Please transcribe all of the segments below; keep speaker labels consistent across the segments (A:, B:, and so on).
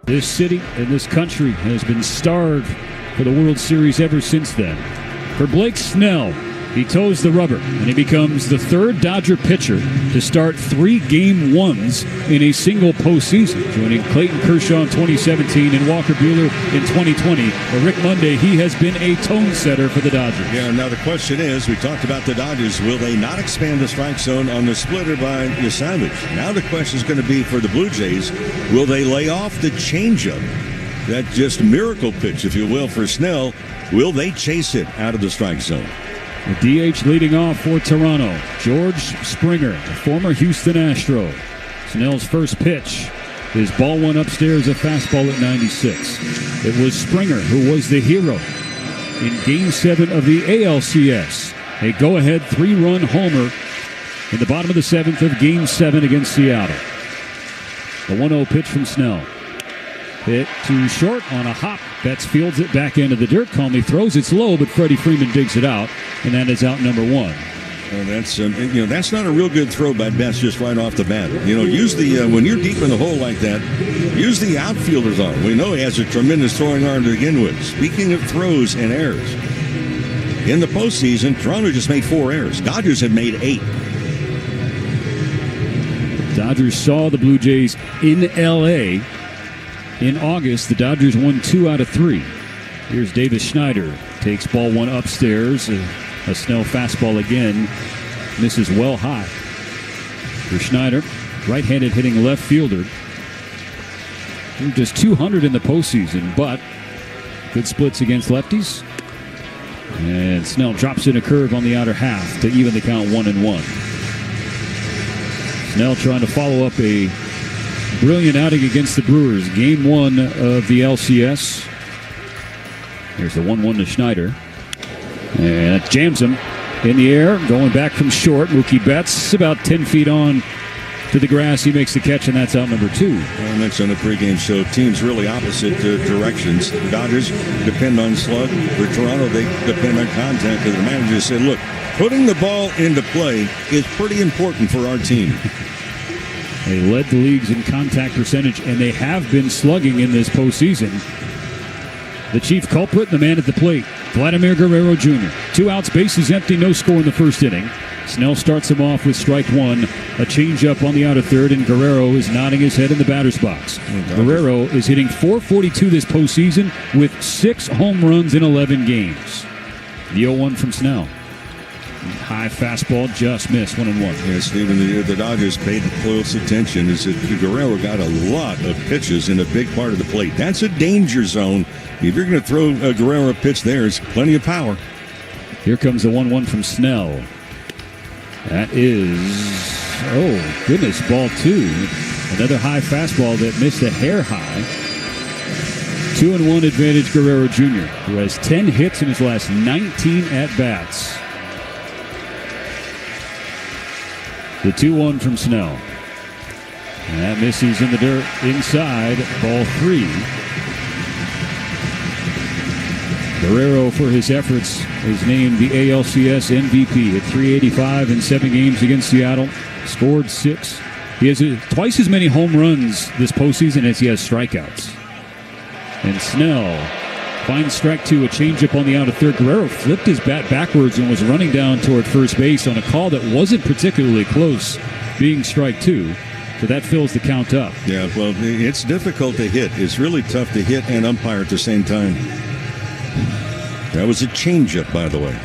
A: This city and this country has been starved for the World Series ever since then. For Blake Snell, he toes the rubber, and he becomes the third Dodger pitcher to start 3 Game 1s in a single postseason, joining Clayton Kershaw in 2017 and Walker Buehler in 2020. But Rick Monday, he has been a tone setter for the Dodgers.
B: Yeah, now the question is, we talked about the Dodgers, will they not expand the strike zone on the splitter by Savage? Now the question is going to be for the Blue Jays, will they lay off the changeup? That just miracle pitch, if you will, for Snell. Will they chase it out of the strike zone?
A: The DH leading off for Toronto, George Springer, the former Houston Astro. Snell's first pitch is ball one upstairs, a fastball at 96. It was Springer who was the hero in Game 7 of the ALCS. A go-ahead 3-run homer in the bottom of the 7th of Game 7 against Seattle. The 1-0 pitch from Snell. Hit too short on a hop. Betts fields it back into the dirt. Calmly throws. It's low, but Freddie Freeman digs it out, and that is out number 1.
B: Well, that's not a real good throw by Betts just right off the bat. Use the when you're deep in the hole like that, use the outfielder's arm. We know he has a tremendous throwing arm to begin with. Speaking of throws and errors, in the postseason, Toronto just made 4 errors. Dodgers have made 8.
A: Dodgers saw the Blue Jays in L.A. In August, the Dodgers won 2 out of 3. Here's Davis Schneider. Takes ball 1 upstairs. A Snell fastball again. Misses well high. For Schneider, right-handed hitting left fielder. Just 200 in the postseason, but good splits against lefties. And Snell drops in a curve on the outer half to even the count 1-1. Snell trying to follow up a brilliant outing against the Brewers. Game 1 of the LCS. Here's the 1-1 to Schneider. And it jams him in the air. Going back from short. Mookie Betts about 10 feet on to the grass. He makes the catch, and that's out number 2.
B: I mentioned on the pregame show, teams really opposite directions. The Dodgers depend on slug. For Toronto, they depend on contact. The manager said, look, putting the ball into play is pretty important for our team.
A: They led the leagues in contact percentage, and they have been slugging in this postseason. The chief culprit, the man at the plate, Vladimir Guerrero Jr. 2 outs, bases empty, no score in the first inning. Snell starts him off with strike 1, a changeup on the outer third, and Guerrero is nodding his head in the batter's box. Guerrero is hitting .442 this postseason with 6 home runs in 11 games. The 0-1 from Snell. High fastball, just missed, 1-1.
B: Yeah, Stephen, the Dodgers paid close attention. Is that Guerrero got a lot of pitches in a big part of the plate. That's a danger zone. If you're going to throw a Guerrero pitch there, it's plenty of power.
A: Here comes the 1-1 from Snell. That is, oh, goodness, ball 2. Another high fastball that missed a hair high. 2-1 advantage Guerrero Jr., who has 10 hits in his last 19 at-bats. The 2-1 from Snell. And that misses in the dirt inside, ball 3. Guerrero, for his efforts, is named the ALCS MVP at .385 in 7 games against Seattle. Scored 6. He has twice as many home runs this postseason as he has strikeouts. And Snell finds strike 2, a changeup on the outer third. Guerrero flipped his bat backwards and was running down toward first base on a call that wasn't particularly close, being strike 2. So that fills the count up.
B: Yeah, well, it's difficult to hit. It's really tough to hit and umpire at the same time. That was a changeup, by the way.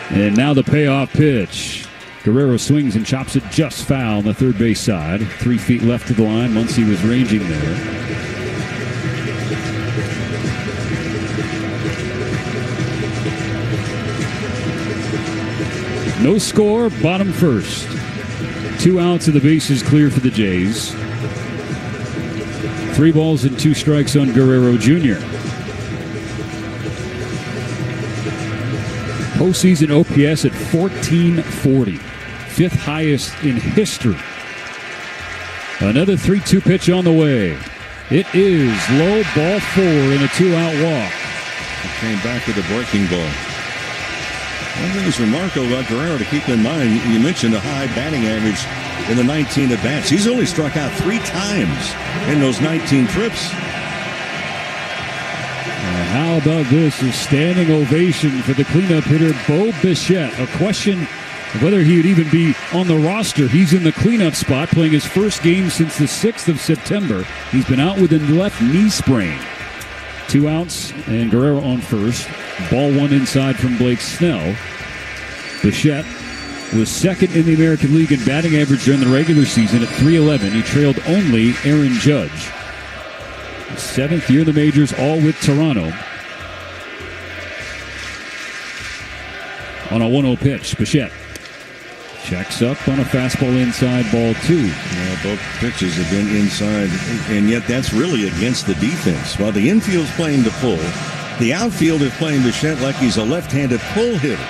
A: And now the payoff pitch. Guerrero swings and chops it just foul on the third base side. 3 feet left of the line once he was ranging there. No score, bottom first. 2 outs and the bases clear for the Jays. 3 balls and 2 strikes on Guerrero Jr. Postseason OPS at 1440. 5th highest in history. Another 3-2 pitch on the way. It is low, ball 4 in a 2-out walk.
B: He came back with a breaking ball. One thing that's remarkable about Guerrero to keep in mind, you mentioned a high batting average in the 19 at-bats. He's only struck out 3 times in those 19 trips.
A: How about this? A standing ovation for the cleanup hitter, Bo Bichette. A question of whether he would even be on the roster. He's in the cleanup spot, playing his first game since the 6th of September. He's been out with a left knee sprain. 2 outs, and Guerrero on first. Ball 1 inside from Blake Snell. Bichette was second in the American League in batting average during the regular season at .311. He trailed only Aaron Judge. 7th year in the majors, all with Toronto. On a 1-0 pitch, Bichette checks up on a fastball inside, ball 2.
B: Yeah, both pitches have been inside, and yet that's really against the defense. While the infield's playing to pull, the outfield is playing Bichette like he's a left-handed pull hitter.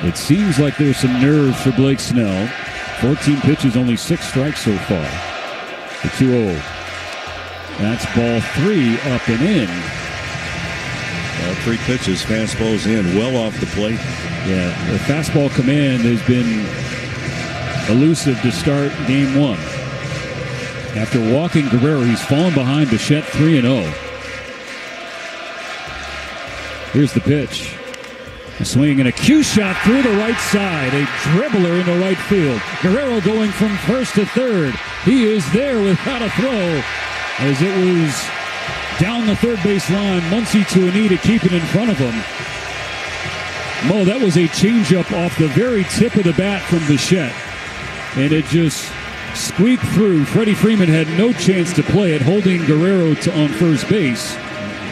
A: It seems like there's some nerves for Blake Snell. 14 pitches, only 6 strikes so far. The 2-0. That's ball 3, up and in.
B: 3 pitches, fastballs in, well off the plate.
A: Yeah, the fastball command has been elusive to start game 1. After walking Guerrero, he's fallen behind Bichette 3-0. Here's the pitch. A swing and a cue shot through the right side. A dribbler into right field. Guerrero going from first to third. He is there without a throw, as it was down the third base line. Muncy to a knee to keep it in front of him. Mo, that was a changeup off the very tip of the bat from Bichette, and it just squeaked through. Freddie Freeman had no chance to play it, holding Guerrero on first base.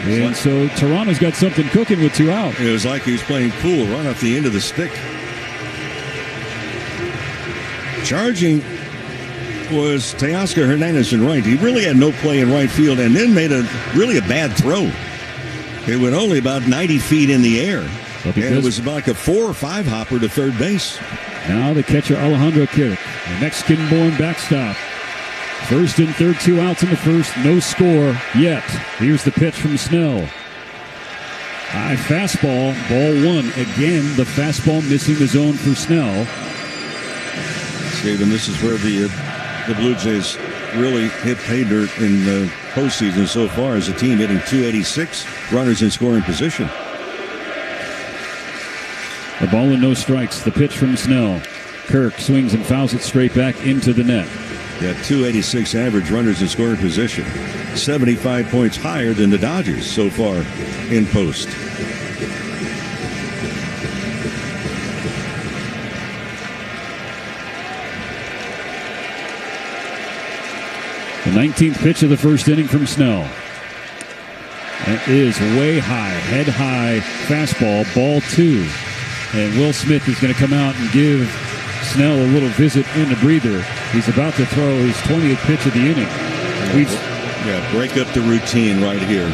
A: And so Toronto's got something cooking with 2 out.
B: It was like he was playing pool right off the end of the stick. Charging was Teoscar Hernandez in right. He really had no play in right field, and then made a bad throw. It went only about 90 feet in the air. And it was like a 4 or 5 hopper to third base.
A: Now the catcher Alejandro Kirk, the Mexican-born backstop. First and third, 2 outs in the first, no score yet. Here's the pitch from Snell. High fastball, ball 1. Again, the fastball missing the zone for Snell.
B: Stephen, this is where the Blue Jays really hit pay dirt in the postseason so far, as a team hitting .286, runners in scoring position.
A: A ball and no strikes. The pitch from Snell. Kirk swings and fouls it straight back into the net.
B: Yeah, .286 average, runners in scoring position. 75 points higher than the Dodgers so far in post.
A: The 19th pitch of the first inning from Snell. That is way high, head high fastball, ball 2. And Will Smith is going to come out and give Snell a little visit and a breather. He's about to throw his 20th pitch of the inning.
B: Break up the routine right here.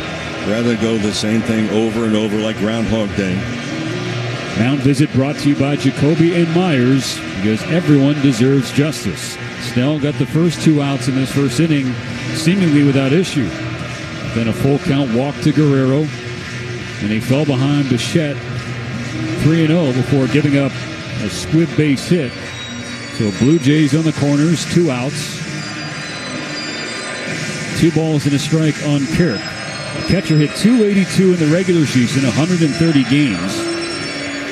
B: Rather go the same thing over and over like Groundhog Day.
A: Mound visit brought to you by Jacoby and Myers, because everyone deserves justice. Snell got the first 2 outs in this first inning, seemingly without issue. Then a full count walk to Guerrero, and he fell behind Bichette 3-0 before giving up a squib base hit. So Blue Jays on the corners, 2 outs. 2 balls and a strike on Kirk. The catcher hit .282 in the regular season, 130 games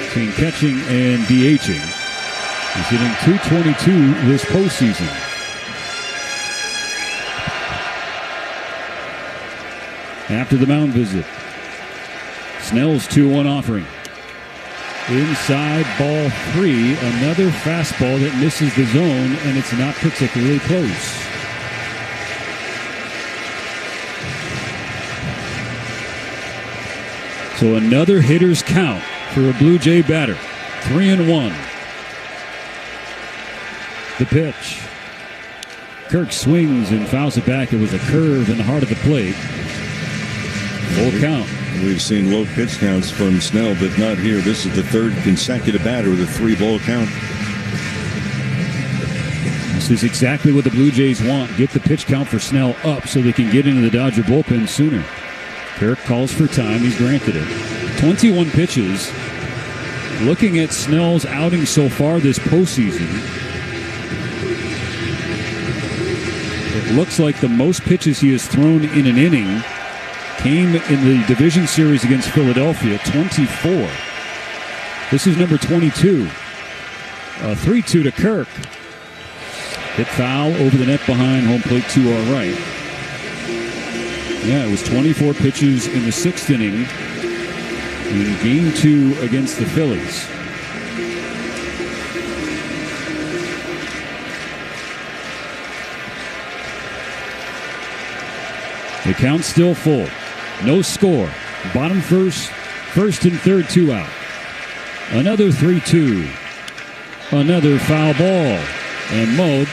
A: between catching and DHing. He's hitting .222 this postseason. After the mound visit, Snell's 2-1 offering. Inside, ball 3, another fastball that misses the zone, and it's not particularly close. So another hitter's count for a Blue Jay batter. 3-1. The pitch. Kirk swings and fouls it back. It was a curve in the heart of the plate. Full count.
B: We've seen low pitch counts from Snell, but not here. This is the 3rd consecutive batter with a 3-ball count.
A: This is exactly what the Blue Jays want. Get the pitch count for Snell up so they can get into the Dodger bullpen sooner. Kirk calls for time. He's granted it. 21 pitches. Looking at Snell's outing so far this postseason, it looks like the most pitches he has thrown in an inning came in the division series against Philadelphia, 24. This is number 22. 3-2 to Kirk. Hit foul over the net behind home plate to our right. Yeah, it was 24 pitches in the 6th inning in Game 2 against the Phillies. The count's still full. No score. Bottom first and third, 2 out. Another 3-2. Another foul ball. And Mo,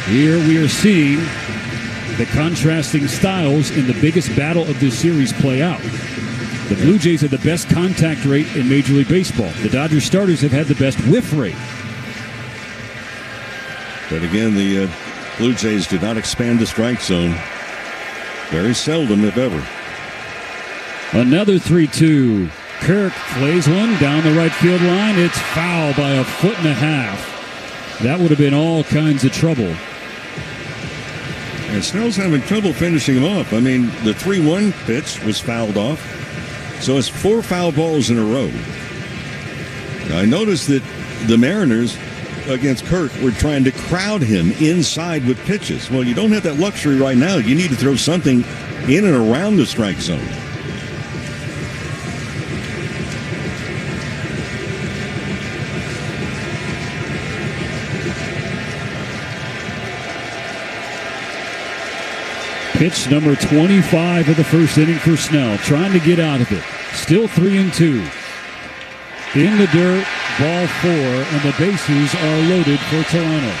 A: here we are seeing the contrasting styles in the biggest battle of this series play out. The Blue Jays have the best contact rate in Major League Baseball. The Dodgers starters have had the best whiff rate.
B: But again, the Blue Jays did not expand the strike zone. Very seldom, if ever.
A: Another 3-2. Kirk plays one down the right field line. It's foul by 1.5 feet. That would have been all kinds of trouble.
B: And Snell's having trouble finishing him off. I mean, the 3-1 pitch was fouled off. So it's 4 foul balls in a row. I noticed that the Mariners against Kirk were trying to crowd him inside with pitches. Well, you don't have that luxury right now. You need to throw something in and around the strike zone.
A: Pitch number 25 of the first inning for Snell, trying to get out of it. Still 3-2. In the dirt, ball 4, and the bases are loaded for Toronto.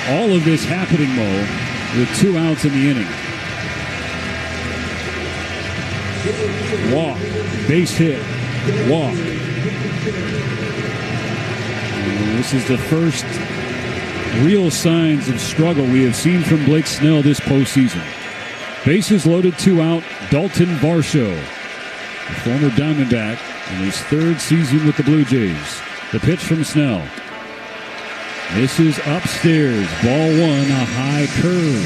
A: All of this happening, Mo, with 2 outs in the inning. Walk, base hit, walk. And this is the first real signs of struggle we have seen from Blake Snell this postseason. Bases loaded, 2 out, Dalton Varsho, the former Diamondback, in his 3rd season with the Blue Jays. The pitch from Snell. This is upstairs, ball 1, a high curve.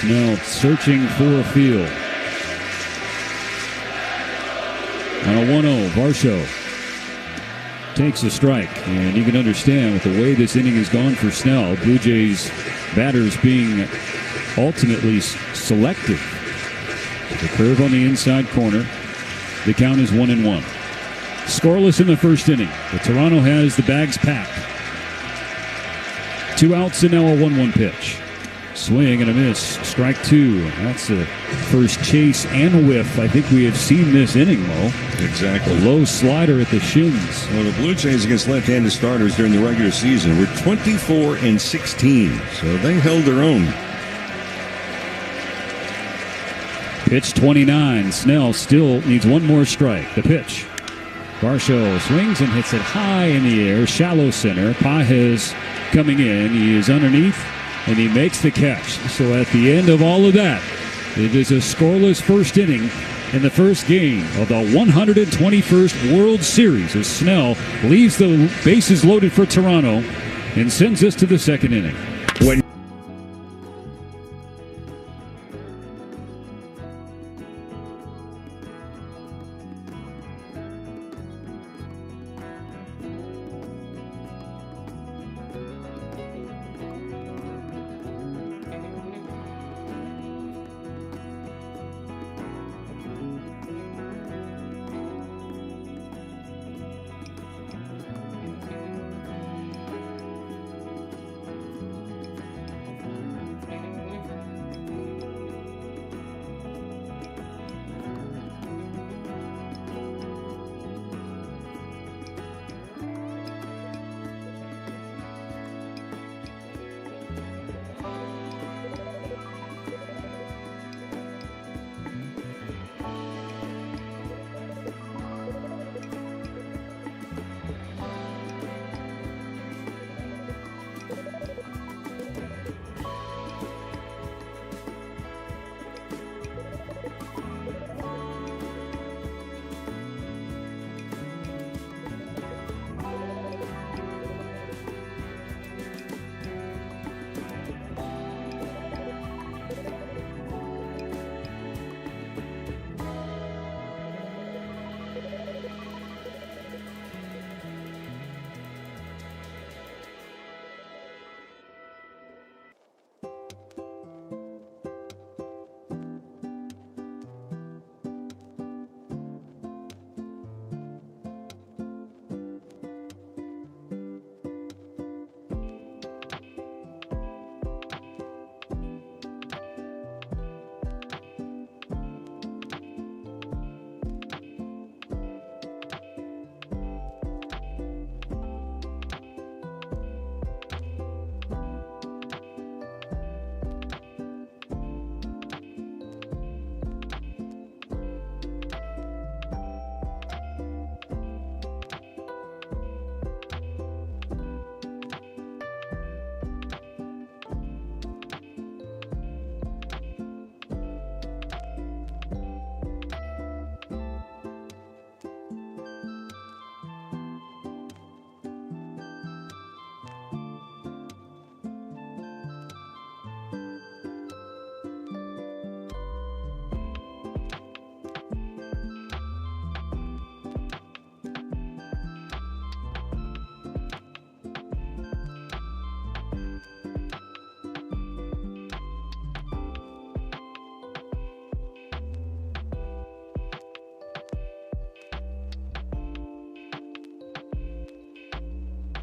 A: Snell searching for a field. On a 1-0, Varsho takes a strike, and you can understand with the way this inning has gone for Snell, Blue Jays batters being ultimately selective. The curve on the inside corner. The count is 1-1. Scoreless in the first inning, but Toronto has the bags packed. 2 outs and now a 1-1 pitch. Swing and a miss. Strike 2. That's the first chase and whiff I think we have seen this inning, Mo.
B: Exactly.
A: A low slider at the shins.
B: Well, the Blue Jays against left-handed starters during the regular season were 24-16, so they held their own.
A: Pitch 29. Snell still needs one more strike. The pitch. Varsho swings and hits it high in the air, shallow center. Pages coming in. He is underneath, and he makes the catch. So at the end of all of that, it is a scoreless first inning in the first game of the 121st World Series as Snell leaves the bases loaded for Toronto and sends us to the second inning.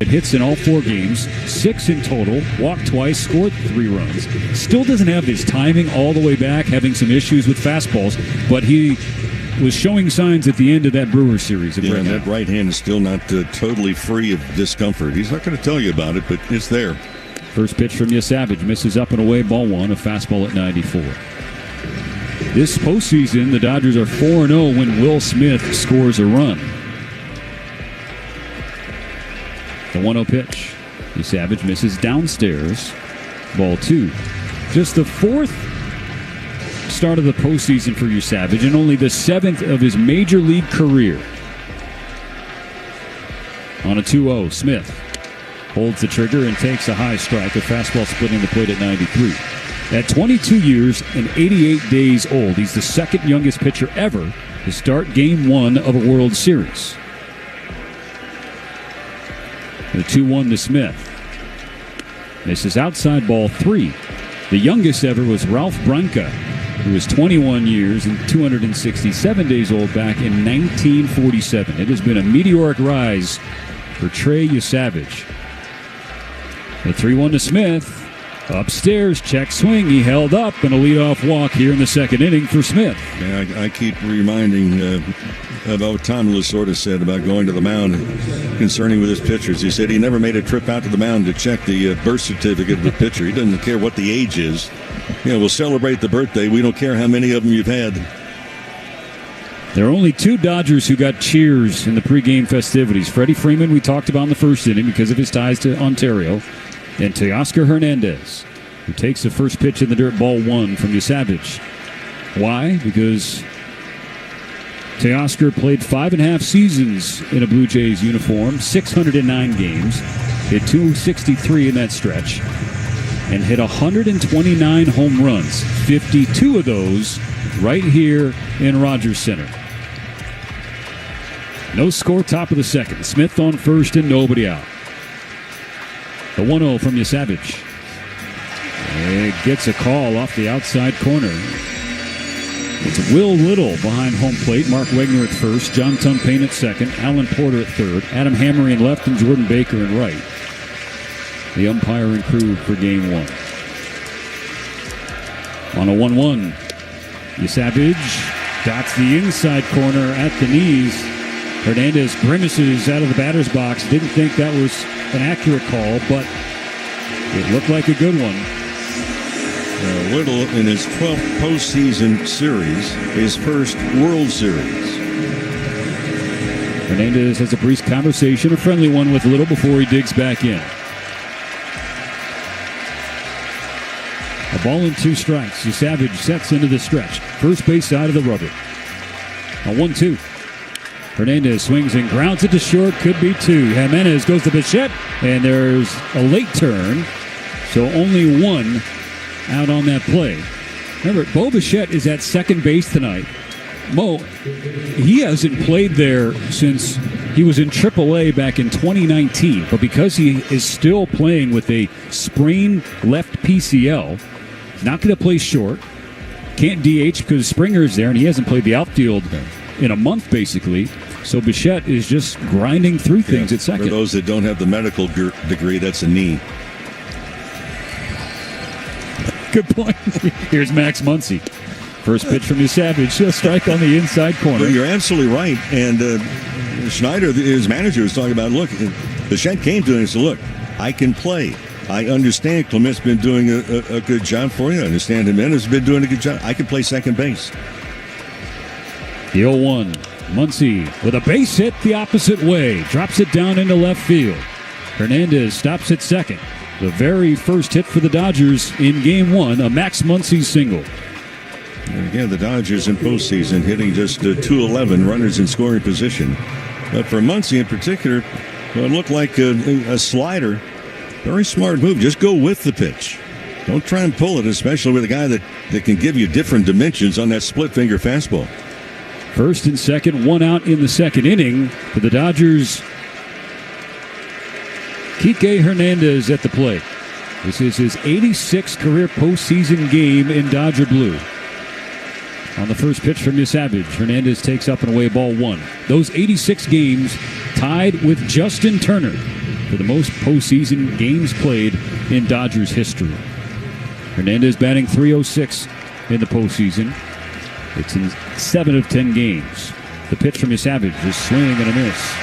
A: hits in all 4 games, 6 in total, walked twice, scored 3 runs. Still doesn't have his timing all the way back, having some issues with fastballs, but he was showing signs at the end of that Brewers series.
B: Yeah, and that right hand is still not totally free of discomfort. He's not going to tell you about it, but it's there.
A: First pitch from Savage, misses up and away, ball 1, a fastball at 94. This postseason, the Dodgers are 4-0 when Will Smith scores a run. The 1-0 pitch. Savage misses downstairs. Ball 2. Just the 4th start of the postseason for Savage and only the 7th of his major league career. On a 2-0, Smith holds the trigger and takes a high strike. A fastball splitting the plate at 93. At 22 years and 88 days old, he's the 2nd youngest pitcher ever to start Game 1 of a World Series. The 2-1 to Smith. This is outside, ball 3. The youngest ever was Ralph Branca, who was 21 years and 267 days old back in 1947. It has been a meteoric rise for Trey Savage. The 3-1 to Smith. Upstairs, check swing. He held up, and a leadoff walk here in the 2nd inning for Smith.
B: Yeah, I keep reminding of what Tom Lasorda said about going to the mound concerning with his pitchers. He said he never made a trip out to the mound to check the birth certificate of the pitcher. He doesn't care what the age is. We'll celebrate the birthday. We don't care how many of them you've had.
A: There are only 2 Dodgers who got cheers in the pregame festivities. Freddie Freeman, we talked about in the 1st inning because of his ties to Ontario. And Teoscar Hernandez, who takes the first pitch in the dirt, ball 1 from Savage. Why? Because Teoscar played 5.5 seasons in a Blue Jays uniform, 609 games, hit 263 in that stretch, and hit 129 home runs, 52 of those right here in Rogers Center. No score, top of the 2nd. Smith on first and nobody out. The 1-0 from Savage. It gets a call off the outside corner. It's Will Little behind home plate. Mark Wegner at first. John Tumpane at second. Alan Porter at third. Adam Hammery in left and Jordan Baker in right. The umpire and crew for Game 1. On a 1-1. Savage dots the inside corner at the knees. Hernandez grimaces out of the batter's box. Didn't think that was an accurate call, but it looked like a good one.
B: Little in his 12th postseason series, his first World Series.
A: Hernandez has a brief conversation, a friendly one with Little before he digs back in. A ball and 2 strikes. Savage sets into the stretch. First base side of the rubber. A 1-2. Hernandez swings and grounds it to short. Could be 2. Jimenez goes to Bichette, and there's a late turn. So only 1 out on that play. Remember, Bo Bichette is at second base tonight. Mo, he hasn't played there since he was in AAA back in 2019. But because he is still playing with a sprained left PCL, not going to play short. Can't DH because Springer's there, and he hasn't played the outfield in a month, basically. So Bichette is just grinding through things at second.
B: For those that don't have the medical degree, that's a knee.
A: Good point. Here's Max Muncy. First pitch from Savage. A strike on the inside corner.
B: Well, you're absolutely right. And Schneider, his manager, was talking about, look, Bichette came to him and said, look, I can play. I understand Clement's been doing a good job for you. I understand Jimenez has been doing a good job. I can play second base.
A: The 0-1. Muncy with a base hit the opposite way. Drops it down into left field. Hernandez stops at second. The very first hit for the Dodgers in Game 1, a Max Muncy single.
B: And again, the Dodgers in postseason hitting just 211 runners in scoring position. But for Muncy in particular, it looked like a slider. Very smart move. Just go with the pitch. Don't try and pull it, especially with a guy that can give you different dimensions on that split-finger fastball.
A: First and second, 1 out in the 2nd inning for the Dodgers. Kike Hernandez at the plate. This is his 86th career postseason game in Dodger blue. On the first pitch from Savage, Hernandez takes up and away, ball 1. Those 86 games tied with Justin Turner for the most postseason games played in Dodgers history. Hernandez batting .306 in the postseason. It's in 7 of 10 games. The pitch from Yesavage is swing and a miss.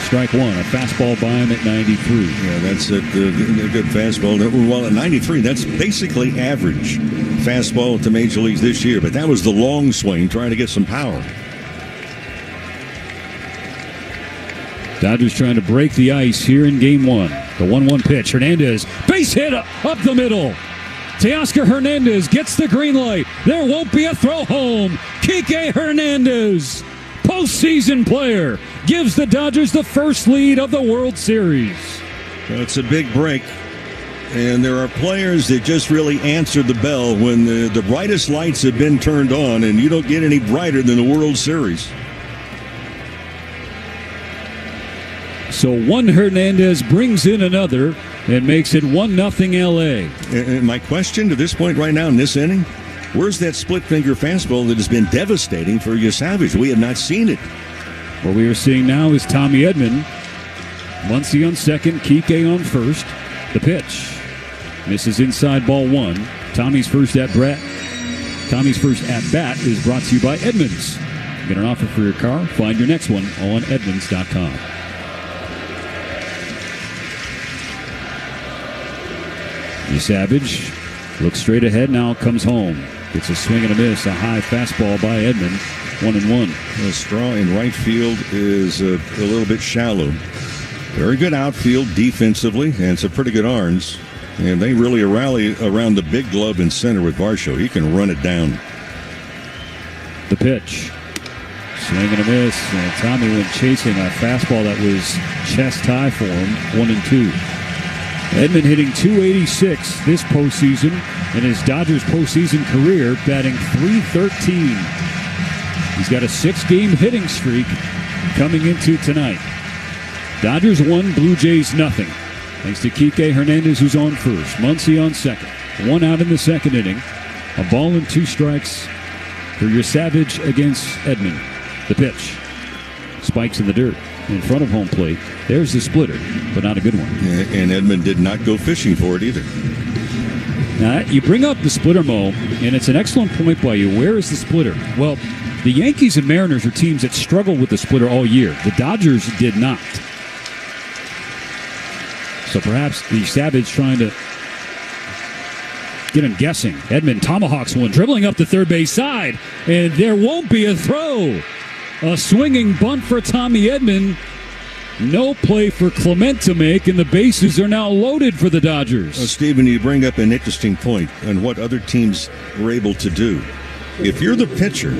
A: Strike one, a fastball by him at 93.
B: Yeah, that's a good fastball. Well, at 93, that's basically average fastball to Major Leagues this year. But that was the long swing, trying to get some power.
A: Dodgers trying to break the ice here in Game 1. The 1-1 pitch. Hernandez, base hit up the middle. Teoscar Hernandez gets the green light. There won't be a throw home. Kike Hernandez, postseason player, gives the Dodgers the first lead of the World Series.
B: Well, it's a big break, and there are players that just really answer the bell when the brightest lights have been turned on, and you don't get any brighter than the World Series.
A: So one Hernandez brings in another and makes it 1-0 L.A.
B: And my question to this point right now in this inning, where's that split-finger fastball that has been devastating for Yesavage? We have not seen it.
A: What we are seeing now is Tommy Edman. Muncy on second, Kike on first. The pitch. Misses inside, ball one. Tommy's first at-bat is brought to you by Edmunds. Get an offer for your car? Find your next one on Edmunds.com. Savage looks straight ahead, now comes home. Gets a swing and a miss, a high fastball by Edman. 1-1.
B: The straw in right field is a little bit shallow. Very good outfield defensively, and some pretty good arms. And they really rally around the big glove in center with Varsho. He can run it down.
A: The pitch. Swing and a miss. And Tommy went chasing a fastball that was chest high for him. 1-2. Edman hitting .286 this postseason in his Dodgers postseason career, batting .313. He's got a 6-game hitting streak coming into tonight. Dodgers 1, Blue Jays nothing. Thanks to Kike Hernandez, who's on first. Muncy on second. 1 out in the second inning. A ball and 2 strikes for Yesavage against Edman. The pitch. Spikes in the dirt in front of home plate. There's the splitter, but not a good one.
B: And Edman did not go fishing for it either.
A: Now, you bring up the splitter, Mo, and it's an excellent point by you. Where is the splitter? Well, the Yankees and Mariners are teams that struggle with the splitter all year. The Dodgers did not. So perhaps the Savage trying to get him guessing. Edman tomahawks one, dribbling up the third base side, and there won't be a throw. A swinging bunt for Tommy Edman. No play for Clement to make, and the bases are now loaded for the Dodgers.
B: Well, Stephen, you bring up an interesting point on what other teams were able to do. If you're the pitcher,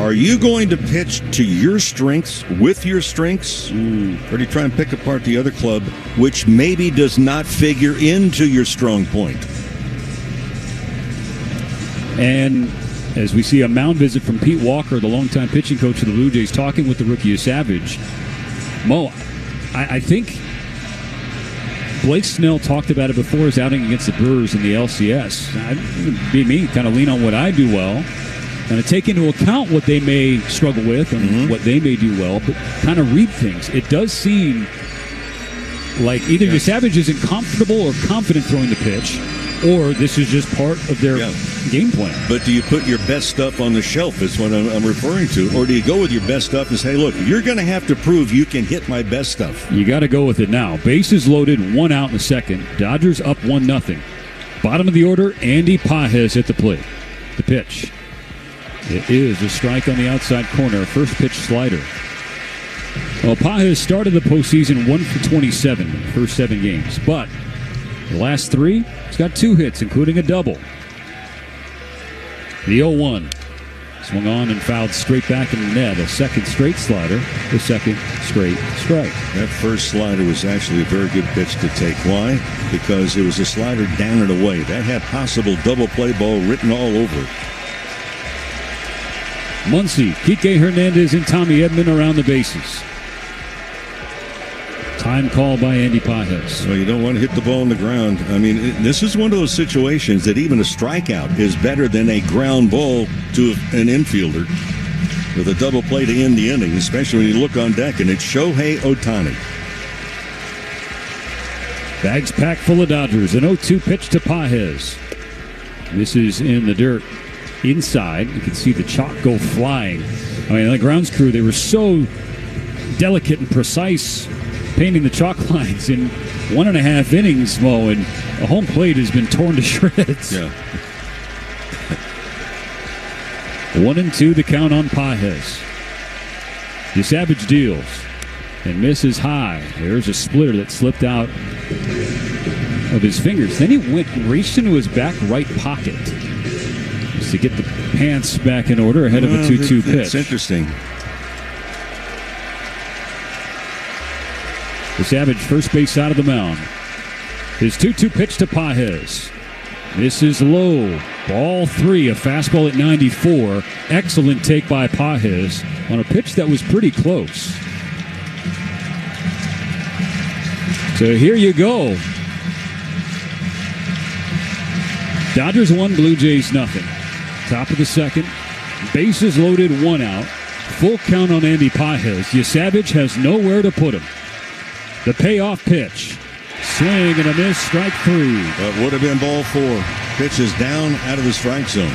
B: are you going to pitch to your strengths, with your strengths, or do you try and pick apart the other club, which maybe does not figure into your strong point?
A: And as we see a mound visit from Pete Walker, the longtime pitching coach of the Blue Jays, talking with the rookie Savage. Mo, I think Blake Snell talked about it before his outing against the Brewers in the LCS. It'd be me, kind of lean on what I do well, kind of take into account what they may struggle with and what they may do well, but kind of read things. It does seem like either Savage isn't comfortable or confident throwing the pitch, or this is just part of their game plan.
B: But do you put your best stuff on the shelf is what I'm referring to, or do you go with your best stuff and say, look, you're going to have to prove you can hit my best stuff?
A: You got to go with it now. Bases loaded, 1 out in the second. Dodgers up 1-0. Bottom of the order, Andy Pages at the plate. The pitch. It is a strike on the outside corner. First pitch slider. Well, Pages started the postseason 1 for 27 in the first 7 games, but the last 3, he's got 2 hits, including a double. The 0-1. Swung on and fouled straight back in the net. A second straight slider, the second straight strike.
B: That first slider was actually a very good pitch to take. Why? Because it was a slider down and away. That had possible double play ball written all over it.
A: Muncy, Kike Hernandez, and Tommy Edman around the bases. Time call by Andy Pages.
B: So you don't want to hit the ball on the ground. I mean, this is one of those situations that even a strikeout is better than a ground ball to an infielder with a double play to end the inning, especially when you look on deck and it's Shohei Ohtani.
A: Bags packed full of Dodgers. An 0-2 pitch to Pages. This is in the dirt inside. You can see the chalk go flying. I mean, the grounds crew, they were so delicate and precise painting the chalk lines in 1.5 innings, Mo, and a home plate has been torn to shreds.
B: Yeah.
A: 1-2 the count on Pages. Savage deals and misses high. There's a splitter that slipped out of his fingers. Then he went and reached into his back right pocket just to get the pants back in order ahead of a 2-2 pitch.
B: That's interesting.
A: Savage first base out of the mound. His 2-2 pitch to Pages. This is low. Ball 3, a fastball at 94. Excellent take by Pages on a pitch that was pretty close. So here you go. Dodgers 1, Blue Jays nothing. Top of the second. Bases loaded, 1 out. Full count on Andy Pages. Savage has nowhere to put him. The payoff pitch. Swing and a miss, strike 3.
B: That would have been ball 4. Pitch is down out of the strike zone.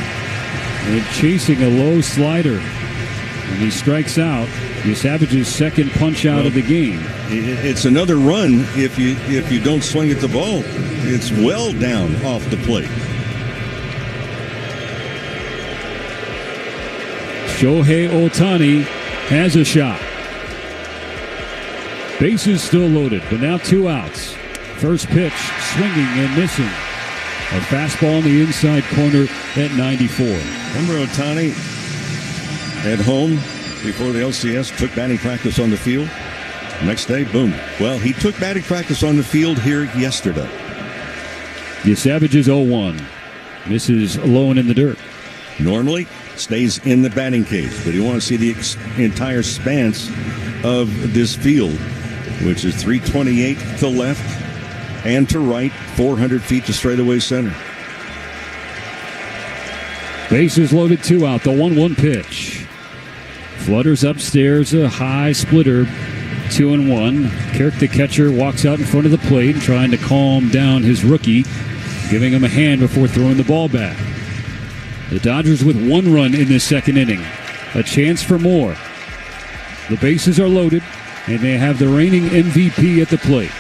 A: And chasing a low slider. And he strikes out. Savage's second punch out of the game.
B: It's another run if you don't swing at the ball. It's well down off the plate.
A: Shohei Ohtani has a shot. Bases still loaded, but now 2 outs. First pitch, swinging and missing. A fastball in the inside corner at 94.
B: Remember Ohtani at home before the LCS took batting practice on the field? Next day, boom. Well, he took batting practice on the field here yesterday.
A: Savage is 0-1. Misses low and in the dirt.
B: Normally stays in the batting cage, but you want to see the entire span of this field, which is 328 to left and to right, 400 feet to straightaway center.
A: Bases loaded, 2 out. The 1-1 pitch. Flutters upstairs, a high splitter, 2-1. Kirk, the catcher, walks out in front of the plate, trying to calm down his rookie, giving him a hand before throwing the ball back. The Dodgers with 1 run in this second inning. A chance for more. The bases are loaded, and they have the reigning MVP at the plate.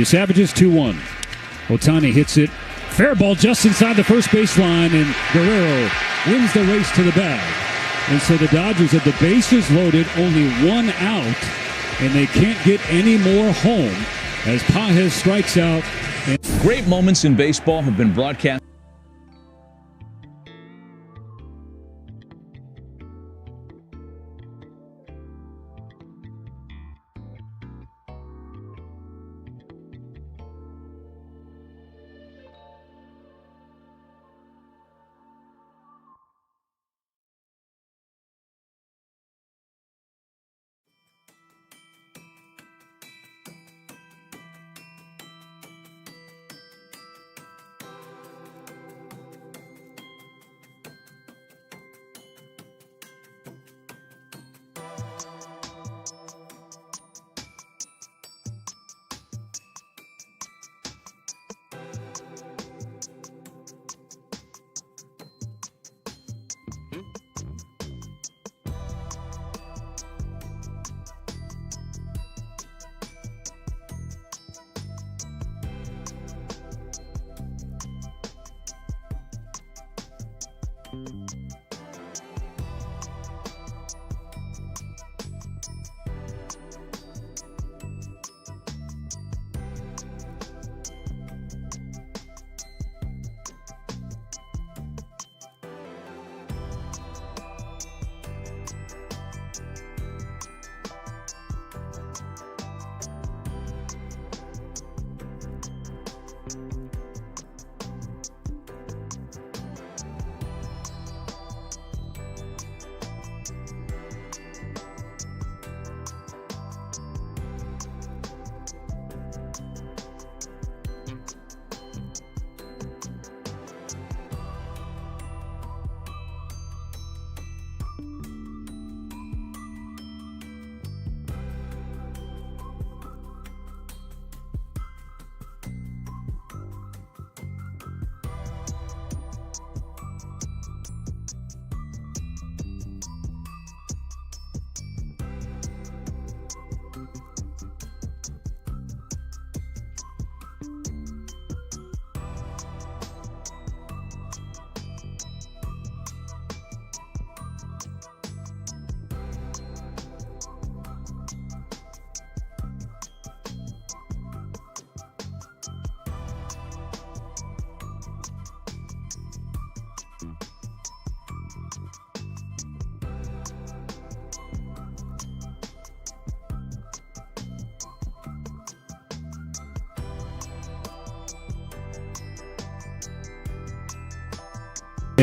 A: Savages 2-1. Ohtani hits it. Fair ball just inside the first base line, and Guerrero wins the race to the bag. And so the Dodgers have the bases loaded, only 1 out, and they can't get any more home as Pages strikes out.
C: Great moments in baseball have been broadcast.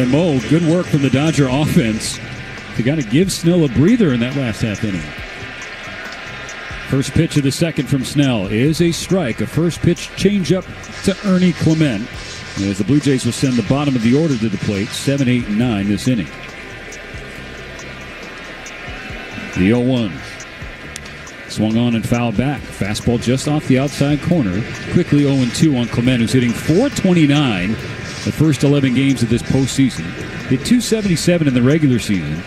A: And Mo, good work from the Dodger offense to kind of give Snell a breather in that last half inning. First pitch of the second from Snell is a strike. A first pitch changeup to Ernie Clement. As the Blue Jays will send the bottom of the order to the plate, 7, 8, and 9 this inning. The 0-1. Swung on and fouled back. Fastball just off the outside corner. Quickly 0-2 on Clement, who's hitting .429 the first 11 games of this postseason. Hit .277 in the regular season.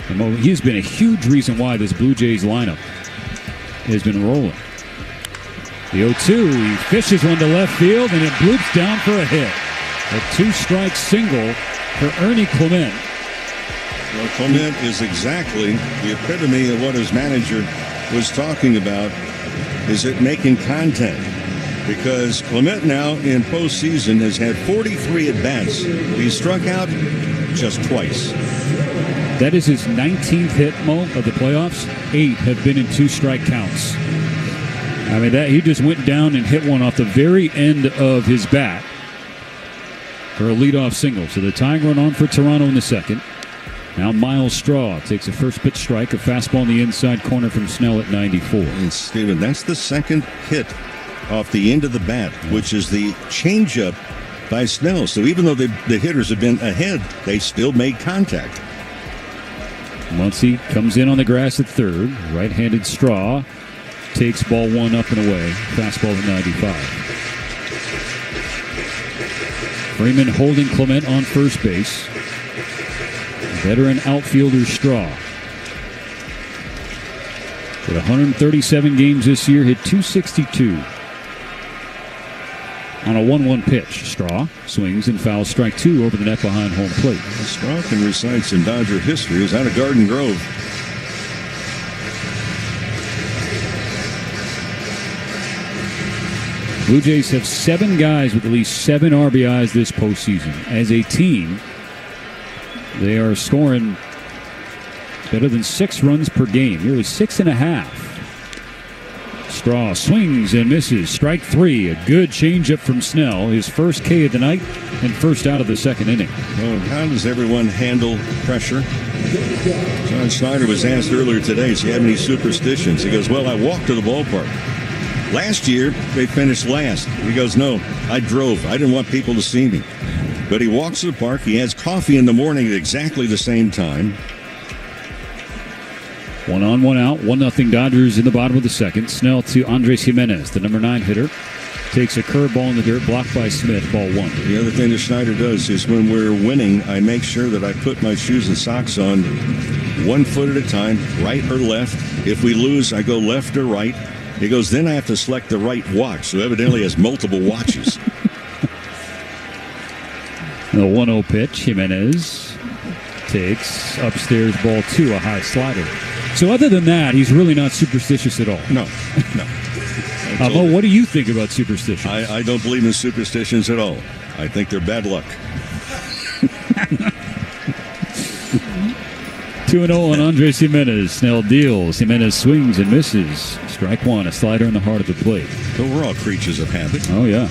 A: And he's been a huge reason why this Blue Jays lineup has been rolling. The 0-2, he fishes one to left field, and it bloops down for a hit. A two-strike single for Ernie Clement.
B: Well, Clement is exactly the epitome of what his manager was talking about, is it making contact? Because Clement now in postseason has had 43 at-bats. He's struck out just twice.
A: That is his 19th hit, Mo, of the playoffs. 8 have been in two-strike counts. I mean, that he just went down and hit one off the very end of his bat for a leadoff single. So the tying run on for Toronto in the second. Now Miles Straw takes a first pitch strike, a fastball in the inside corner from Snell at 94.
B: And Steven, that's the second hit off the end of the bat, which is the changeup by Snell. So even though the hitters have been ahead, they still made contact.
A: Muncy comes in on the grass at third. Right-handed Straw takes ball one up and away. Fastball at 95. Freeman holding Clement on first base. Veteran outfielder Straw. With 137 games this year, hit .262. On a 1-1 pitch, Straw swings and fouls strike 2 over the net behind home plate.
B: Straw can recite some Dodger history. He was out of Garden Grove.
A: Blue Jays have 7 guys with at least 7 RBIs this postseason. As a team, they are scoring better than 6 runs per game, nearly 6.5. Straw swings and misses. Strike 3. A good changeup from Snell. His first K of the night and first out of the second inning.
B: Well, how does everyone handle pressure? John Schneider was asked earlier today, does he have any superstitions? He goes, well, I walked to the ballpark. Last year, they finished last. He goes, no, I drove. I didn't want people to see me. But he walks to the park. He has coffee in the morning at exactly the same time.
A: 1 on, 1 out. 1-0 Dodgers in the bottom of the second. Snell to Andres Jimenez, the number 9 hitter. Takes a curveball in the dirt, blocked by Smith, ball 1.
B: The other thing that Schneider does is when we're winning, I make sure that I put my shoes and socks on 1 foot at a time, right or left. If we lose, I go left or right. He goes, then I have to select the right watch. So evidently has multiple watches.
A: The 1-0 pitch, Jimenez takes upstairs ball 2, a high slider. So other than that, he's really not superstitious at all.
B: No.
A: Mo, what do you think about superstitions?
B: I don't believe in superstitions at all. I think they're bad luck.
A: 2-0 on Andres Jimenez. Snell deals. Jimenez swings and misses. Strike 1, a slider in the heart of the plate.
B: But we're all creatures of habit.
A: Oh, yeah.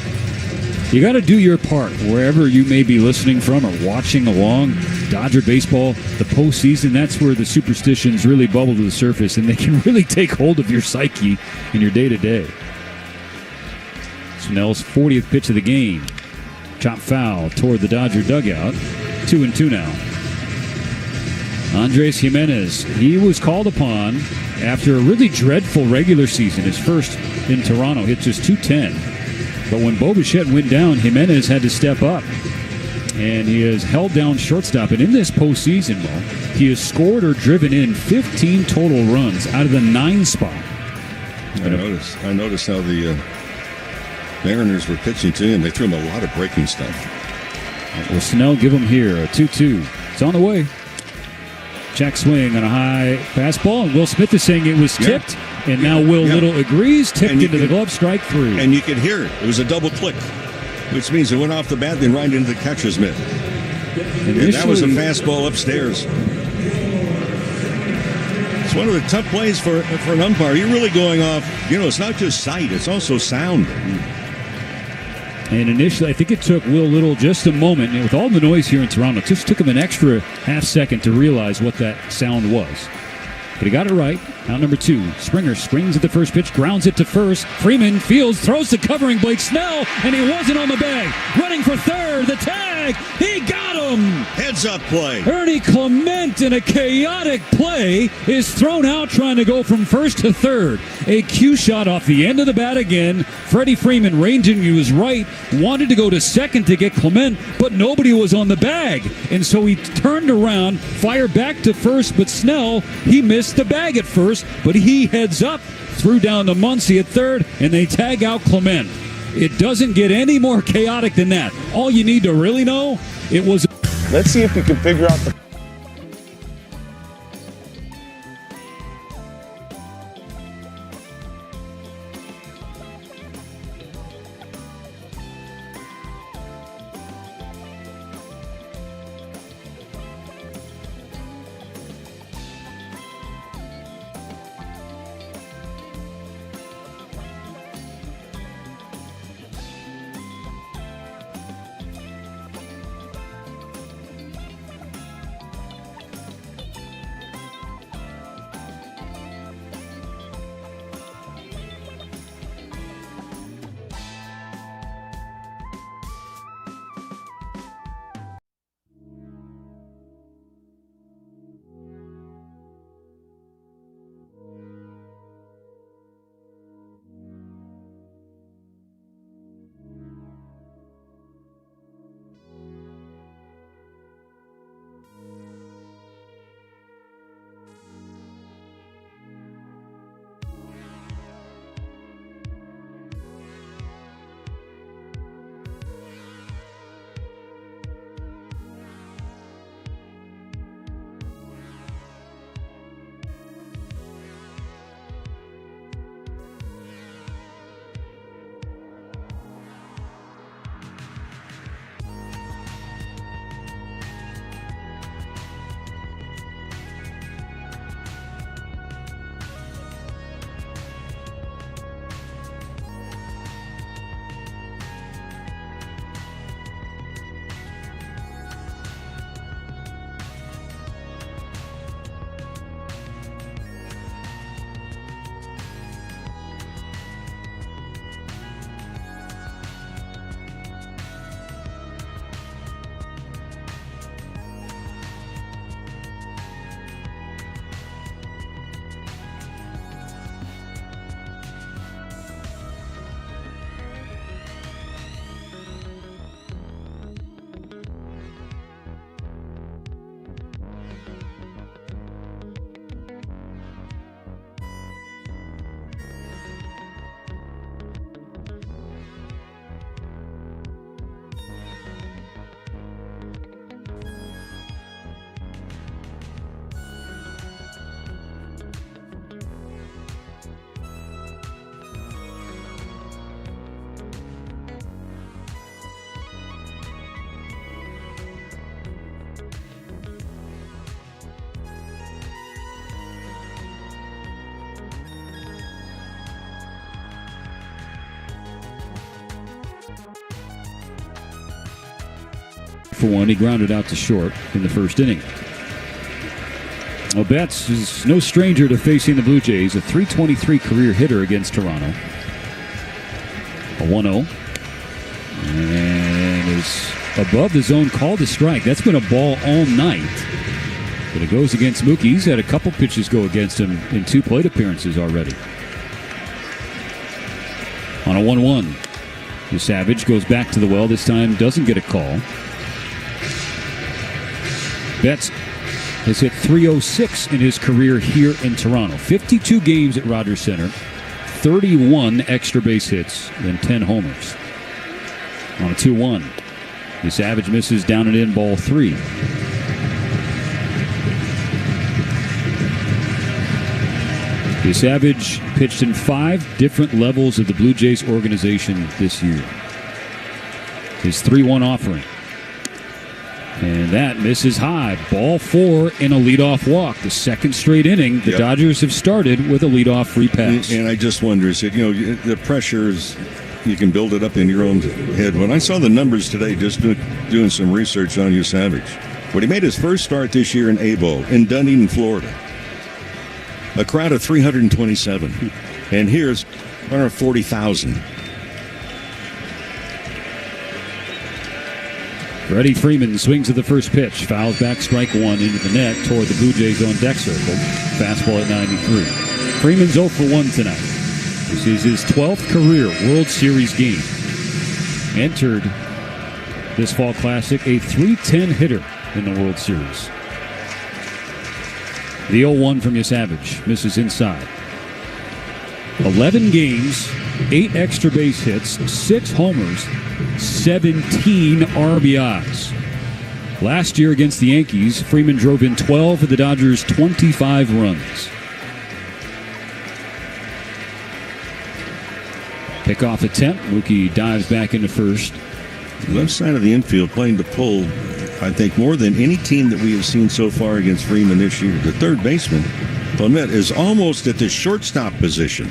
A: You got to do your part wherever you may be listening from or watching along. Dodger baseball, the postseason, that's where the superstitions really bubble to the surface, and they can really take hold of your psyche in your day-to-day. Snell's 40th pitch of the game. Chop foul toward the Dodger dugout. 2-2 now. Andres Jimenez, he was called upon after a really dreadful regular season. His first in Toronto, hit just .210. But when Bo Bichette went down, Jimenez had to step up. And he has held down shortstop. And in this postseason, Mo, he has scored or driven in 15 total runs out of the 9 spot.
B: I noticed how the Mariners were pitching to him. They threw him a lot of breaking stuff.
A: Will Snell give him here a 2-2. It's on the way. Check swing on a high fastball. And Will Smith is saying it was tipped. Yeah. And now Will Little agrees. Tipped into the glove, strike 3.
B: And you could hear it. It was a double click, which means it went off the bat, then right into the catcher's mitt. And that was a fastball upstairs. It's one of the tough plays for an umpire. You're really going off, it's not just sight, it's also sound.
A: And initially, I think it took Will Little just a moment, and with all the noise here in Toronto, it just took him an extra half second to realize what that sound was. But he got it right. Out number 2. Springer swings at the first pitch, grounds it to first. Freeman fields, throws to covering Blake Snell, and he wasn't on the bag. Running for third, the tag, he got him!
B: Heads up play.
A: Ernie Clement in a chaotic play is thrown out trying to go from first to third. A cue shot off the end of the bat again. Freddie Freeman ranging to his right, wanted to go to second to get Clement, but nobody was on the bag. And so he turned around, fired back to first, but Snell, he missed the bag at first, but he heads up, threw down to Muncy at third, and they tag out Clement. It doesn't get any more chaotic than that. All you need to really know, it was...
D: Let's see if we can figure out the...
A: For one, he grounded out to short in the first inning. Well, Betts is no stranger to facing the Blue Jays, a .323 career hitter against Toronto. A 1-0. And is above the zone, called a strike. That's been a ball all night. But it goes against Mookie. He's had a couple pitches go against him in 2 plate appearances already. On a 1-1. The Savage goes back to the well. This time doesn't get a call. Betts has hit .306 in his career here in Toronto. 52 games at Rogers Center, 31 extra base hits, and 10 homers. On a 2-1, the Savage misses down and in, ball 3. The Savage pitched in 5 different levels of the Blue Jays organization this year. His 3-1 offering. And that misses high. Ball 4 in a leadoff walk. The second straight inning, the Dodgers have started with a leadoff free pass.
B: And I just wonder, is it, the pressure is you can build it up in your own head. When I saw the numbers today, just doing some research on Savage, when he made his first start this year in A-Ball in Dunedin, Florida, a crowd of 327, and here's 140,000.
A: Freddie Freeman swings at the first pitch, fouls back, strike one into the net toward the Blue Jays on deck circle. Fastball at 93. Freeman's 0 for 1 tonight. This is his 12th career World Series game. Entered this Fall Classic a .310 hitter in the World Series. The 0-1 from Savage misses inside. 11 games, 8 extra base hits, 6 homers, 17 RBIs. Last year against the Yankees, Freeman drove in 12 for the Dodgers' 25 runs. Pickoff attempt. Mookie dives back into first.
B: Left side of the infield playing the pull, I think, more than any team that we have seen so far against Freeman this year. The third baseman, Clement, is almost at the shortstop position.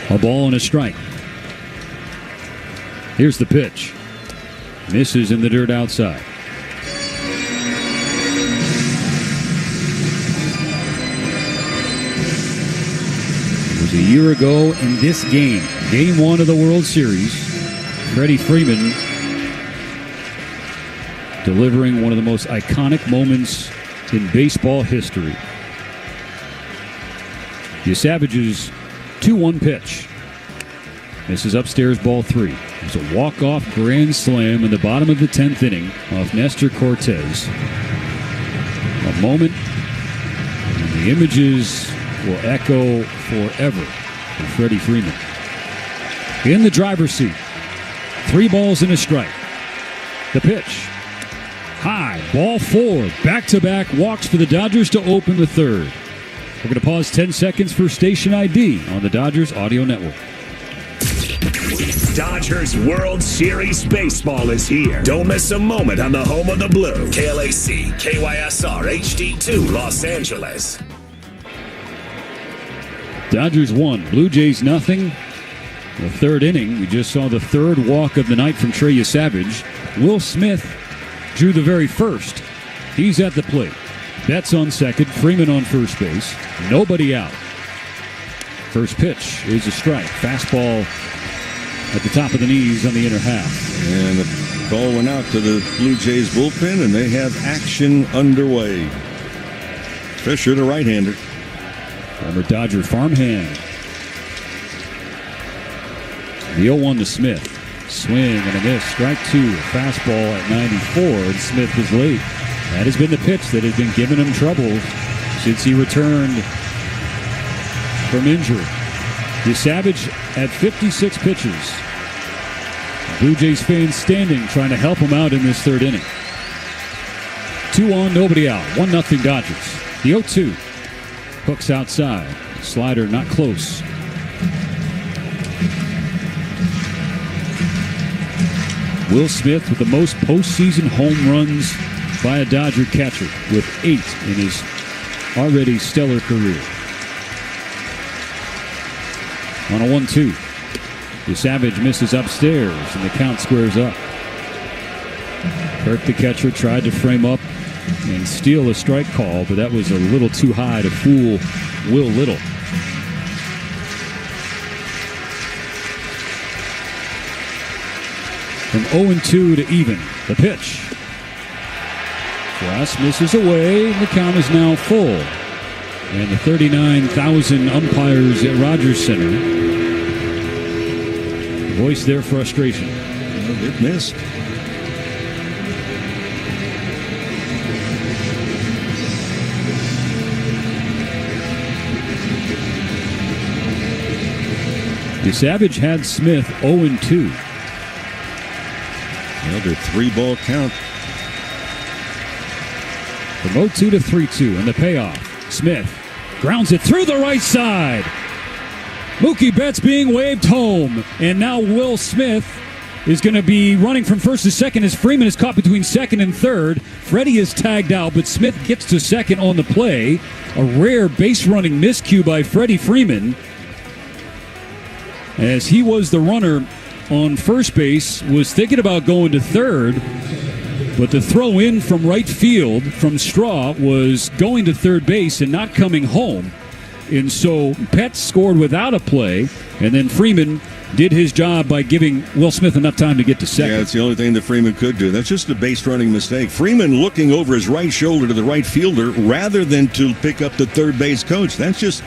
A: A ball and a strike. Here's the pitch. Misses in the dirt outside. It was a year ago in this game, Game 1 of the World Series. Freddie Freeman delivering one of the most iconic moments in baseball history. Savage's 2-1 pitch. Misses upstairs, ball 3. There's a walk-off grand slam in the bottom of the 10th inning off Nestor Cortez. A moment, and the images will echo forever for Freddie Freeman. In the driver's seat, 3 balls and a strike. The pitch. High, ball 4, back-to-back walks for the Dodgers to open the third. We're going to pause 10 seconds for station ID on the Dodgers Audio Network.
E: Dodgers World Series Baseball is here. Don't miss a moment on the home of the blue. KLAC, KYSR, HD2, Los Angeles.
A: Dodgers 1, Blue Jays nothing. The third inning, we just saw the third walk of the night from Trey Savage. Will Smith drew the very first. He's at the plate. Betts on second, Freeman on first base. Nobody out. First pitch is a strike. Fastball at the top of the knees on the inner half.
B: And the ball went out to the Blue Jays bullpen, and they have action underway. Fisher, the right-hander.
A: Former Dodger farmhand. The 0-1 to Smith. Swing and a miss. Strike 2. Fastball at 94, and Smith was late. That has been the pitch that has been giving him trouble since he returned from injury. Savage at 56 pitches. Blue Jays fans standing trying to help him out in this third inning. 2 on, nobody out. 1-0 Dodgers. The 0-2. Hooks outside. Slider not close. Will Smith with the most postseason home runs by a Dodger catcher with 8 in his already stellar career. On a 1-2. Savage misses upstairs, and the count squares up. Kirk, the catcher, tried to frame up and steal a strike call, but that was a little too high to fool Will Little. From 0-2 to even. The pitch. Ross misses away, and the count is now full. And the 39,000 umpires at Rogers Center voice their frustration.
B: Well, it missed.
A: Savage had Smith 0-2.
B: Another 3-ball count.
A: From 0-2 to 3-2, and the payoff. Smith grounds it through the right side. Mookie Betts being waved home, and now Will Smith is going to be running from first to second as Freeman is caught between second and third. Freddie is tagged out, but Smith gets to second on the play. A rare base-running miscue by Freddie Freeman, as he was the runner on first base, was thinking about going to third, but the throw in from right field from Straw was going to third base and not coming home. And so Petz scored without a play, and then Freeman did his job by giving Will Smith enough time to get to second.
B: Yeah, that's the only thing that Freeman could do. That's just a base-running mistake. Freeman looking over his right shoulder to the right fielder rather than to pick up the third base coach. That's just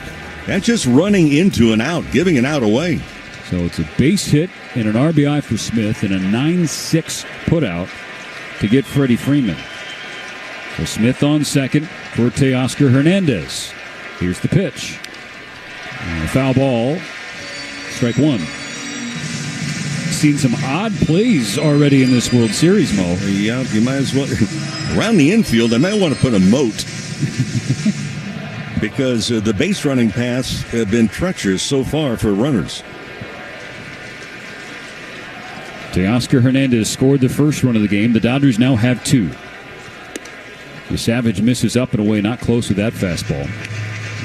B: running into an out, giving an out away.
A: So it's a base hit and an RBI for Smith and a 9-6 putout to get Freddie Freeman. So Smith on second for Teoscar Hernandez. Here's the pitch. And a foul ball. Strike one. Seen some odd plays already in this World Series, Mo.
B: Yeah, you might as well. Around the infield, I might want to put a moat. Because the base running paths have been treacherous so far for runners.
A: Teoscar Hernandez scored the first run of the game. The Dodgers now have two. The Savage misses up and away, not close with that fastball.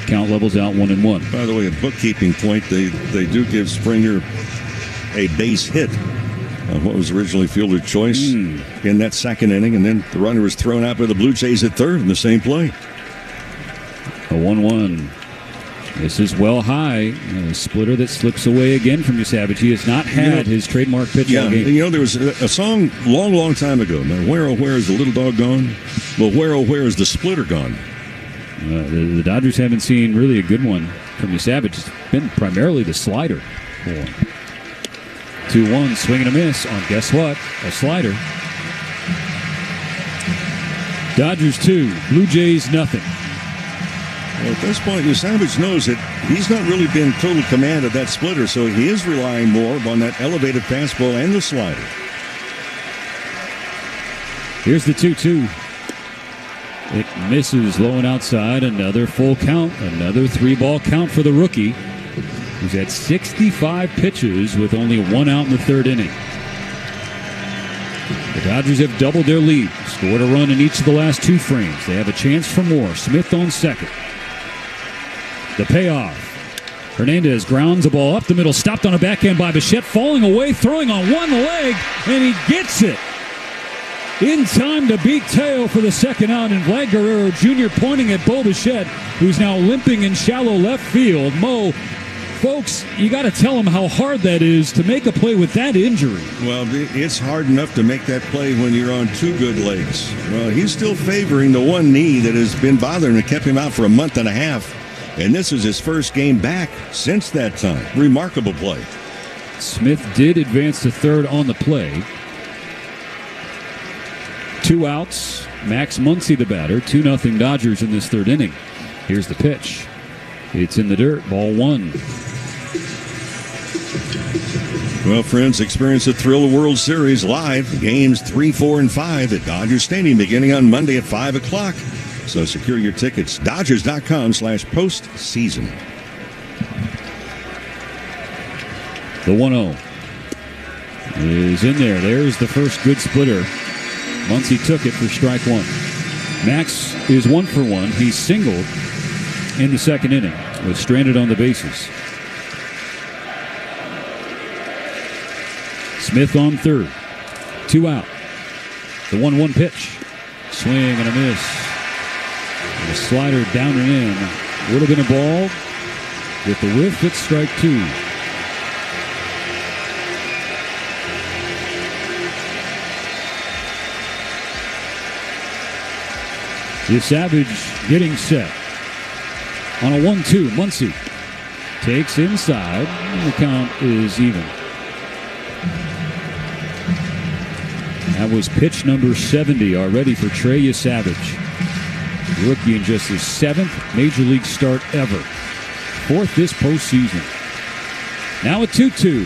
A: Count levels out 1-1.
B: By the way, a bookkeeping point, they do give Springer a base hit on what was originally fielder choice in that second inning, and then the runner was thrown out by the Blue Jays at third in the same play.
A: A 1-1. This is well high. A splitter that slips away again from Savage. He has not had his trademark pitch all game.
B: There was a song long time ago. Where, oh, where is the little dog gone? Well, where, oh, where is the splitter gone?
A: The Dodgers haven't seen really a good one from Savage. It's been primarily the slider. 2-1, swing and a miss on, guess what? A slider. Dodgers 2, Blue Jays nothing.
B: Well, at this point, Savage knows that he's not really been total command of that splitter, so he is relying more on that elevated fastball and the slider.
A: Here's the 2-2. It misses low and outside. Another full count. Another 3-ball count for the rookie, who's had 65 pitches with only one out in the third inning. The Dodgers have doubled their lead. Scored a run in each of the last two frames. They have a chance for more. Smith on second. The payoff. Hernandez grounds the ball up the middle. Stopped on a backhand by Bichette. Falling away, throwing on one leg, and he gets it in time to beat Teo for the second out, and Vlad Guerrero Jr. pointing at Bo Bichette, who's now limping in shallow left field. Mo, folks, you got to tell him how hard that is to make a play with that injury.
B: Well, it's hard enough to make that play when you're on two good legs. Well, he's still favoring the one knee that has been bothering him and kept him out for a month and a half, and this is his first game back since that time. Remarkable play.
A: Smith did advance to third on the play. 2 outs. Max Muncy the batter. 2-0 Dodgers in this third inning. Here's the pitch. It's in the dirt. Ball one.
B: Well, friends, experience the thrill of World Series live. Games 3, 4, and 5 at Dodger Stadium beginning on Monday at 5 o'clock. So secure your tickets. Dodgers.com/postseason.
A: The 1-0 is in there. There's the first good splitter. Muncy took it for strike one. Max is 1 for 1. He's singled in the second inning, was stranded on the bases. Smith on third. 2 out. The 1-1 pitch. Swing and a miss. And a slider down and in. Would have been a ball. With the whiff, it's strike two. The Savage getting set. On a 1-2, Muncy takes inside. And the count is even. That was pitch number 70 already for Trey Savage. Rookie in just his 7th Major League start ever. 4th this postseason. Now a 2-2.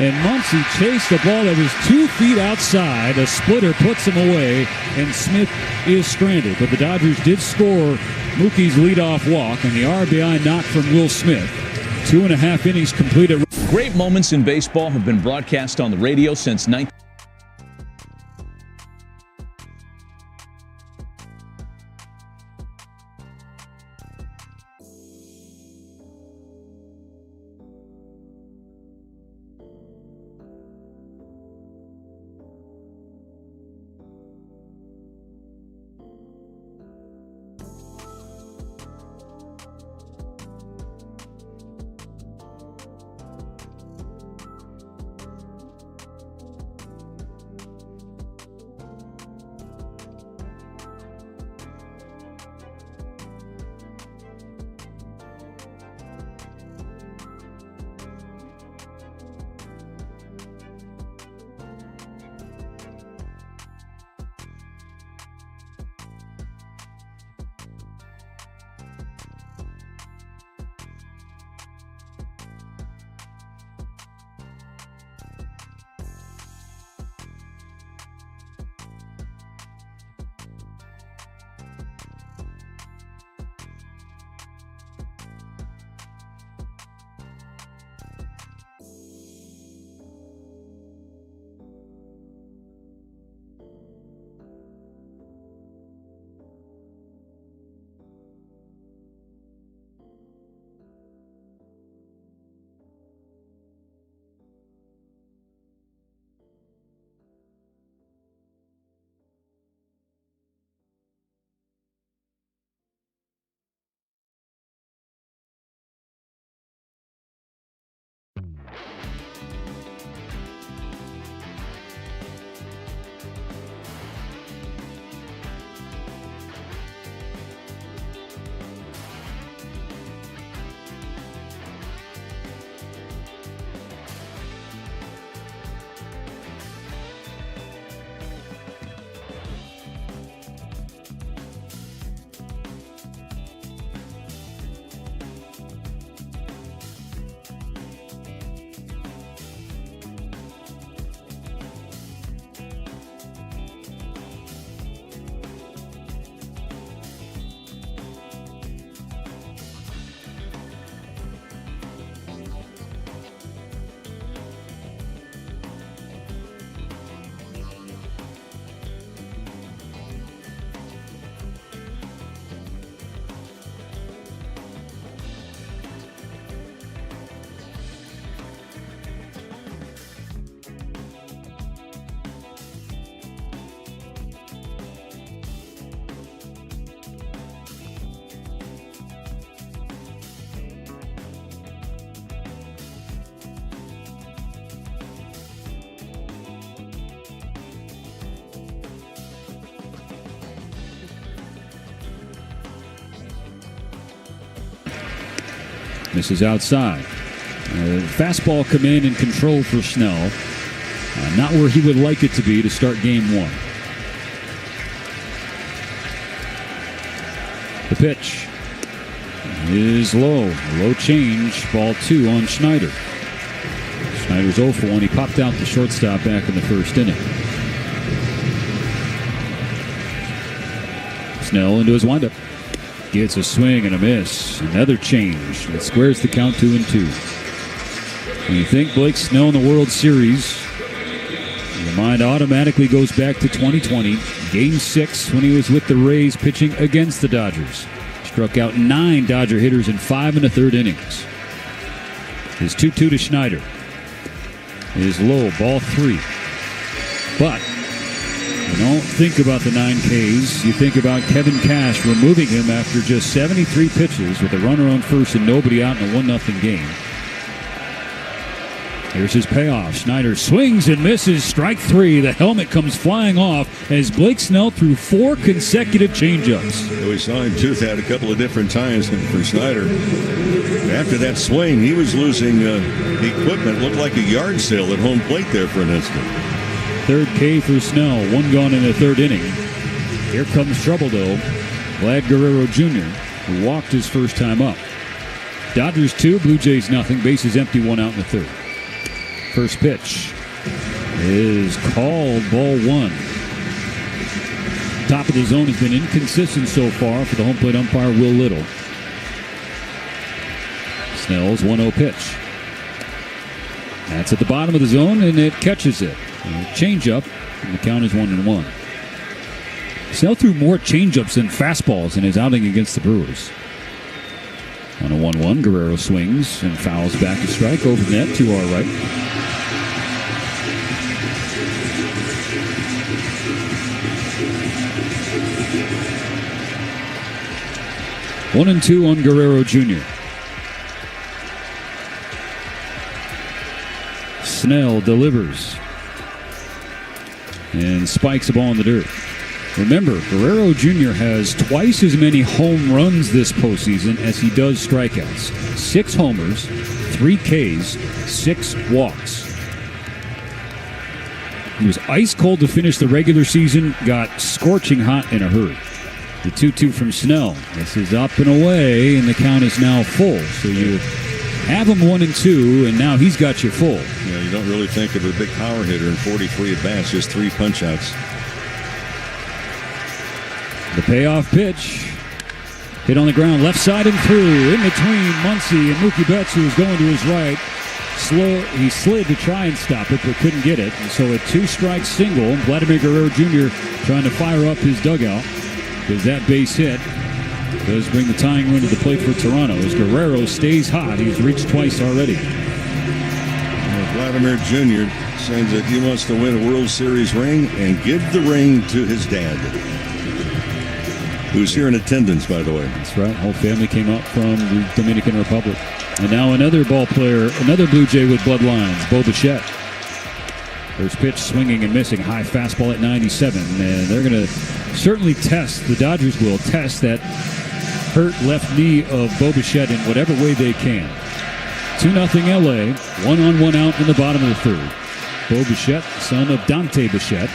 A: And Muncy chased the ball that was 2 feet outside. A splitter puts him away, and Smith is stranded. But the Dodgers did score Mookie's leadoff walk and the RBI knock from Will Smith. 2.5 innings completed.
C: Great moments in baseball have been broadcast on the radio since 19...
A: Misses outside. Fastball command and control for Snell. Not where he would like it to be to start game one. The pitch is low. Low change. Ball 2 on Schneider. Schneider's 0 for 1. He popped out the shortstop back in the first inning. Snell into his windup. Gets a swing and a miss. Another change. It squares the count 2-2. When you think Blake Snell in the World Series, your mind automatically goes back to 2020. Game 6 when he was with the Rays pitching against the Dodgers. Struck out 9 Dodger hitters in 5 1/3 innings. His 2-2 to Schneider is low. Ball 3. But you don't think about the 9 Ks. You think about Kevin Cash removing him after just 73 pitches with a runner on first and nobody out in a 1-0 game. Here's his payoff. Schneider swings and misses. Strike 3. The helmet comes flying off as Blake Snell threw 4 consecutive changeups.
B: We saw him tooth out a couple of different times for Schneider. After that swing, he was losing equipment. Looked like a yard sale at home plate there for an instant.
A: 3rd K for Snell. 1 gone in the 3rd inning. Here comes trouble, though. Vlad Guerrero Jr., who walked his first time up. Dodgers 2, Blue Jays nothing. Bases empty, 1 out in the 3rd. First pitch is called. Ball 1. Top of the zone has been inconsistent so far for the home plate umpire, Will Little. Snell's 1-0 pitch. That's at the bottom of the zone, and it catches it. Change up, and the count is 1-1. Snell threw more changeups than fastballs in his outing against the Brewers. On a 1-1, Guerrero swings and fouls back a strike over net to our right. One and two on Guerrero Jr. Snell delivers and spikes a ball in the dirt. Remember, Guerrero Jr. has twice as many home runs this postseason as he does strikeouts. 6 homers, 3 Ks, 6 walks. He was ice cold to finish the regular season, got scorching hot in a hurry. The 2-2 from Snell. This is up and away, and the count is now full. So you have him 1-2, and now he's got you full.
B: Yeah, you don't really think of a big power hitter in 43 at-bats, just 3 punch-outs.
A: The payoff pitch. Hit on the ground, left side and through. In between Muncy and Mookie Betts, who was going to his right. He slid to try and stop it, but couldn't get it. And so a 2-strike single. Vladimir Guerrero Jr. trying to fire up his dugout, because that base hit does bring the tying run to the plate for Toronto. As Guerrero stays hot, he's reached twice already.
B: Vladimir Jr. saying that he wants to win a World Series ring and give the ring to his dad, who's here in attendance, by the way.
A: That's right. Whole family came up from the Dominican Republic. And now another ball player, another Blue Jay with bloodlines, Bo Bichette. First pitch swinging and missing. High fastball at 97. And they're going to certainly test, the Dodgers will test that hurt left knee of Bo Bichette in whatever way they can. 2-0 LA. 1-on-1 out in the bottom of the third. Bo Bichette, son of Dante Bichette.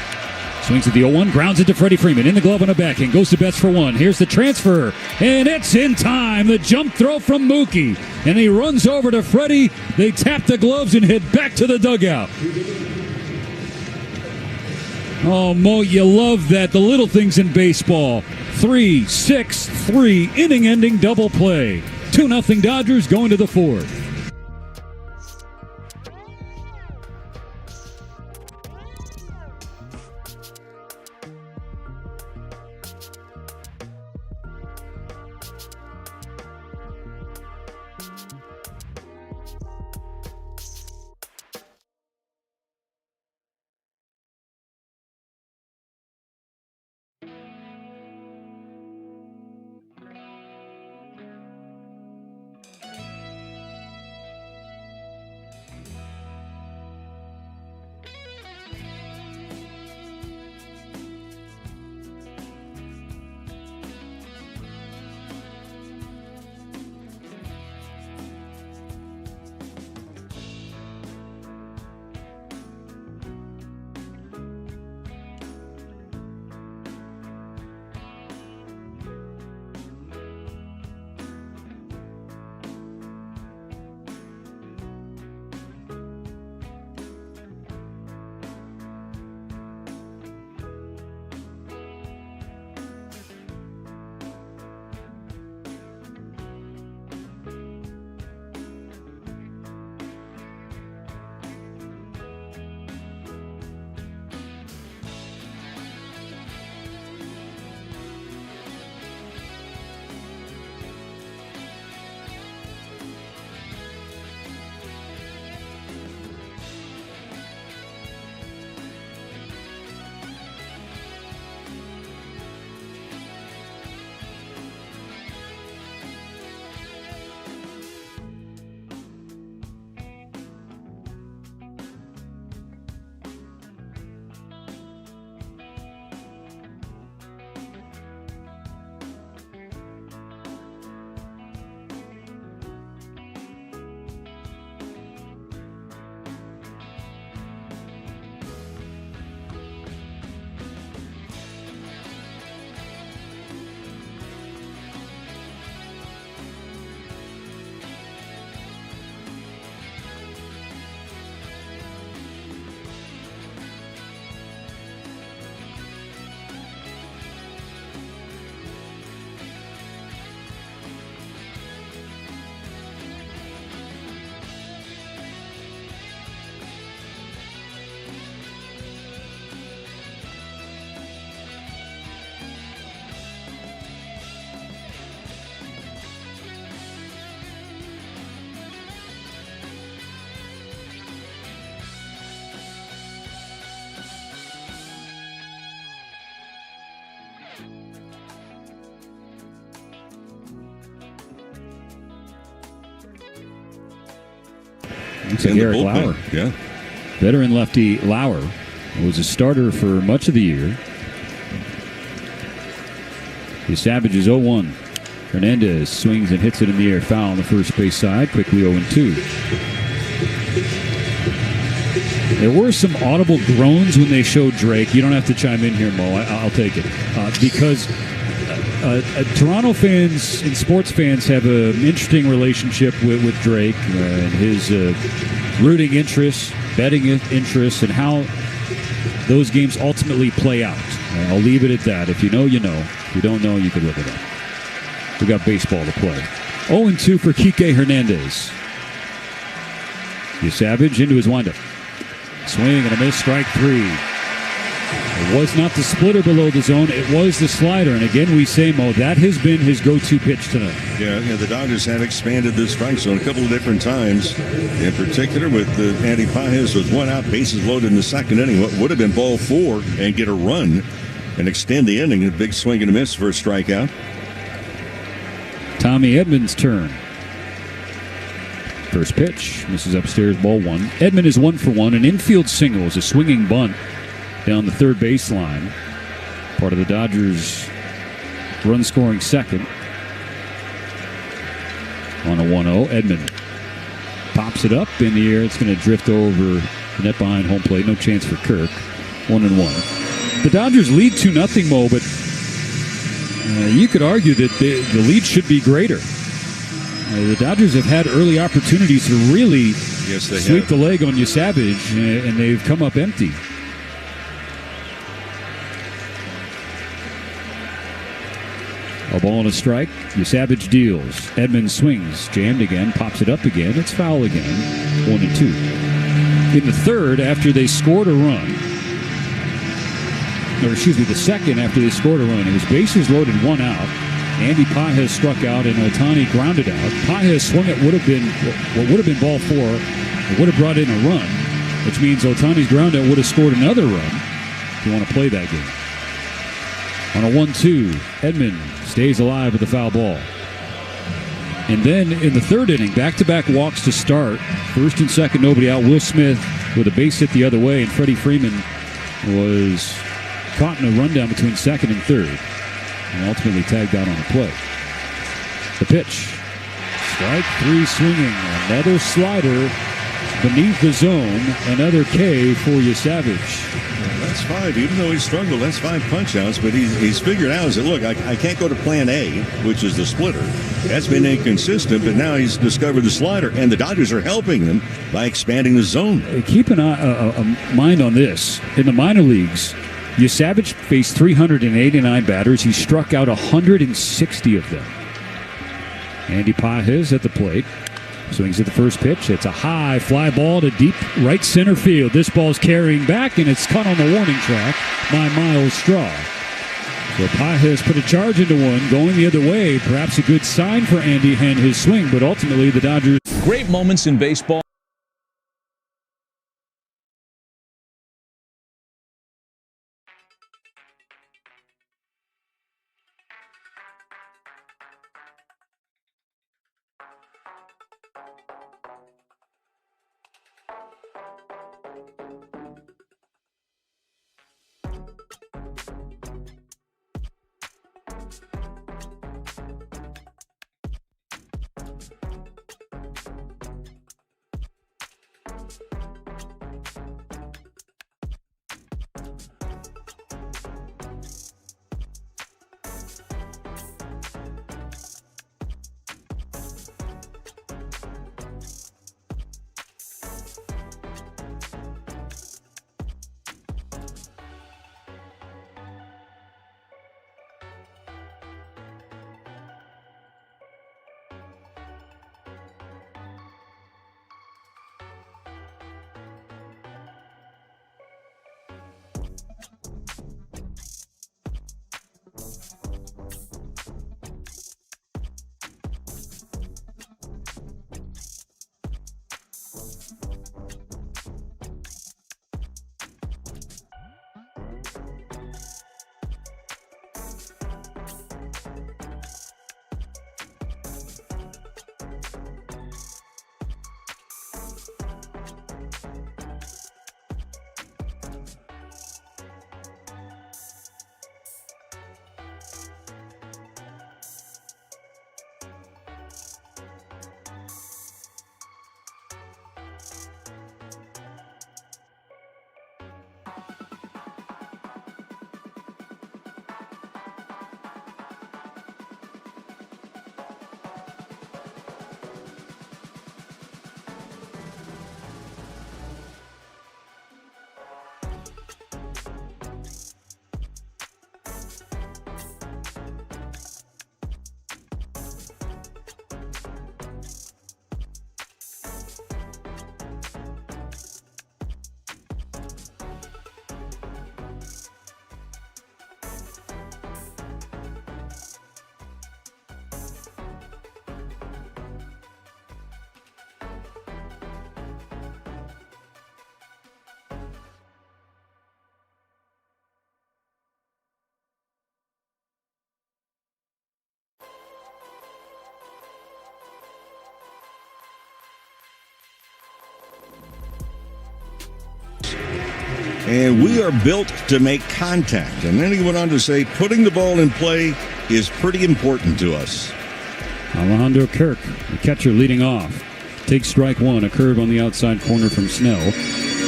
A: Swings at the 0-1, grounds it to Freddie Freeman. In the glove on a backhand, goes to Betts for one. Here's the transfer, and it's in time. The jump throw from Mookie, and he runs over to Freddie. They tap the gloves and head back to the dugout. Oh, Mo, you love that. The little things in baseball. 3-6-3, inning-ending double play. 2-0 Dodgers going to the fourth. Looks like Eric Lauer.
B: Yeah.
A: Veteran lefty Lauer was a starter for much of the year. The Savage is 0-1. Hernandez swings and hits it in the air. Foul on the first base side. Quickly 0-2. There were some audible groans when they showed Drake. You don't have to chime in here, Mo. I'll take it. Because Toronto fans and sports fans have an interesting relationship with Drake and his rooting interests, betting interests, and how those games ultimately play out. I'll leave it at that. If you know, you know. If you don't know, you can look it up. We got baseball to play. 0-2 for Kike Hernandez. The Savage into his windup. Swing and a miss, strike 3. It was not the splitter below the zone. It was the slider. And again, we say, Mo, that has been his go-to pitch tonight.
B: Yeah, the Dodgers have expanded the strike zone a couple of different times. In particular, with Andy Pages with one out, bases loaded in the second inning. What would have been ball 4 and get a run and extend the inning. A big swing and a miss for a strikeout.
A: Tommy Edman's turn. First pitch, misses upstairs, ball 1. Edman is 1 for 1. An infield single is a swinging bunt down the third baseline. Part of the Dodgers' run-scoring second. On a 1-0, Edman pops it up in the air. It's going to drift over the net behind home plate. No chance for Kirk. 1-1. The Dodgers lead 2-0, Mo, but you could argue that the lead should be greater. The Dodgers have had early opportunities to really sweep the leg on Savage, and they've come up empty. A ball and a strike. Savage deals. Edman swings. Jammed again. Pops it up again. It's foul again. 1-2. In the third, after they scored a run, the second after they scored a run, it was bases loaded, 1 out. Andy Pages struck out and Ohtani grounded out. Pages swung at what would have been ball 4. It would have brought in a run, which means Ohtani's ground out would have scored another run if you want to play that game. On a 1-2, Edman stays alive with the foul ball. And then in the third inning, back-to-back walks to start. First and second, nobody out. Will Smith with a base hit the other way, and Freddie Freeman was caught in a rundown between second and third, and ultimately tagged out on the play. The pitch. Strike 3 swinging. Another slider beneath the zone. Another K for Savage.
B: That's 5. Even though he struggled, that's 5 punch-outs. But he's figured out, is that, look, I can't go to plan A, which is the splitter. That's been inconsistent, but now he's discovered the slider, and the Dodgers are helping him by expanding the zone.
A: Keep a mind on this. In the minor leagues, Savage faced 389 batters. He struck out 160 of them. Andy Pages at the plate. Swings at the first pitch. It's a high fly ball to deep right center field. This ball's carrying back, and it's caught on the warning track by Miles Straw. So Pages put a charge into one, going the other way. Perhaps a good sign for Andy and his swing, but ultimately the Dodgers.
C: Great moments in baseball.
B: And we are built to make contact. And then he went on to say, putting the ball in play is pretty important to us.
A: Alejandro Kirk, the catcher leading off. Takes strike one, a curve on the outside corner from Snell,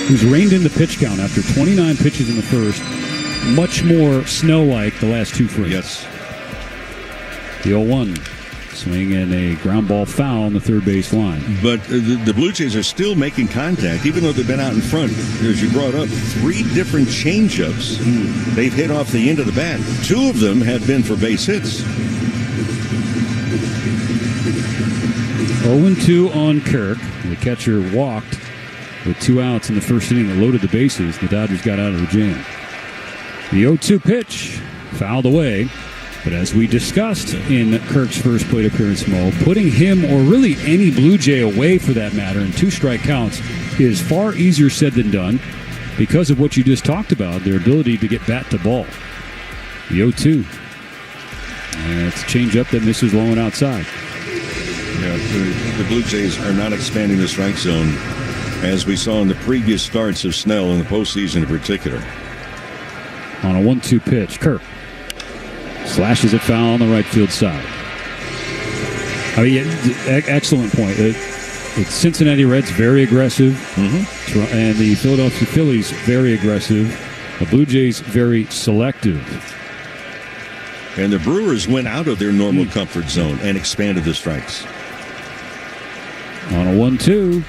A: who's reined in the pitch count after 29 pitches in the first. Much more Snell-like the last two frames.
B: Yes.
A: The 0-1. Swing and a ground ball foul on the third base line.
B: But the Blue Jays are still making contact, even though they've been out in front. As you brought up, 3 different changeups they've hit off the end of the bat. 2 of them have been for base hits.
A: 0-2 on Kirk. The catcher walked with 2 outs in the first inning that loaded the bases. The Dodgers got out of the jam. The 0-2 pitch fouled away. But as we discussed in Kirk's first plate appearance, Mo, putting him or really any Blue Jay away for that matter in 2 strike counts is far easier said than done because of what you just talked about, their ability to get bat to ball. The 0-2. And it's a changeup that misses low and outside.
B: Yeah, the Blue Jays are not expanding the strike zone as we saw in the previous starts of Snell in the postseason in particular.
A: On a 1-2 pitch, Kirk slashes it foul on the right field side. I mean, excellent point. It's Cincinnati Reds, very aggressive. And the Philadelphia Phillies, very aggressive. The Blue Jays, very selective.
B: And the Brewers went out of their normal comfort zone and expanded the strikes.
A: On a 1-2.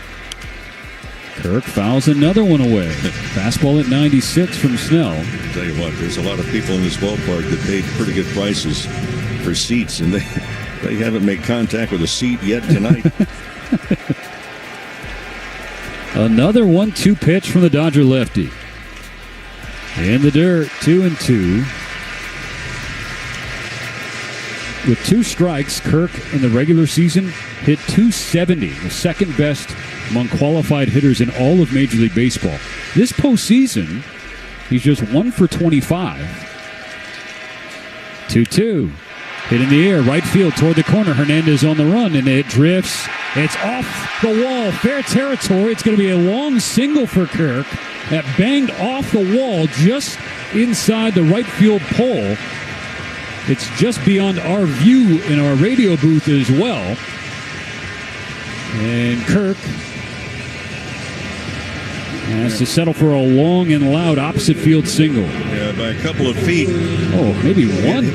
A: Kirk fouls another one away. Fastball at 96 from Snell.
B: I'll tell you what, there's a lot of people in this ballpark that paid pretty good prices for seats, and they haven't made contact with a seat yet tonight.
A: Another 1-2 pitch from the Dodger lefty. In the dirt, 2-2. With 2 strikes, Kirk in the regular season hit .270, the second best among qualified hitters in all of Major League Baseball. This postseason, he's just 1 for 25. 2-2. Hit in the air, right field toward the corner. Hernandez on the run, and it drifts. It's off the wall. Fair territory. It's going to be a long single for Kirk that banged off the wall just inside the right field pole. It's just beyond our view in our radio booth as well. And Kirk has to settle for a long and loud opposite field single.
B: Yeah, by a couple of feet.
A: Oh, maybe one.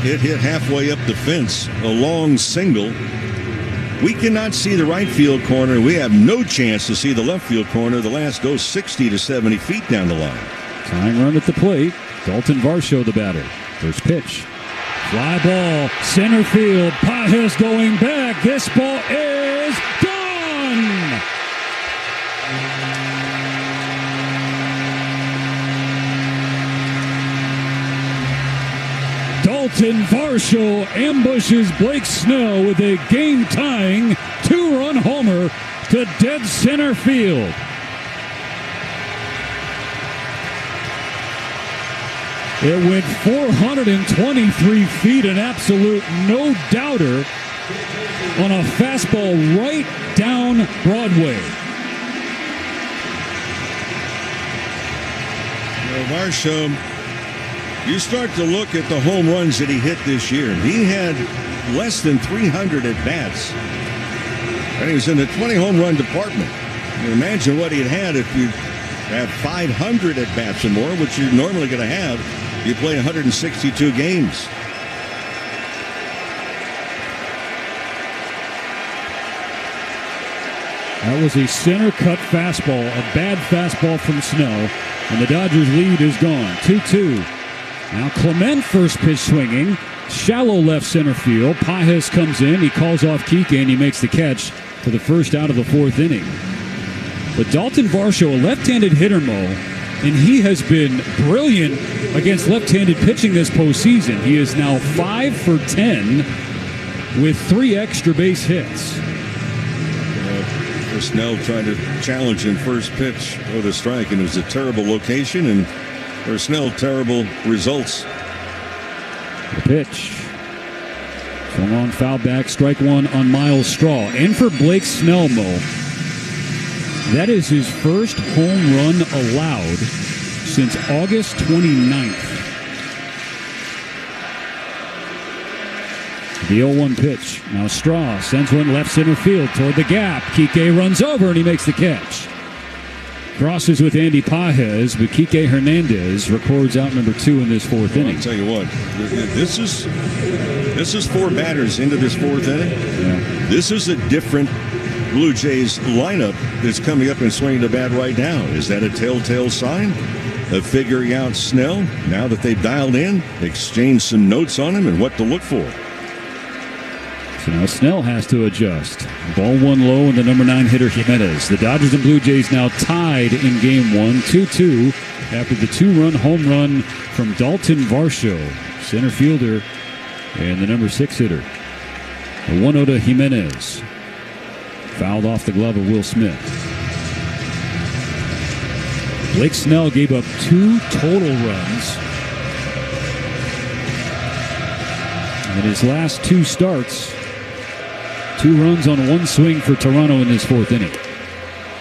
B: It hit halfway up the fence. A long single. We cannot see the right field corner. We have no chance to see the left field corner. The last goes 60 to 70 feet down the line.
A: Tying run at the plate. Dalton Varsho, the batter. First pitch. Fly ball, center field. Pages going back. This ball is gone. Dalton Varsho ambushes Blake Snell with a game-tying 2-run homer to dead center field. It went 423 feet, an absolute no-doubter on a fastball right down Broadway.
B: Varsho, you start to look at the home runs that he hit this year. He had less than 300 at-bats, and he was in the 20 home run department. You imagine what he'd had if you have 500 at-bats or more, which you're normally going to have. You play 162 games.
A: That was a center-cut fastball, a bad fastball from Snell, and the Dodgers' lead is gone, 2-2. Now Clement first pitch swinging, shallow left center field. Pages comes in, he calls off Kike, and he makes the catch for the first out of the 4th inning. But Dalton Varsho, a left-handed hitter, Mo, and he has been brilliant against left-handed pitching this postseason. He is now 5 for 10 with 3 extra base hits.
B: Snell tried to challenge him first pitch with a strike, and it was a terrible location, and for Snell, terrible results.
A: The pitch. Swung on, foul back, strike one on Miles Straw. And for Blake Snell, Mo, that is his first home run allowed since August 29th. The 0-1 pitch. Now Straw sends one left center field toward the gap. Kike runs over and he makes the catch. Crosses with Andy Pages, but Kike Hernandez records out number 2 in this fourth inning.
B: I'll tell you what, this is 4 batters into this fourth inning.
A: Yeah.
B: This is a different Blue Jays lineup that's coming up and swinging the bat right now. Is that a telltale sign of figuring out Snell now that they've dialed in, exchanged some notes on him and what to look for?
A: So now Snell has to adjust. Ball 1 low and the number 9 hitter Jimenez. The Dodgers and Blue Jays now tied in game 1, 2-2, after the 2-run home run from Dalton Varsho, center fielder, and the number 6 hitter. A 1-0 to Jimenez. Fouled off the glove of Will Smith. Blake Snell gave up 2 total runs in his last 2 starts. 2 runs on 1 swing for Toronto in this fourth inning.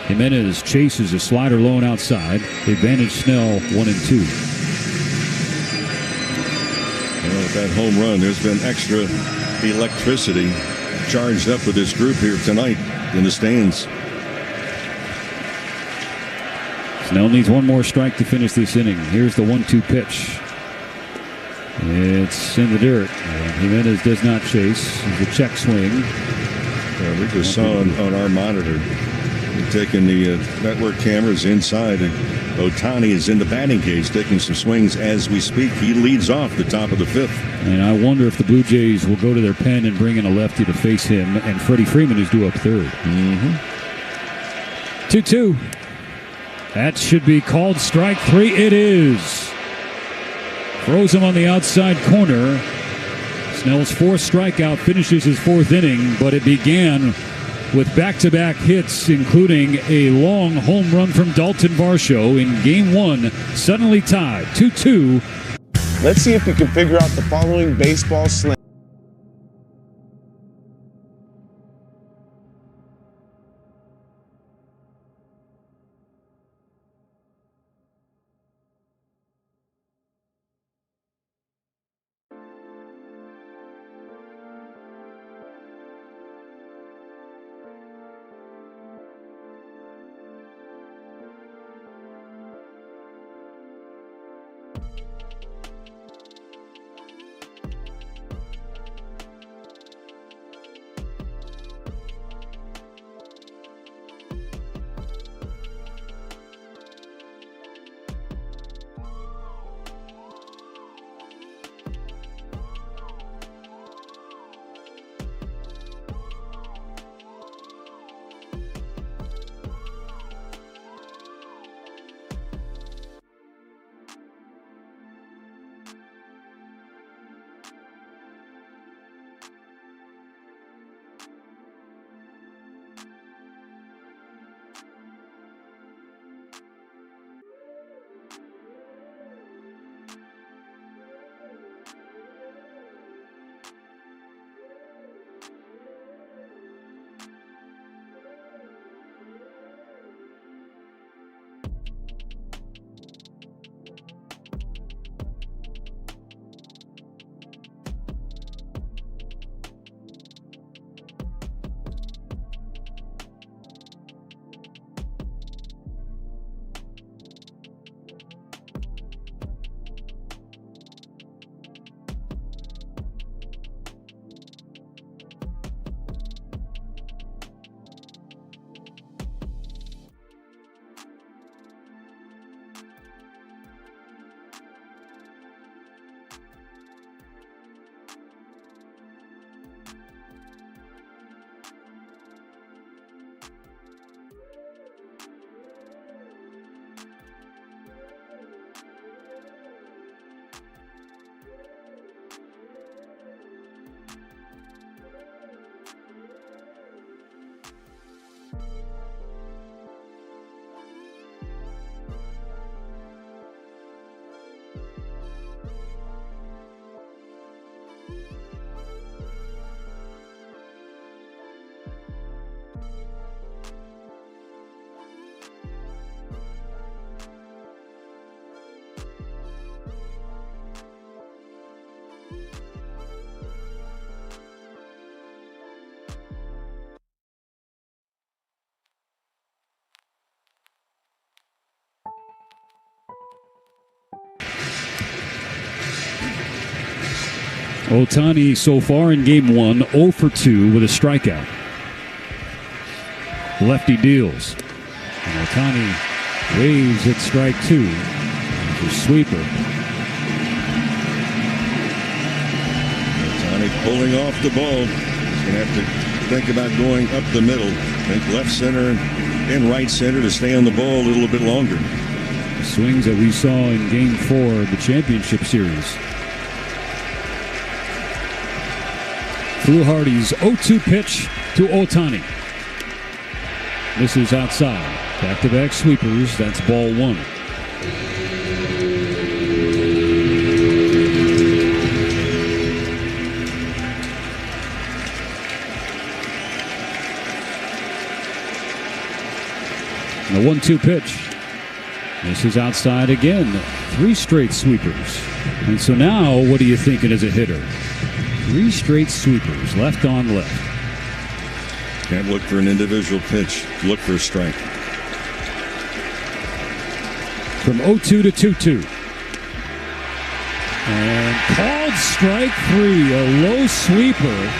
A: Jimenez chases a slider low and outside. Advantage Snell 1-2.
B: Well, with that home run, there's been extra electricity charged up with this group here tonight in the stands.
A: Snell needs 1 more strike to finish this inning. Here's the 1-2 pitch. It's in the dirt. Jimenez does not chase. It's a check swing.
B: Yeah, we just saw on our monitor, we're taking the network cameras inside, and Ohtani is in the batting cage taking some swings as we speak. He leads off the top of the 5th.
A: And I wonder if the Blue Jays will go to their pen and bring in a lefty to face him, and Freddie Freeman is due up 3rd. 2-2. That should be called strike 3. It is. Throws him on the outside corner. Snell's 4th strikeout finishes his 4th inning, but it began with back-to-back hits, including a long home run from Dalton Varsho in Game 1, suddenly tied 2-2.
D: Let's see if we can figure out the following baseball slang.
A: Ohtani so far in game 1, 0 for 2 with a strikeout. Lefty deals. And Ohtani waves at strike 2. The sweeper.
B: Ohtani pulling off the ball. He's going to have to think about going up the middle. Think left center and right center to stay on the ball a little bit longer.
A: The swings that we saw in game 4 of the championship series. Fluharty's 0-2 pitch to Ohtani. This is outside. Back-to-back sweepers. That's ball 1. And a 1-2 pitch. This is outside again. 3 straight sweepers. And so now, what are you thinking as a hitter? 3 straight sweepers, left on left.
B: Can't look for an individual pitch. Look for a strike.
A: From 0-2 to 2-2. And called strike 3, a low sweeper.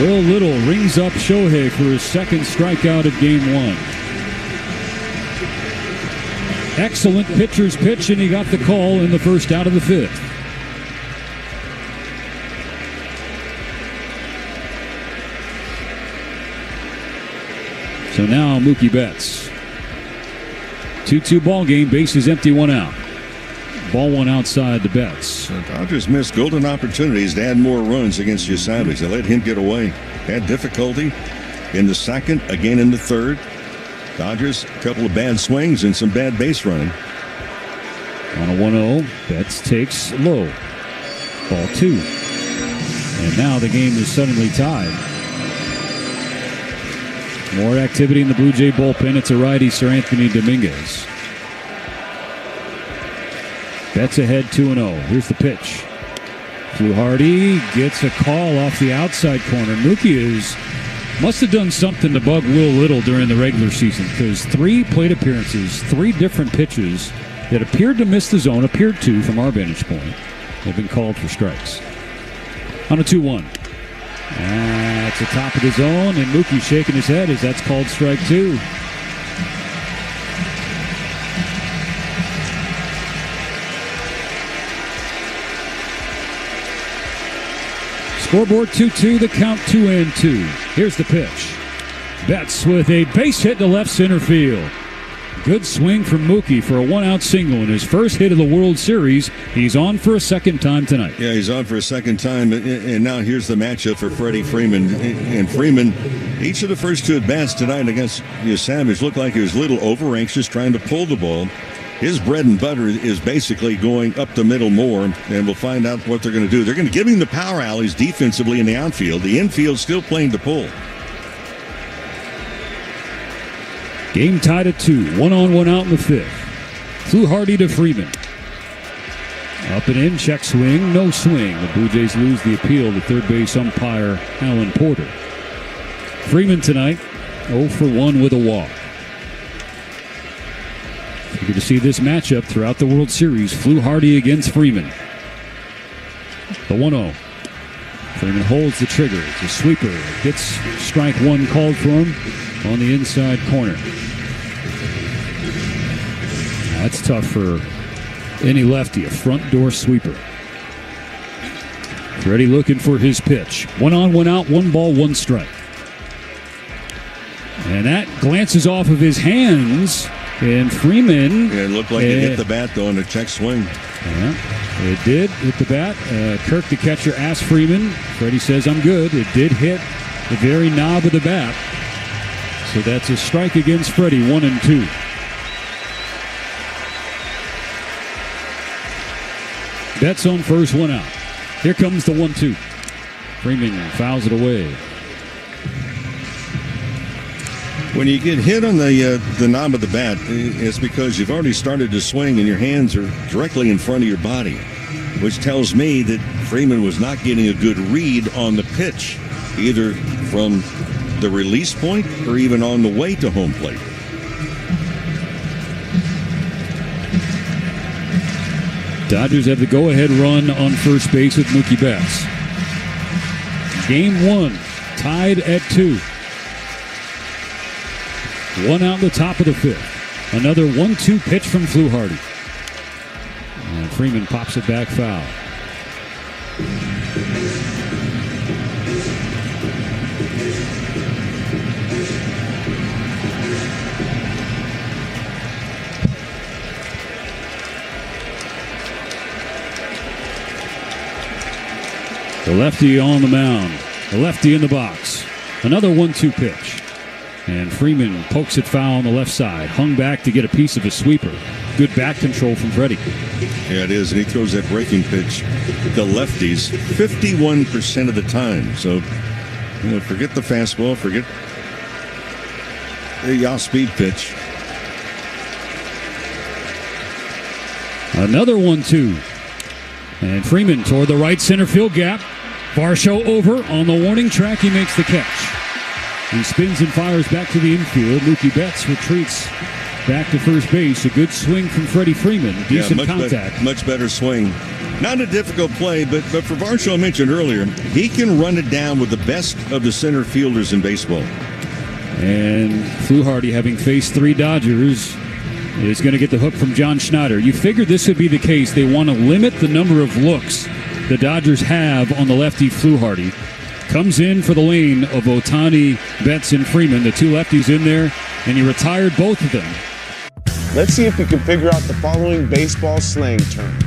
A: Will Little rings up Shohei for his second strikeout of game 1. Excellent pitcher's pitch, and he got the call in the first out of the 5th. So now Mookie Betts. 2-2 ball game, bases empty, 1 out. Ball 1 outside the Betts.
B: The Dodgers missed golden opportunities to add more runs against Savage. They let him get away. Had difficulty in the second, again in the third. Dodgers, a couple of bad swings and some bad base running.
A: On a 1-0, Betts takes low. Ball 2. And now the game is suddenly tied. More activity in the Blue Jay bullpen. It's a righty, Sir Anthony Dominguez. Betts ahead 2-0. Here's the pitch. Fluharty gets a call off the outside corner. Mookie must have done something to bug Will Little during the regular season, because 3 plate appearances, 3 different pitches that appeared to miss the zone, appeared to from our vantage point, have been called for strikes. On a 2-1. That's the top of the zone, and Mookie shaking his head as that's called strike 2. Scoreboard 2-2, the count 2-2. Here's the pitch. Betts with a base hit to left center field. Good swing from Mookie for a 1-out single in his first hit of the World Series. He's on for a second time tonight.
B: Yeah, he's on for a second time, and now here's the matchup for Freddie Freeman. And Freeman, each of the first 2 at-bats tonight against Savage looked like he was a little over-anxious trying to pull the ball. His bread and butter is basically going up the middle more, and we'll find out what they're going to do. They're going to give him the power alleys defensively in the outfield. The infield still playing to pull.
A: Game tied at 2. 1 on, 1 out in the 5th. Fluharty to Freeman. Up and in, check swing, no swing. The Blue Jays lose the appeal to third base umpire Alan Porter. Freeman tonight, 0 for 1 with a walk. You're going to see this matchup throughout the World Series. Fluharty against Freeman. The 1-0. Freeman holds the trigger. It's a sweeper. Gets strike 1 called for him on the inside corner. That's tough for any lefty. A front door sweeper. Freddie looking for his pitch. 1 on, 1 out, 1 ball, 1 strike. And that glances off of his hands. And Freeman...
B: Yeah, it looked like it hit the bat, though, in a check swing.
A: Yeah, it did hit the bat. Kirk, the catcher, asked Freeman. Freddie says, I'm good. It did hit the very knob of the bat. So that's a strike against Freddie, 1-2. Betts on first, 1 out. Here comes the 1-2. Freeman fouls it away.
B: When you get hit on the knob of the bat, it's because you've already started to swing and your hands are directly in front of your body, which tells me that Freeman was not getting a good read on the pitch, either from the release point or even on the way to home plate.
A: Dodgers have the go-ahead run on first base with Mookie Betts. Game 1, tied at 2. 1 out in the top of the 5th. Another 1-2 pitch from Fluharty. And Freeman pops it back foul. The lefty on the mound. The lefty in the box. Another 1-2 pitch. And Freeman pokes it foul on the left side. Hung back to get a piece of a sweeper. Good back control from Freddie.
B: Yeah, it is. And he throws that breaking pitch to lefties 51% of the time. So, forget the fastball. Forget the off-speed pitch.
A: Another 1-2. And Freeman toward the right center field gap. Varsho over on the warning track. He makes the catch. He spins and fires back to the infield. Mookie Betts retreats back to first base. A good swing from Freddie Freeman. Decent contact.
B: Much better swing. Not a difficult play, but for Varsho, I mentioned earlier, he can run it down with the best of the center fielders in baseball.
A: And Fluharty, having faced 3 Dodgers, is going to get the hook from John Schneider. You figured this would be the case. They want to limit the number of looks the Dodgers have on the lefty Fluharty. Comes in for the lane of Ohtani, Betts, and Freeman, the 2 lefties in there, and he retired both of them.
D: Let's see if you can figure out the following baseball slang term.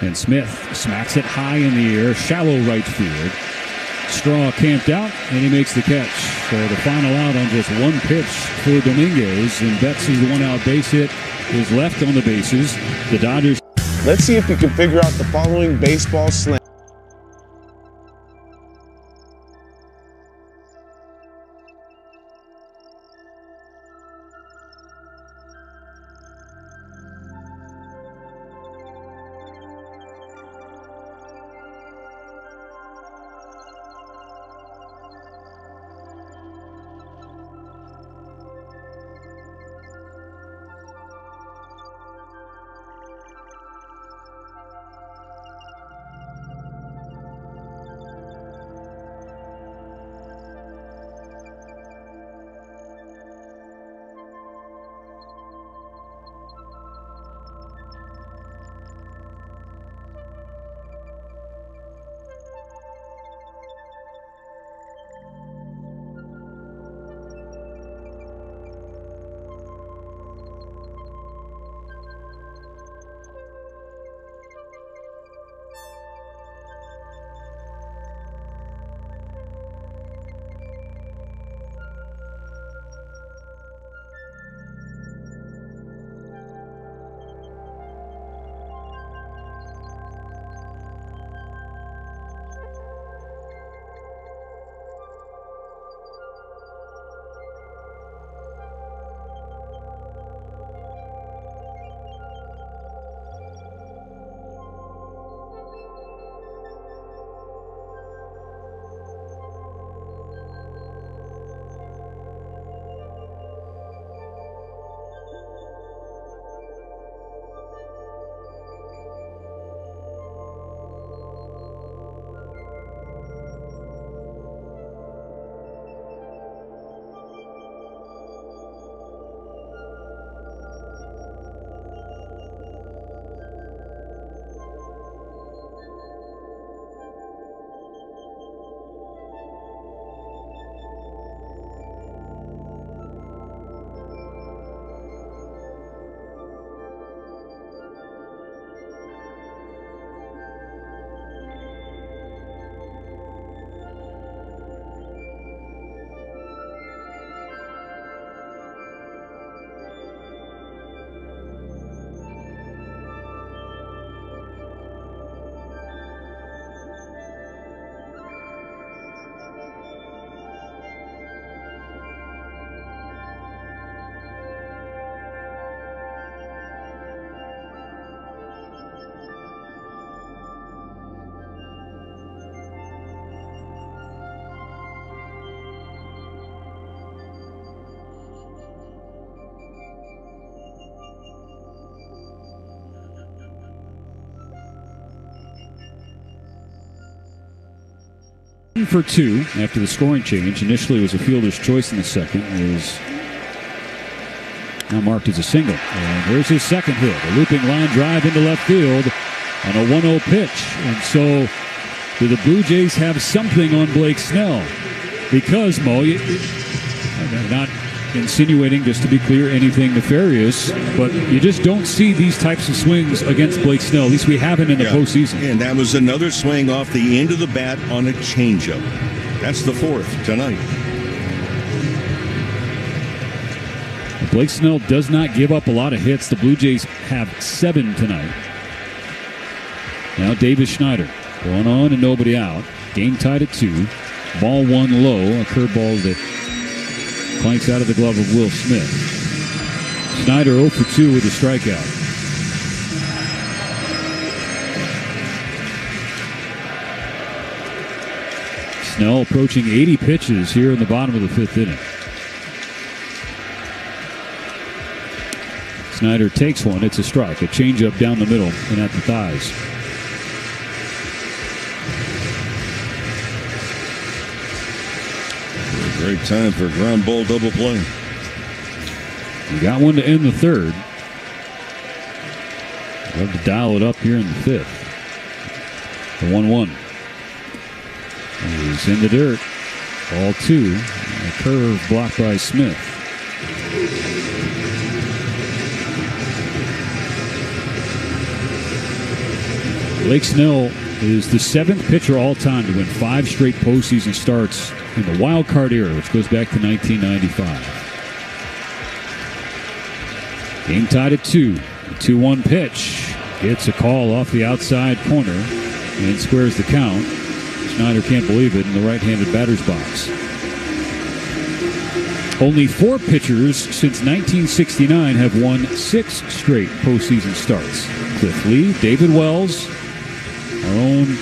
A: And Smith smacks it high in the air, shallow right field. Straw camped out, and he makes the catch. So the final out on just 1 pitch for Dominguez, and Betts' 1-out base hit is left on the bases. The Dodgers.
D: Let's see if you can figure out the following baseball slang.
A: for 2 after the scoring change. Initially, it was a fielder's choice in the second. It was now marked as a single. And here's his second hit. A looping line drive into left field on a 1-0 pitch. And so, do the Blue Jays have something on Blake Snell? Because, Mo, I'm not insinuating, just to be clear, anything nefarious, but you just don't see these types of swings against Blake Snell. At least we haven't in the postseason.
B: And that was another swing off the end of the bat on a changeup. That's the 4th tonight.
A: Blake Snell does not give up a lot of hits. The Blue Jays have 7 tonight. Now Davis Schneider, 1 on and nobody out. Game tied at 2. Ball 1 low, a curveball that clanks out of the glove of Will Smith. Schneider 0 for 2 with a strikeout. Snell approaching 80 pitches here in the bottom of the 5th inning. Schneider takes one. It's a strike. A changeup down the middle and at the thighs.
B: Great time for a ground ball double play.
A: You got one to end the 3rd. Love to dial it up here in the 5th. The 1-1 is in the dirt. Ball 2. A curve blocked by Smith. Blake Snell is the 7th pitcher all time to win 5 straight postseason starts in the wild card era, which goes back to 1995. Game tied at 2. A 2-1 pitch. Gets a call off the outside corner and squares the count. Schneider can't believe it in the right-handed batter's box. Only 4 pitchers since 1969 have won 6 straight postseason starts. Cliff Lee, David Wells, our own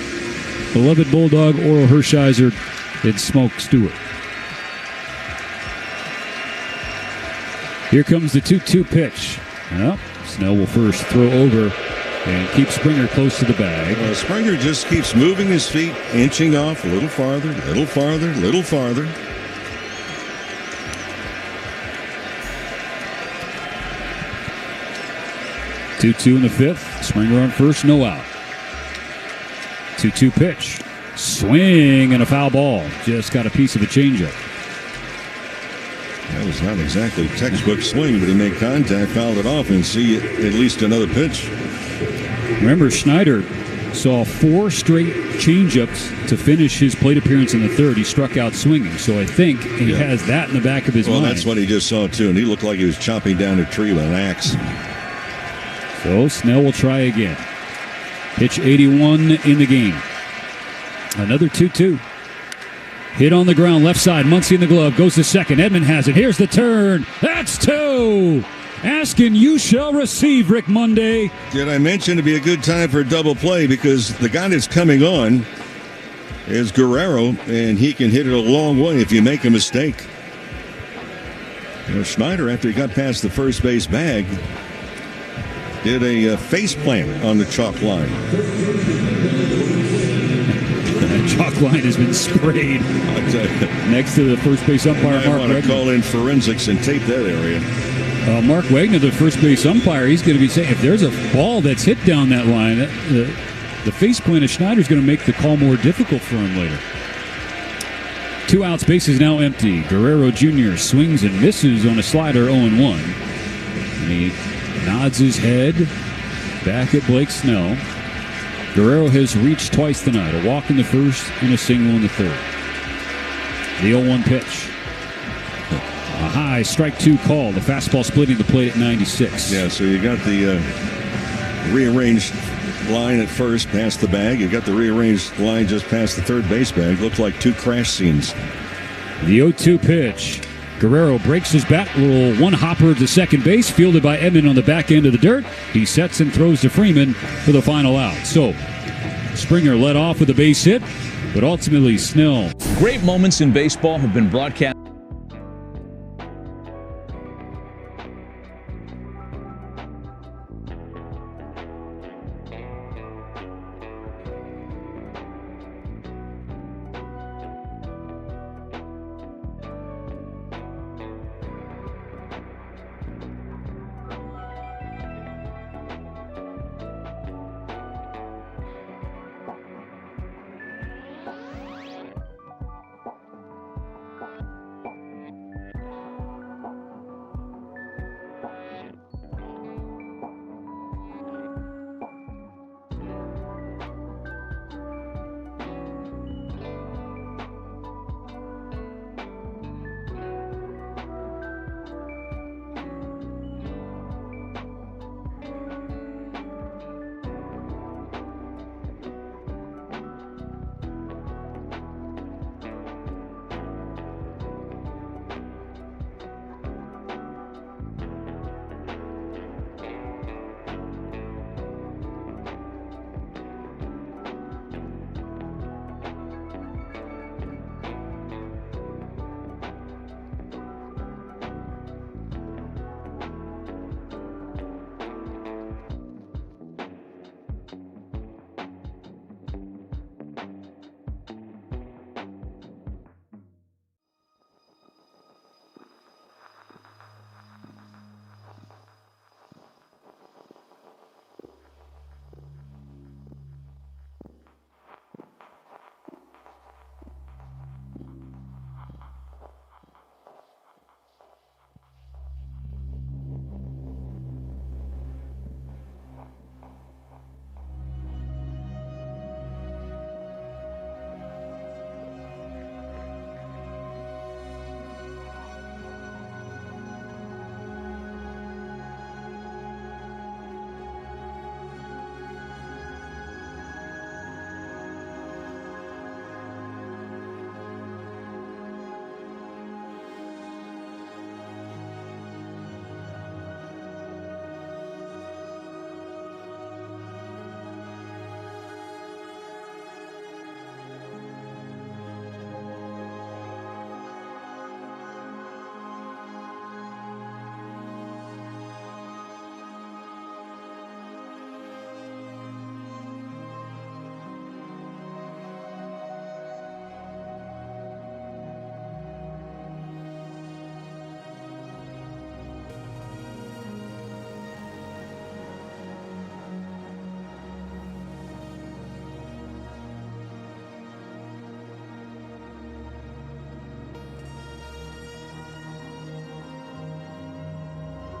A: beloved Bulldog Oral Hershiser, and Smoke Stewart. Here comes the 2-2 pitch. Well, Snell will first throw over and keep Springer close to the bag.
B: Springer just keeps moving his feet, inching off a little farther, little farther, little farther.
A: Two in the 5th. Springer on first, no out. 2-2 pitch. Swing and a foul ball. Just got a piece of a changeup.
B: That was not exactly textbook swing, but he made contact, fouled it off, and see at least another pitch.
A: Remember, Schneider saw 4 straight changeups to finish his plate appearance in the 3rd. He struck out swinging, so I think he has that in the back of his mind.
B: Well, that's what he just saw, too, and he looked like he was chopping down a tree with an axe.
A: So Snell will try again. Pitch 81 in the game. Another 2-2. Hit on the ground, left side. Muncy in the glove. Goes to second. Edman has it. Here's the turn. That's 2. Asking you shall receive, Rick Monday.
B: Did I mention it'd be a good time for a double play because the guy that's coming on is Guerrero, and he can hit it a long way if you make a mistake. Schneider, after he got past the first base bag, did a face plant on the chalk line.
A: The chalk line has been sprayed next to the first base umpire, Mark
B: I want to
A: Wagner.
B: call in forensics and tape that area.
A: Mark Wagner, the first base umpire, he's going to be saying if there's a ball that's hit down that line, the face plant of Schneider is going to make the call more difficult for him later. 2 outs, bases now empty. Guerrero Jr. swings and misses on a slider 0-1. And he nods his head back at Blake Snell. Guerrero has reached twice tonight, a walk in the 1st and a single in the 3rd. The 0-1 pitch. A high strike 2 call. The fastball splitting the plate at 96.
B: Yeah, so you got the rearranged line at first past the bag. You got the rearranged line just past the 3rd base bag. Looks like 2 crash scenes.
A: The 0-2 pitch. Guerrero breaks his bat, little one hopper to second base, fielded by Edman on the back end of the dirt. He sets and throws to Freeman for the final out. So, Springer led off with a base hit, but ultimately Snell.
C: Great moments in baseball have been broadcast.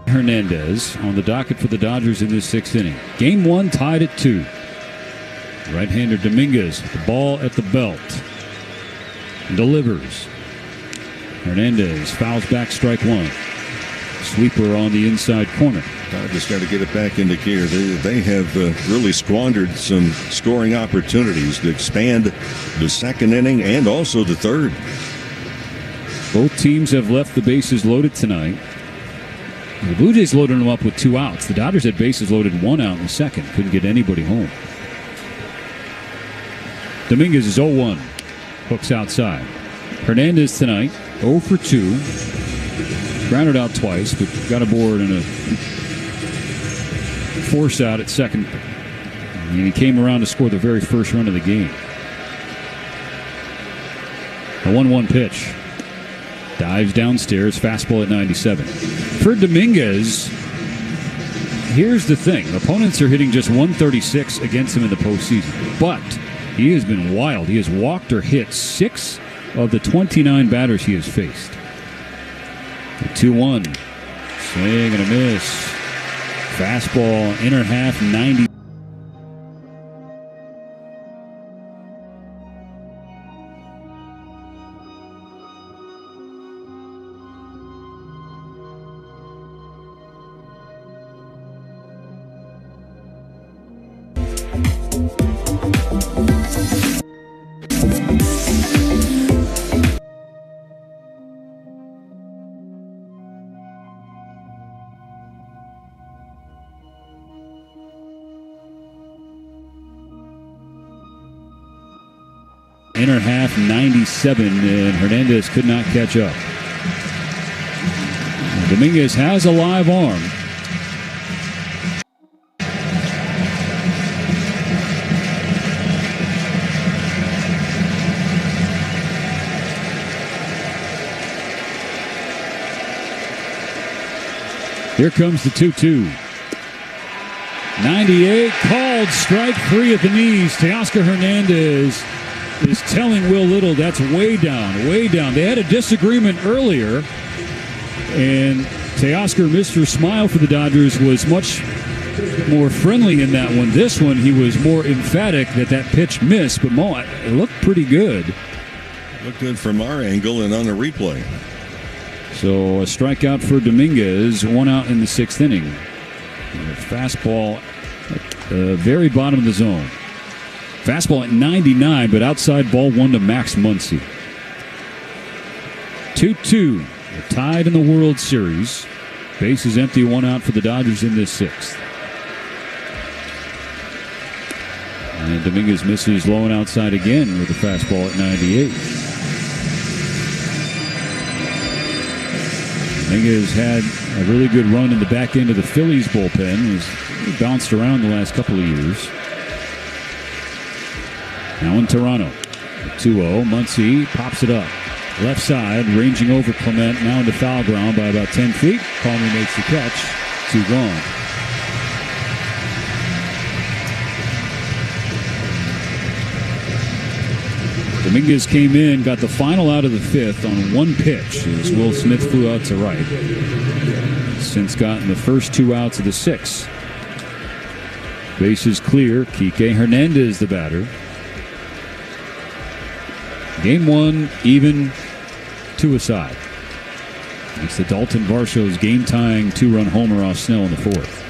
A: Hernandez on the docket for the Dodgers in this sixth inning. Game 1 tied at 2. Right-hander Dominguez, the ball at the belt. Delivers. Hernandez fouls back, strike 1. Sweeper on the inside corner.
B: Dodgers got to get it back into gear. They have really squandered some scoring opportunities to expand the second inning and also the third.
A: Both teams have left the bases loaded tonight. The Blue Jays loaded them up with 2 outs. The Dodgers had bases loaded 1 out in the second. Couldn't get anybody home. Dominguez is 0-1. Hooks outside. Hernandez tonight, 0 for 2. Grounded out twice, but got aboard in a force out at second. And he came around to score the very first run of the game. A 1-1 pitch. Dives downstairs, fastball at 97. For Dominguez, here's the thing. Opponents are hitting just 136 against him in the postseason. But he has been wild. He has walked or hit 6 of the 29 batters he has faced. 2-1. Swing and a miss. Fastball, inner half, 90. Inner half, 97, and Hernandez could not catch up. Dominguez has a live arm. Here comes the 2-2. 98, called strike 3 at the knees. Teoscar Hernandez is telling Will Little that's way down, way down. They had a disagreement earlier, and Teoscar, Mr. Smile for the Dodgers, was much more friendly in that one. This one, he was more emphatic that pitch missed, but Mo, it looked pretty good.
B: Looked good from our angle and on the replay.
A: So a strikeout for Dominguez, 1 out in the 6th inning. And a fastball at the very bottom of the zone. Fastball at 99, but outside ball 1 to Max Muncy. 2-2. They're tied in the World Series. Base is empty, 1 out for the Dodgers in this 6th. And Dominguez misses low and outside again with a fastball at 98. Dominguez had a really good run in the back end of the Phillies bullpen. He's bounced around the last couple of years. Now in Toronto, 2-0. Muncy pops it up. Left side, ranging over Clement, now into foul ground by about 10 feet. Palmer makes the catch. 2 gone. Dominguez came in, got the final out of the 5th on 1 pitch as Will Smith flew out to right. Since gotten the first 2 outs of the 6th. Bases clear. Kike Hernandez, the batter. Game 1, even, 2 aside. It's the Dalton Varsho's game-tying 2-run homer off Snell in the 4th.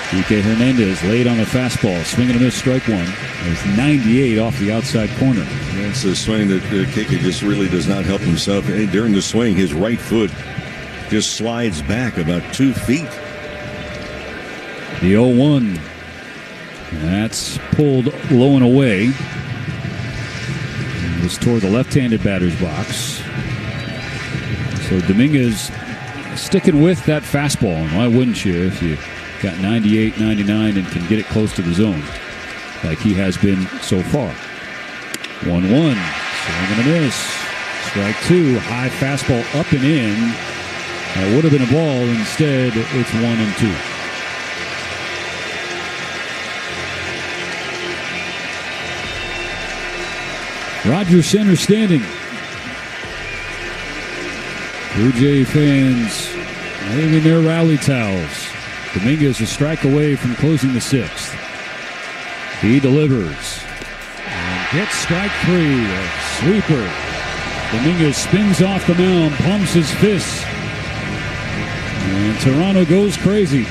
A: Kike Hernandez laid on a fastball, swing and a miss, strike 1. It's 98 off the outside corner.
B: That's a swing that Kike just really does not help himself. During the swing, his right foot just slides back about 2 feet.
A: The 0-1. That's pulled low and away. It was toward the left-handed batter's box. So Dominguez sticking with that fastball. And why wouldn't you if you got 98, 99 and can get it close to the zone like he has been so far. 1-1. Swing and a miss. Strike 2. High fastball up and in. That would have been a ball. Instead, it's 1-2. Rogers center standing. Blue Jay fans waving their rally towels. Dominguez a strike away from closing the 6th. He delivers. And gets strike 3. A sweeper. Dominguez spins off the mound, pumps his fists. And Toronto goes crazy.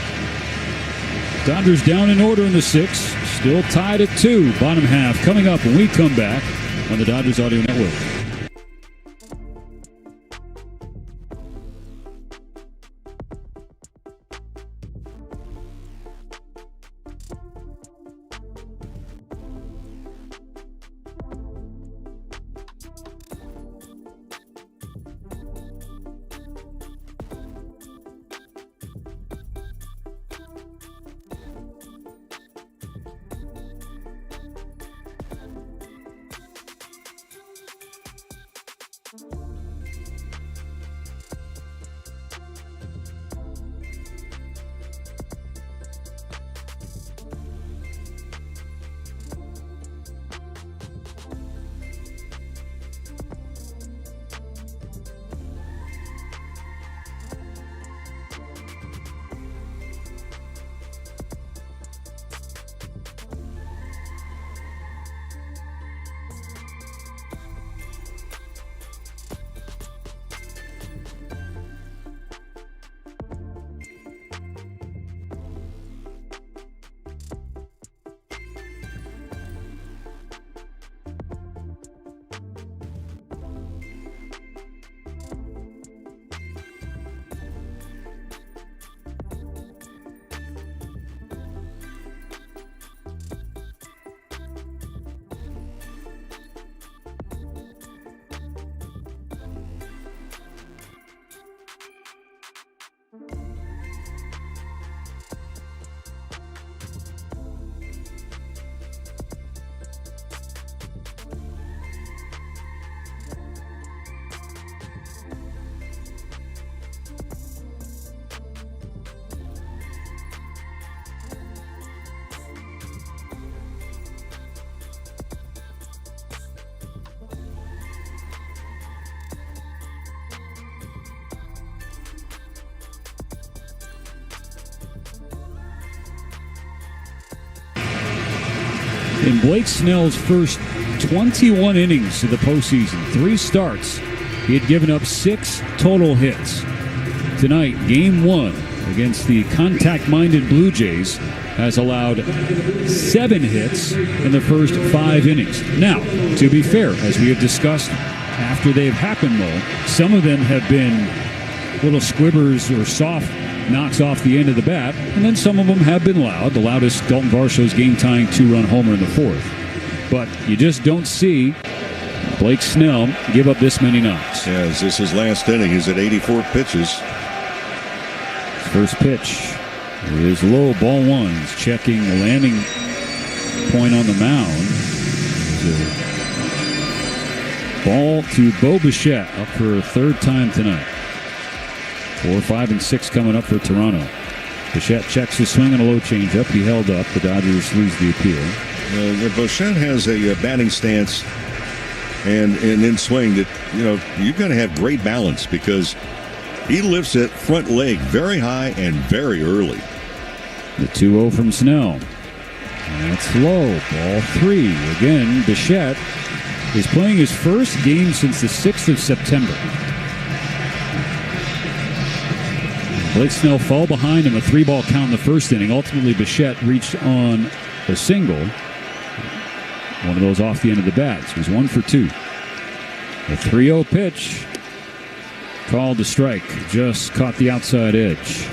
A: Dodgers down in order in the 6th. Still tied at 2. Bottom half coming up when we come back on the Dodgers Audio Network. In Blake Snell's first 21 innings of the postseason, 3 starts, he had given up 6 total hits. Tonight, Game 1 against the contact-minded Blue Jays has allowed 7 hits in the first 5 innings. Now, to be fair, as we have discussed after they've happened, though, some of them have been little squibbers or soft knocks off the end of the bat, and then some of them have been loud. The loudest, Dalton Varsho's game-tying 2-run homer in the 4th. But you just don't see Blake Snell give up this many knocks.
B: Yeah, this is his last inning. He's at 84 pitches.
A: First pitch is low, ball 1. He's checking the landing point on the mound. Ball to Bo Bichette, up for a 3rd time tonight. 4, 5, and 6 coming up for Toronto. Bichette checks his swing on a low changeup. He held up. The Dodgers lose the appeal.
B: Bichette has a batting stance and in swing that, you've got to have great balance because he lifts that front leg very high and very early.
A: The 2-0 from Snell. That's low. Ball 3. Again, Bichette is playing his first game since the 6th of September. Blake Snell fell behind him, a 3-ball count in the first inning. Ultimately, Bichette reached on a single. One of those off the end of the bat. So he's 1 for 2. A 3-0 pitch. Called to strike. Just caught the outside edge.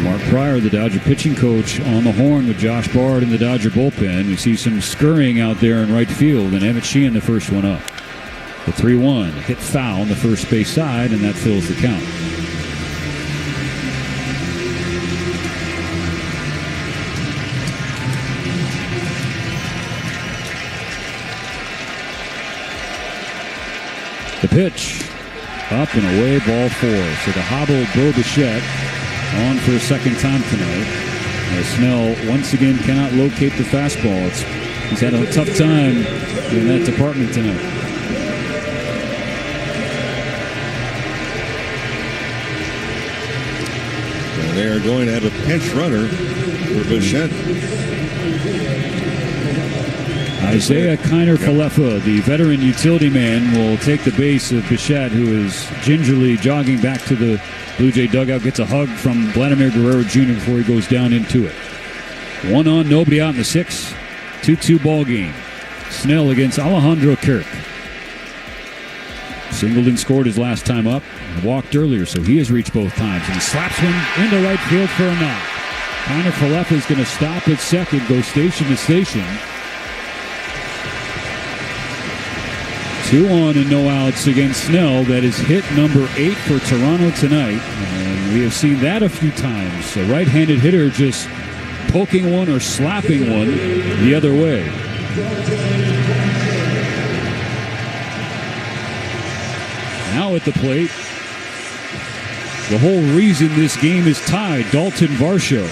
A: Mark Pryor, the Dodger pitching coach, on the horn with Josh Bard in the Dodger bullpen. We see some scurrying out there in right field, and Emmett Sheehan the first one up. The 3-1 hit foul on the first base side, and that fills the count. The pitch, up and away, ball 4. So the hobbled Bo Bichette on for a 2nd time tonight. Snell once again cannot locate the fastball. He's had a tough time in that department tonight.
B: They are going to have a pinch runner for Bichette.
A: Isaiah Kiner-Falefa, the veteran utility man, will take the base of Bichette, who is gingerly jogging back to the Blue Jay dugout. Gets a hug from Vladimir Guerrero Jr. before he goes down into it. 1 on, nobody out in the 6th. 2-2 ball game. Snell against Alejandro Kirk. Singleton scored his last time up. Walked earlier, so he has reached both times. And he slaps one into right field for a knock. Kiner-Falefa is going to stop at second, go station to station. 2 on and no outs against Snell. That is hit number 8 for Toronto tonight. And we have seen that a few times. A right-handed hitter just poking one or slapping one the other way. Now at the plate, the whole reason this game is tied, Dalton Varsho.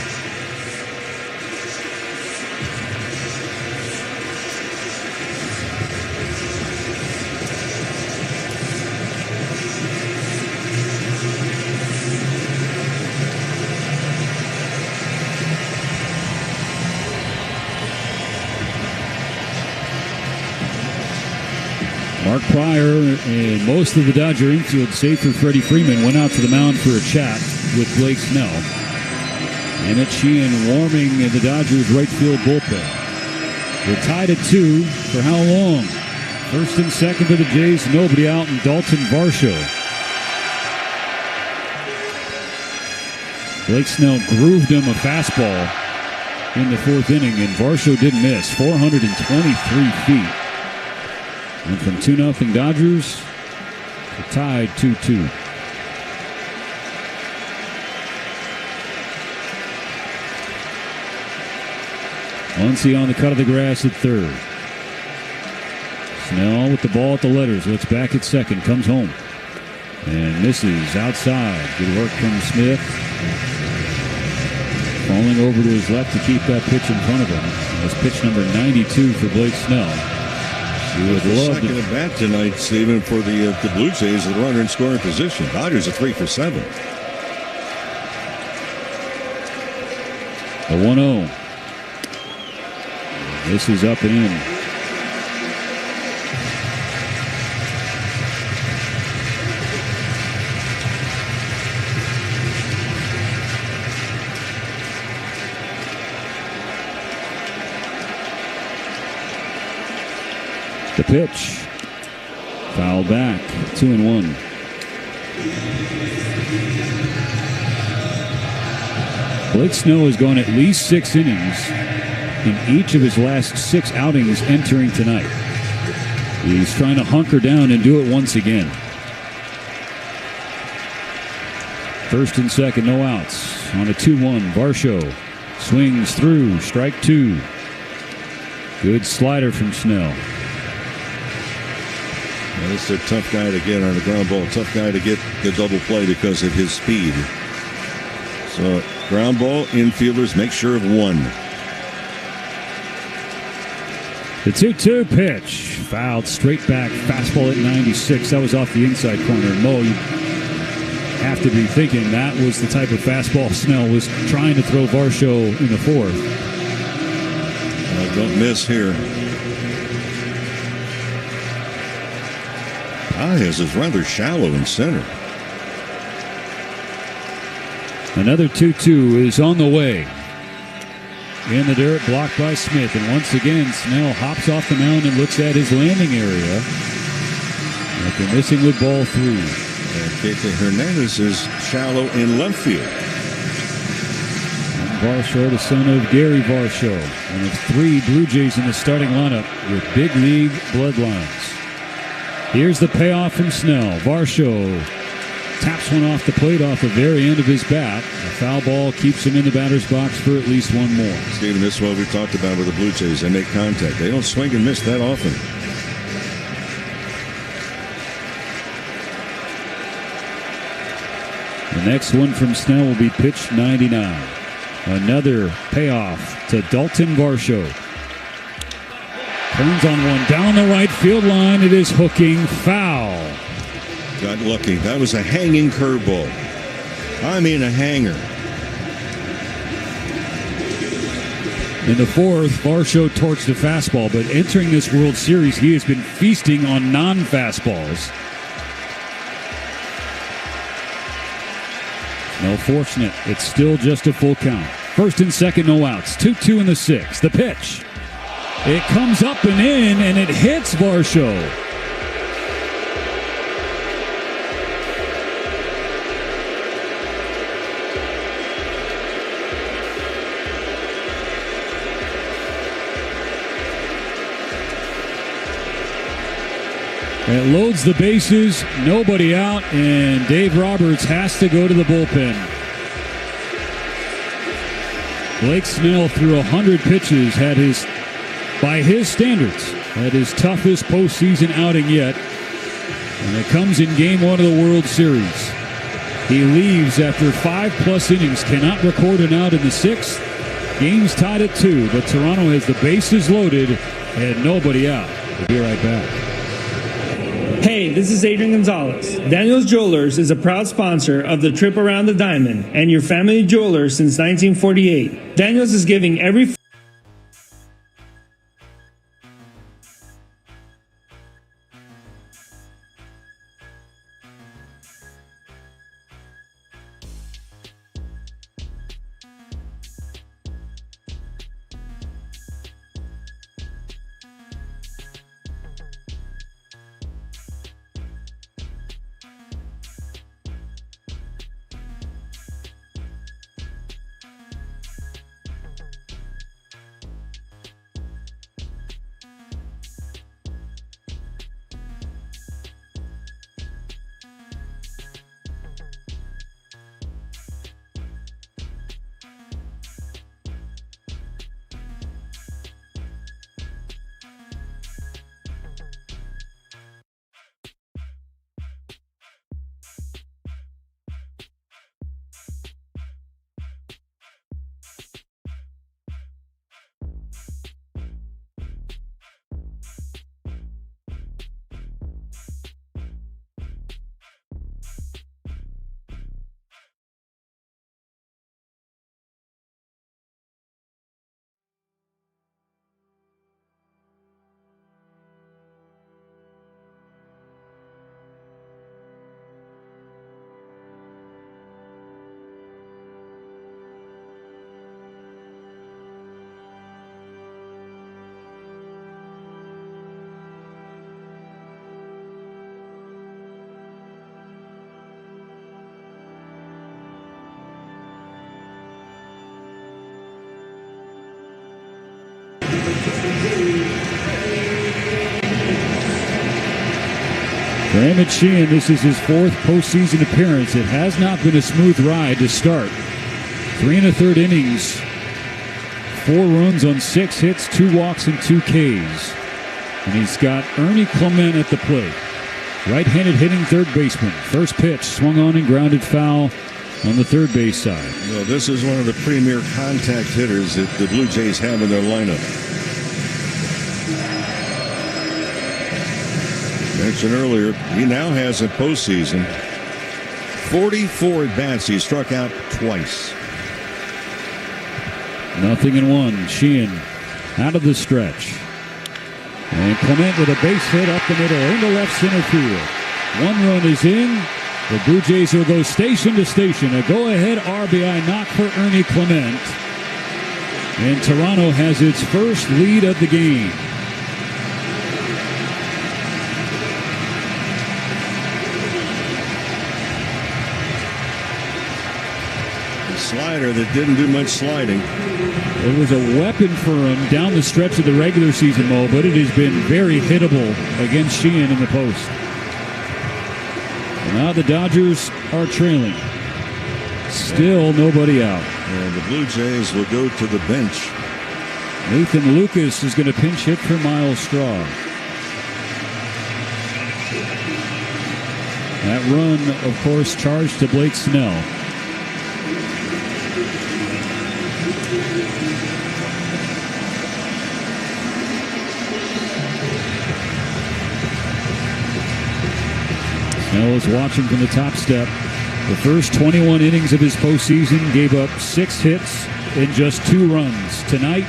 A: Mark Pryor and most of the Dodger infield, save for Freddie Freeman, went out to the mound for a chat with Blake Snell. Emmett Sheehan warming in the Dodgers' right field bullpen. They're tied at 2 for how long? First and second for the Jays, nobody out, and Dalton Varsho. Blake Snell grooved him a fastball in the 4th inning, and Varsho didn't miss. 423 feet. And from 2-0 Dodgers, they're tied 2-2. Muncy on the cut of the grass at third. Snell with the ball at the letters. Looks back at second. Comes home. And misses outside. Good work from Smith. Falling over to his left to keep that pitch in front of him. That's pitch number 92 for Blake Snell. He would love
B: second at bat tonight, Stephen, for the Blue Jays, the runner in scoring position. Dodgers are 3 for 7.
A: A 1-0. This is up and in. The pitch. Foul back. 2-1. Blake Snell has gone at least 6 innings in each of his last 6 outings entering tonight. He's trying to hunker down and do it once again. First and second, no outs. On a 2-1, Varsho swings through. Strike 2. Good slider from Snell.
B: Well, this is a tough guy to get on a ground ball. Tough guy to get the double play because of his speed. So, ground ball, infielders make sure of 1.
A: The 2-2 pitch. Fouled straight back. Fastball at 96. That was off the inside corner. Mo, you have to be thinking that was the type of fastball Snell was trying to throw Varsho in the 4th.
B: Don't miss here. Paez is rather shallow in center.
A: Another 2-2 is on the way. In the dirt, blocked by Smith. And once again, Snell hops off the mound and looks at his landing area. After missing with ball 3.
B: Keke Hernandez is shallow in left field.
A: And Varsho, the son of Gary Varsho. One of 3 Blue Jays in the starting lineup with big league bloodlines. Here's the payoff from Snell. Varsho taps one off the plate off the very end of his bat. A foul ball keeps him in the batter's box for at least 1 more.
B: Stephen, this is what we talked about with the Blue Jays. They make contact. They don't swing and miss that often.
A: The next one from Snell will be pitch 99. Another payoff to Dalton Varsho. Turns on one down the right field line. It is hooking foul.
B: Got lucky. That was a hanging curveball. I mean a hanger.
A: In the fourth, Varsho torched the fastball, but entering this World Series, he has been feasting on non-fastballs. No, fortunate. It's still just a full count. First and second, no outs. 2-2 in the sixth. The pitch. It comes up and in, and it hits Varsho. It loads the bases, nobody out, and Dave Roberts has to go to the bullpen. Blake Snell threw 100 pitches, by his standards, had his toughest postseason outing yet. And it comes in game one of the World Series. He leaves after 5+ innings, cannot record an out in the sixth. Game's tied at 2, but Toronto has the bases loaded and nobody out. We'll be right back.
F: Hey, this is Adrian Gonzalez. Daniel's Jewelers is a proud sponsor of the Trip Around the Diamond and your family jeweler since 1948. Daniel's is giving every
A: For Emmett Sheehan, this is his fourth postseason appearance. It has not been a smooth ride to start. 3 1/3 innings, 4 runs on 6 hits, 2 walks, and 2 Ks. And he's got Ernie Clement at the plate. Right-handed hitting third baseman. First pitch swung on and grounded foul on the third base side.
B: Well, this is one of the premier contact hitters that the Blue Jays have in their lineup. Mentioned earlier, he now has a postseason 44 at-bats. He struck out twice.
A: 0-1. Sheehan out of the stretch. And Clement with a base hit up the middle into left center field. 1 run is in. The Blue Jays will go station to station. A go-ahead RBI knock for Ernie Clement. And Toronto has its first lead of the game.
B: Slider that didn't do much sliding.
A: It was a weapon for him down the stretch of the regular season, Mo, but it has been very hittable against Sheehan in the post. And now the Dodgers are trailing. Still nobody out.
B: And the Blue Jays will go to the bench.
A: Nathan Lucas is going to pinch hit for Miles Straw. That run, of course, charged to Blake Snell. Snell is watching from the top step. The first 21 innings of his postseason gave up 6 hits and just 2 runs. Tonight,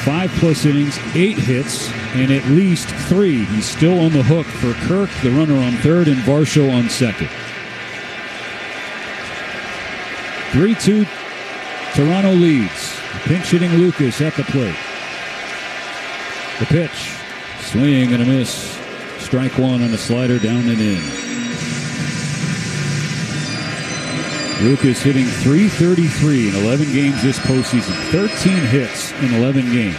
A: 5+ innings, 8 hits, and at least 3. He's still on the hook for Kirk, the runner on third, and Varsho on second. 3-2, Toronto leads. Pinch hitting Lucas at the plate. The pitch, swing and a miss. Strike one on a slider, down and in. Lucas hitting .333 in 11 games this postseason. 13 hits in 11 games.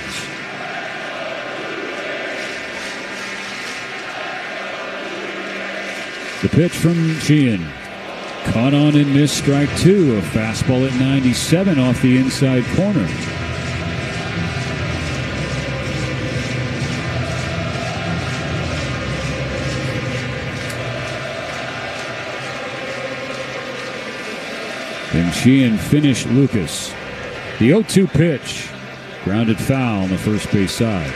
A: The pitch from Sheehan. Caught on and missed, strike two. A fastball at 97 off the inside corner. And Sheehan finished Lucas. The 0-2 pitch. Grounded foul on the first base side.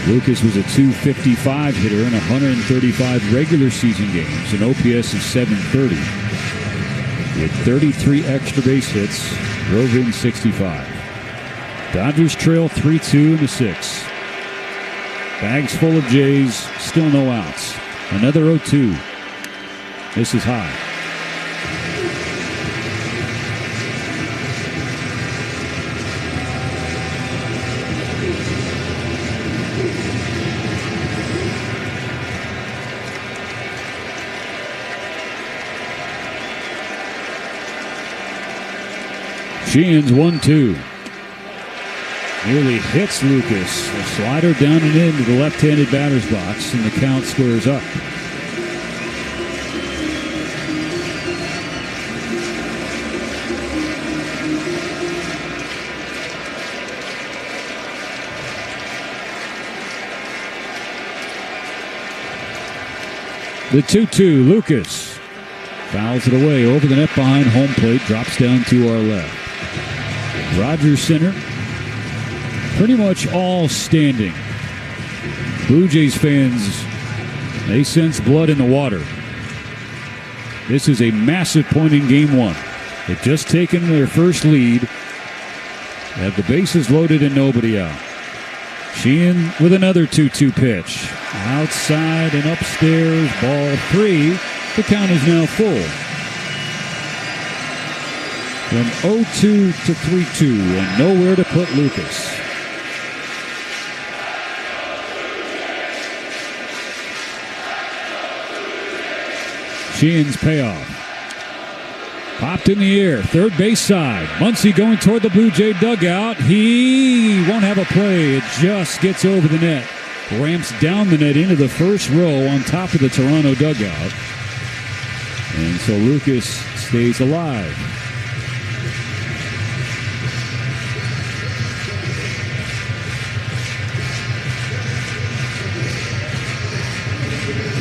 A: Lucas was a .255 hitter in 135 regular season games, an OPS of .730. He had 33 extra base hits, drove in 65. Dodgers trail 3-2 in the sixth. Bags full of Jays, still no outs. Another 0-2. This is high. Sheehan's 1-2. Nearly hits Lucas. A slider down and into the left-handed batter's box, and the count squares up. The 2-2, Lucas fouls it away over the net behind home plate, drops down to our left. Rogers Center, pretty much all standing. Blue Jays fans, they sense blood in the water. This is a massive point in game one. They've just taken their first lead, have the bases loaded and nobody out. Sheehan with another 2-2 pitch. Outside and upstairs, ball three. The count is now full. From 0-2 to 3-2, and nowhere to put Lucas. Sheehan's payoff. Popped in the air, third base side. Muncy going toward the Blue Jay dugout. He won't have a play. It just gets over the net. Ramps down the net into the first row on top of the Toronto dugout. And so Lucas stays alive.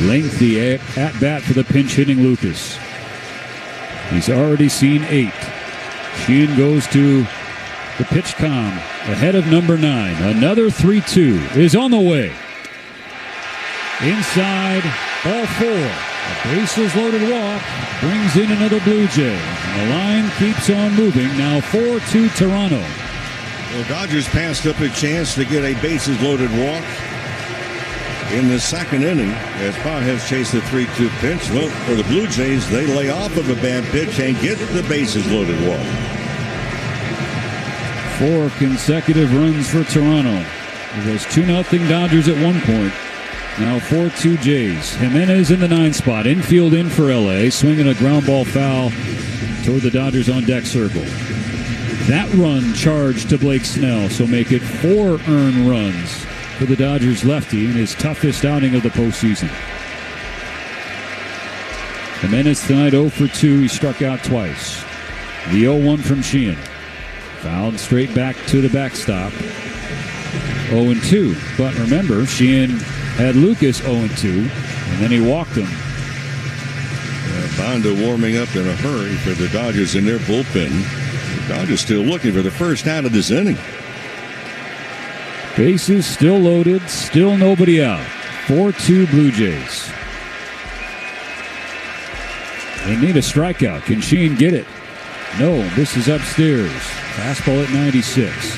A: Lengthy at-bat for the pinch-hitting Lucas. He's already seen 8. Sheehan goes to the pitch com ahead of number 9. Another 3-2 is on the way. Inside, ball 4. A bases loaded walk brings in another Blue Jay. And the line keeps on moving. Now 4-2 Toronto.
B: Well, Dodgers passed up a chance to get a bases loaded walk in the second inning as Pages chased the 3-2 pitch. Well, for the Blue Jays, they lay off of a bad pitch and get the bases loaded walk.
A: 4 consecutive runs for Toronto. It was 2-0 Dodgers at one point. Now 4-2 Jays. Jimenez in the 9 spot. Infield in for LA. Swinging a ground ball foul toward the Dodgers on deck circle. That run charged to Blake Snell, so make it 4 earned runs for the Dodgers lefty in his toughest outing of the postseason. Jimenez tonight 0 for 2. He struck out twice. The 0-1 from Sheehan. Fouled straight back to the backstop. 0-2. But remember, Sheehan had Lucas 0-2, and then he walked him.
B: Bonda warming up in a hurry for the Dodgers in their bullpen. The Dodgers still looking for the first out of this inning.
A: Bases still loaded, still nobody out. 4-2 Blue Jays. They need a strikeout. Can Sheehan get it? No, this is upstairs. Fastball at 96.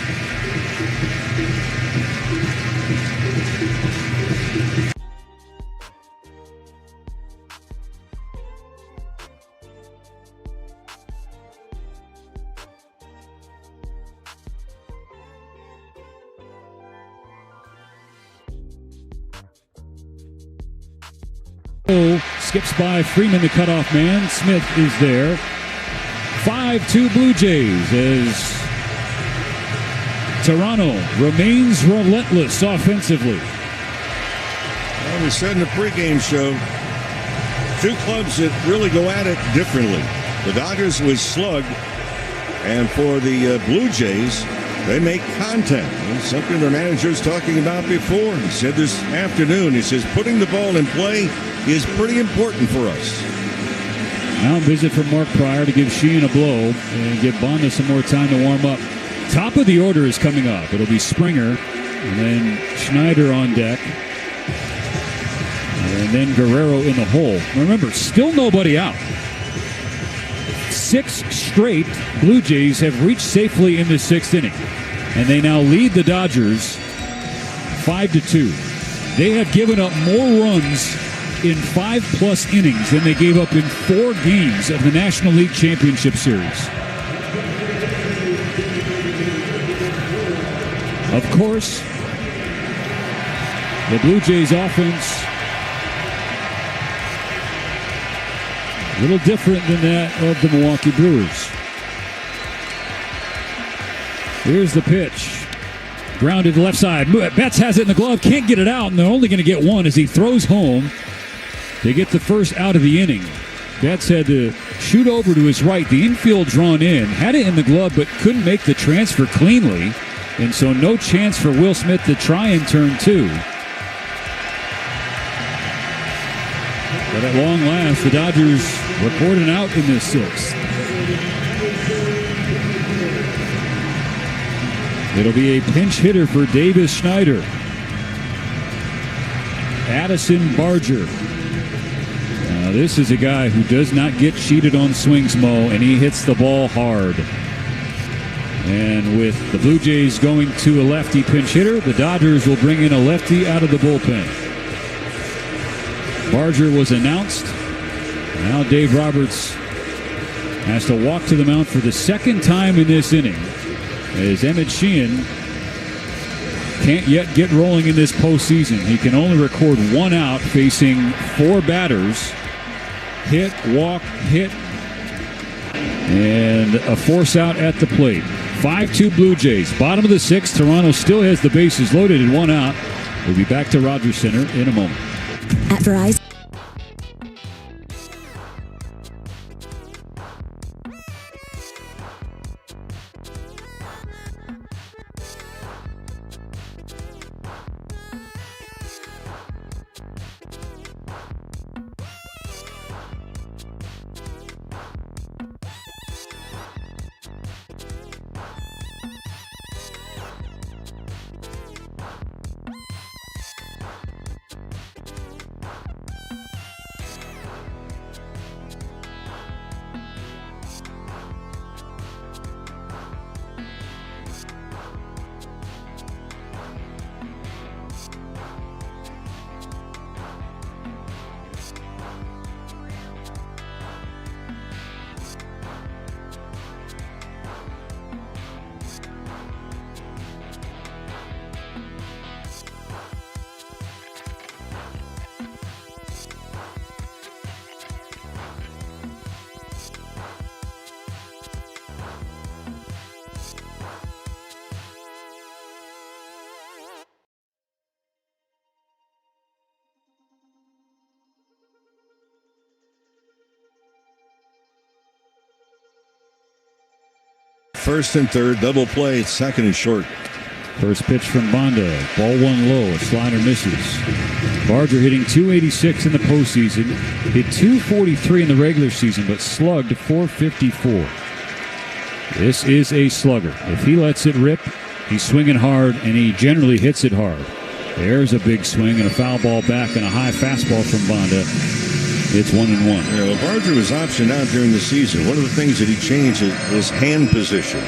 A: Skips by Freeman, the cutoff man. Smith is there. 5-2 Blue Jays as Toronto remains relentless offensively.
B: Well, we said in the pregame show, two clubs that really go at it differently. The Dodgers was slugged, and for the Blue Jays, they make contact. It's something their manager's talking about before. He said this afternoon, he says, putting the ball in play is pretty important for us.
A: Now visit from Mark Pryor to give Sheehan a blow and give Bonda some more time to warm up. Top of the order is coming up. It'll be Springer and then Schneider on deck. And then Guerrero in the hole. Remember, still nobody out. 6 straight Blue Jays have reached safely in the 6th inning. And they now lead the Dodgers 5-2. They have given up more runs in 5+ innings than they gave up in 4 games of the National League Championship Series. Of course, the Blue Jays offense a little different than that of the Milwaukee Brewers. Here's the pitch. Grounded to left side. Betts has it in the glove, can't get it out, and they're only going to get one as he throws home. They get the first out of the inning. Betts had to shoot over to his right. The infield drawn in. Had it in the glove, but couldn't make the transfer cleanly. And so no chance for Will Smith to try and turn 2. But at long last, the Dodgers record an out in this 6th. It'll be a pinch hitter for Davis Schneider. Addison Barger. Now this is a guy who does not get cheated on swings, Mo, and he hits the ball hard. And with the Blue Jays going to a lefty pinch hitter, the Dodgers will bring in a lefty out of the bullpen. Barger was announced. Now Dave Roberts has to walk to the mound for the 2nd time in this inning, as Emmett Sheehan can't yet get rolling in this postseason. He can only record 1 out facing 4 batters. Hit, walk, hit, and a force out at the plate. 5-2 Blue Jays. Bottom of the 6th. Toronto still has the bases loaded and 1 out. We'll be back to Rogers Center in a moment.
G: At Verizon.
B: First and third, double play, 2nd and short.
A: First pitch from Bonda. Ball 1 low. A slider misses. Barger hitting .286 in the postseason. Hit .243 in the regular season, but slugged .454. This is a slugger. If he lets it rip, he's swinging hard, and he generally hits it hard. There's a big swing and a foul ball back and a high fastball from Bonda. It's 1-1.
B: Barger was optioned out during the season. One of the things that he changed is hand position.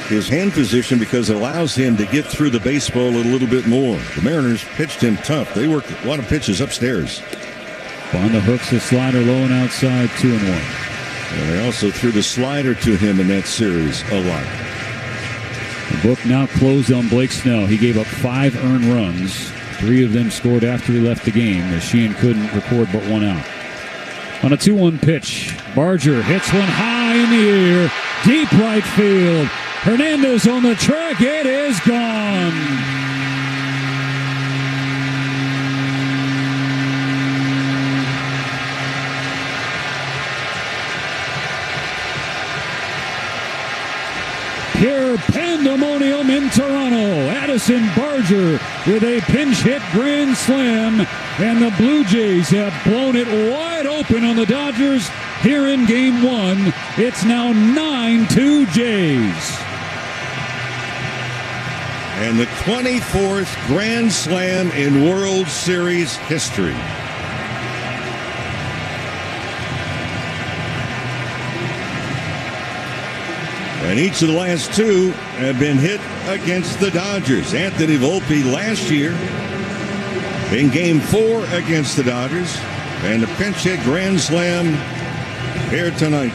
B: His hand position, because it allows him to get through the baseball a little bit more. The Mariners pitched him tough. They worked a lot of pitches upstairs.
A: Bonda hooks the slider low and outside, 2-1.
B: And they also threw the slider to him in that series a lot.
A: The book now closed on Blake Snell. He gave up 5 earned runs. 3 of them scored after he left the game, as Sheehan couldn't record but 1 out. On a 2-1 pitch, Barger hits one high in the air, deep right field. Hernandez on the track. It is gone. Pure pandemonium in Toronto. Addison Barger with a pinch hit grand slam, and the Blue Jays have blown it wide open on the Dodgers here in Game 1. It's now 9-2 Jays.
B: And the 24th Grand Slam in World Series history. And each of the last 2 have been hit against the Dodgers. Anthony Volpe last year in Game 4 against the Dodgers. And the pinch hit grand slam here tonight.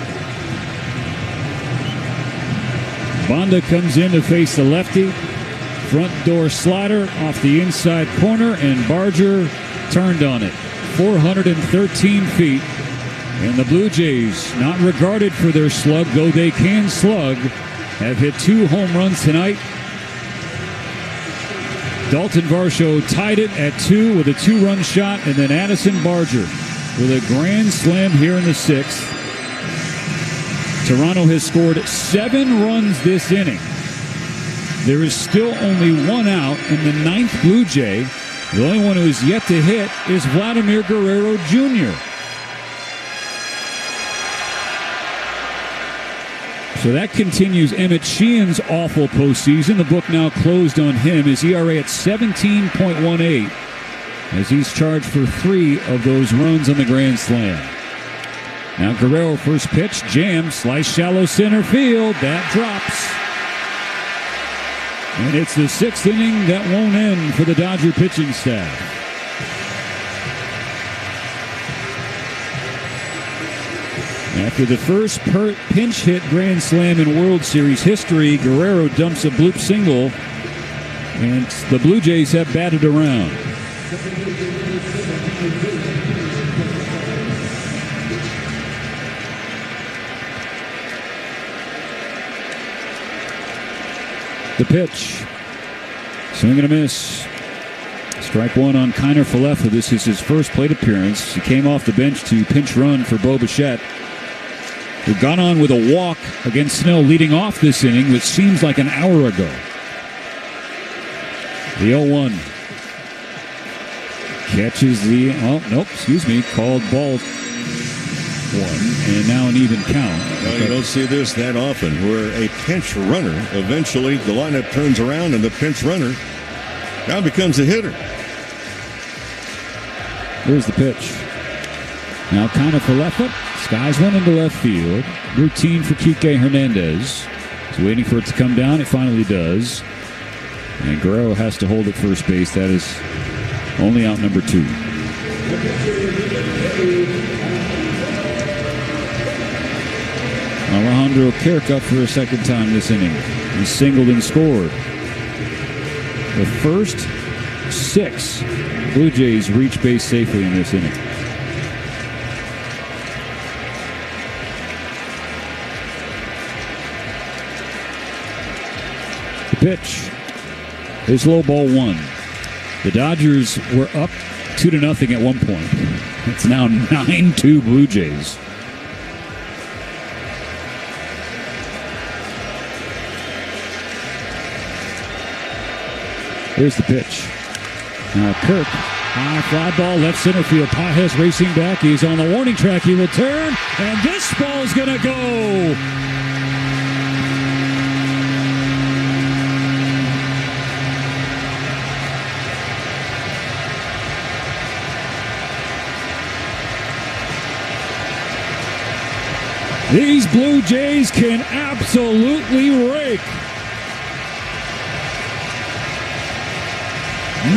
A: Bonda comes in to face the lefty. Front door slider off the inside corner, and Barger turned on it. 413 feet. And the Blue Jays, not regarded for their slug, though they can slug, have hit 2 home runs tonight. Dalton Varsho tied it at 2 with a 2-run shot, and then Addison Barger with a grand slam here in the 6th. Toronto has scored 7 runs this inning. There is still only 1 out, and the 9th Blue Jay, the only one who is yet to hit, is Vladimir Guerrero Jr. So that continues Emmett Sheehan's awful postseason. The book now closed on him. His ERA at 17.18 as he's charged for 3 of those runs on the grand slam. Now Guerrero, first pitch, jam, slice shallow center field. That drops. And it's the 6th inning that won't end for the Dodger pitching staff. After the first pinch hit grand slam in World Series history, Guerrero dumps a bloop single, and the Blue Jays have batted around. The pitch. Swing and a miss. Strike 1 on Kiner Falefa. This is his first plate appearance. He came off the bench to pinch run for Bo Bichette, who got on with a walk against Snell leading off this inning, which seems like an hour ago. The 0-1. Catches the, called ball 1, and now an even count.
B: Well, you don't see this that often, where a pinch runner, eventually the lineup turns around and the pinch runner now becomes a hitter.
A: Here's the pitch. Now Kiner Falefa skies one into left field. Routine for Kike Hernandez. He's waiting for it to come down. It finally does. And Guerrero has to hold at first base. That is only out number 2. Alejandro Kirk up for a second time this inning. He singled and scored. The first 6 Blue Jays reach base safely in this inning. The pitch is low ball 1. The Dodgers were up 2-0 at one point. It's now 9-2 Blue Jays. Here's the pitch. Now Kirk, high fly ball, left center field. Pages racing back. He's on the warning track. He will turn, and this ball's going to go. These Blue Jays can absolutely rake.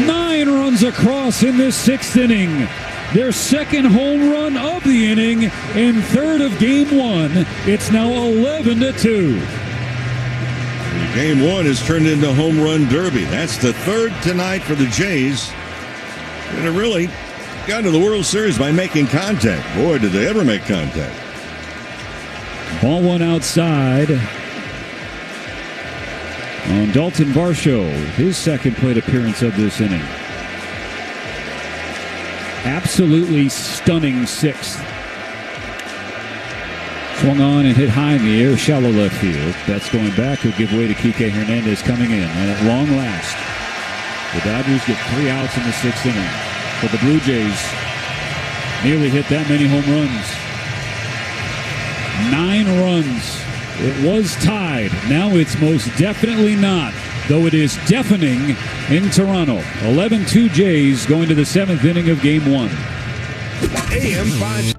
A: 9 runs across in this 6th inning. Their second home run of the inning and third of game 1. It's now 11-2.
B: Game 1 has turned into home run derby. That's the third tonight for the Jays. And it really got to the World Series by making contact. Boy, did they ever make contact.
A: Ball 1 outside on Dalton Varsho, his second plate appearance of this inning. Absolutely stunning 6th. Swung on and hit high in the air, shallow left field. That's going back. He'll give way to Kike Hernandez coming in. And at long last, the Dodgers get 3 outs in the 6th inning. But the Blue Jays nearly hit that many home runs. 9 runs. It was tied. Now it's most definitely not, though it is deafening in Toronto. 11-2 Jays going to the 7th inning of Game 1.
E: AM 5.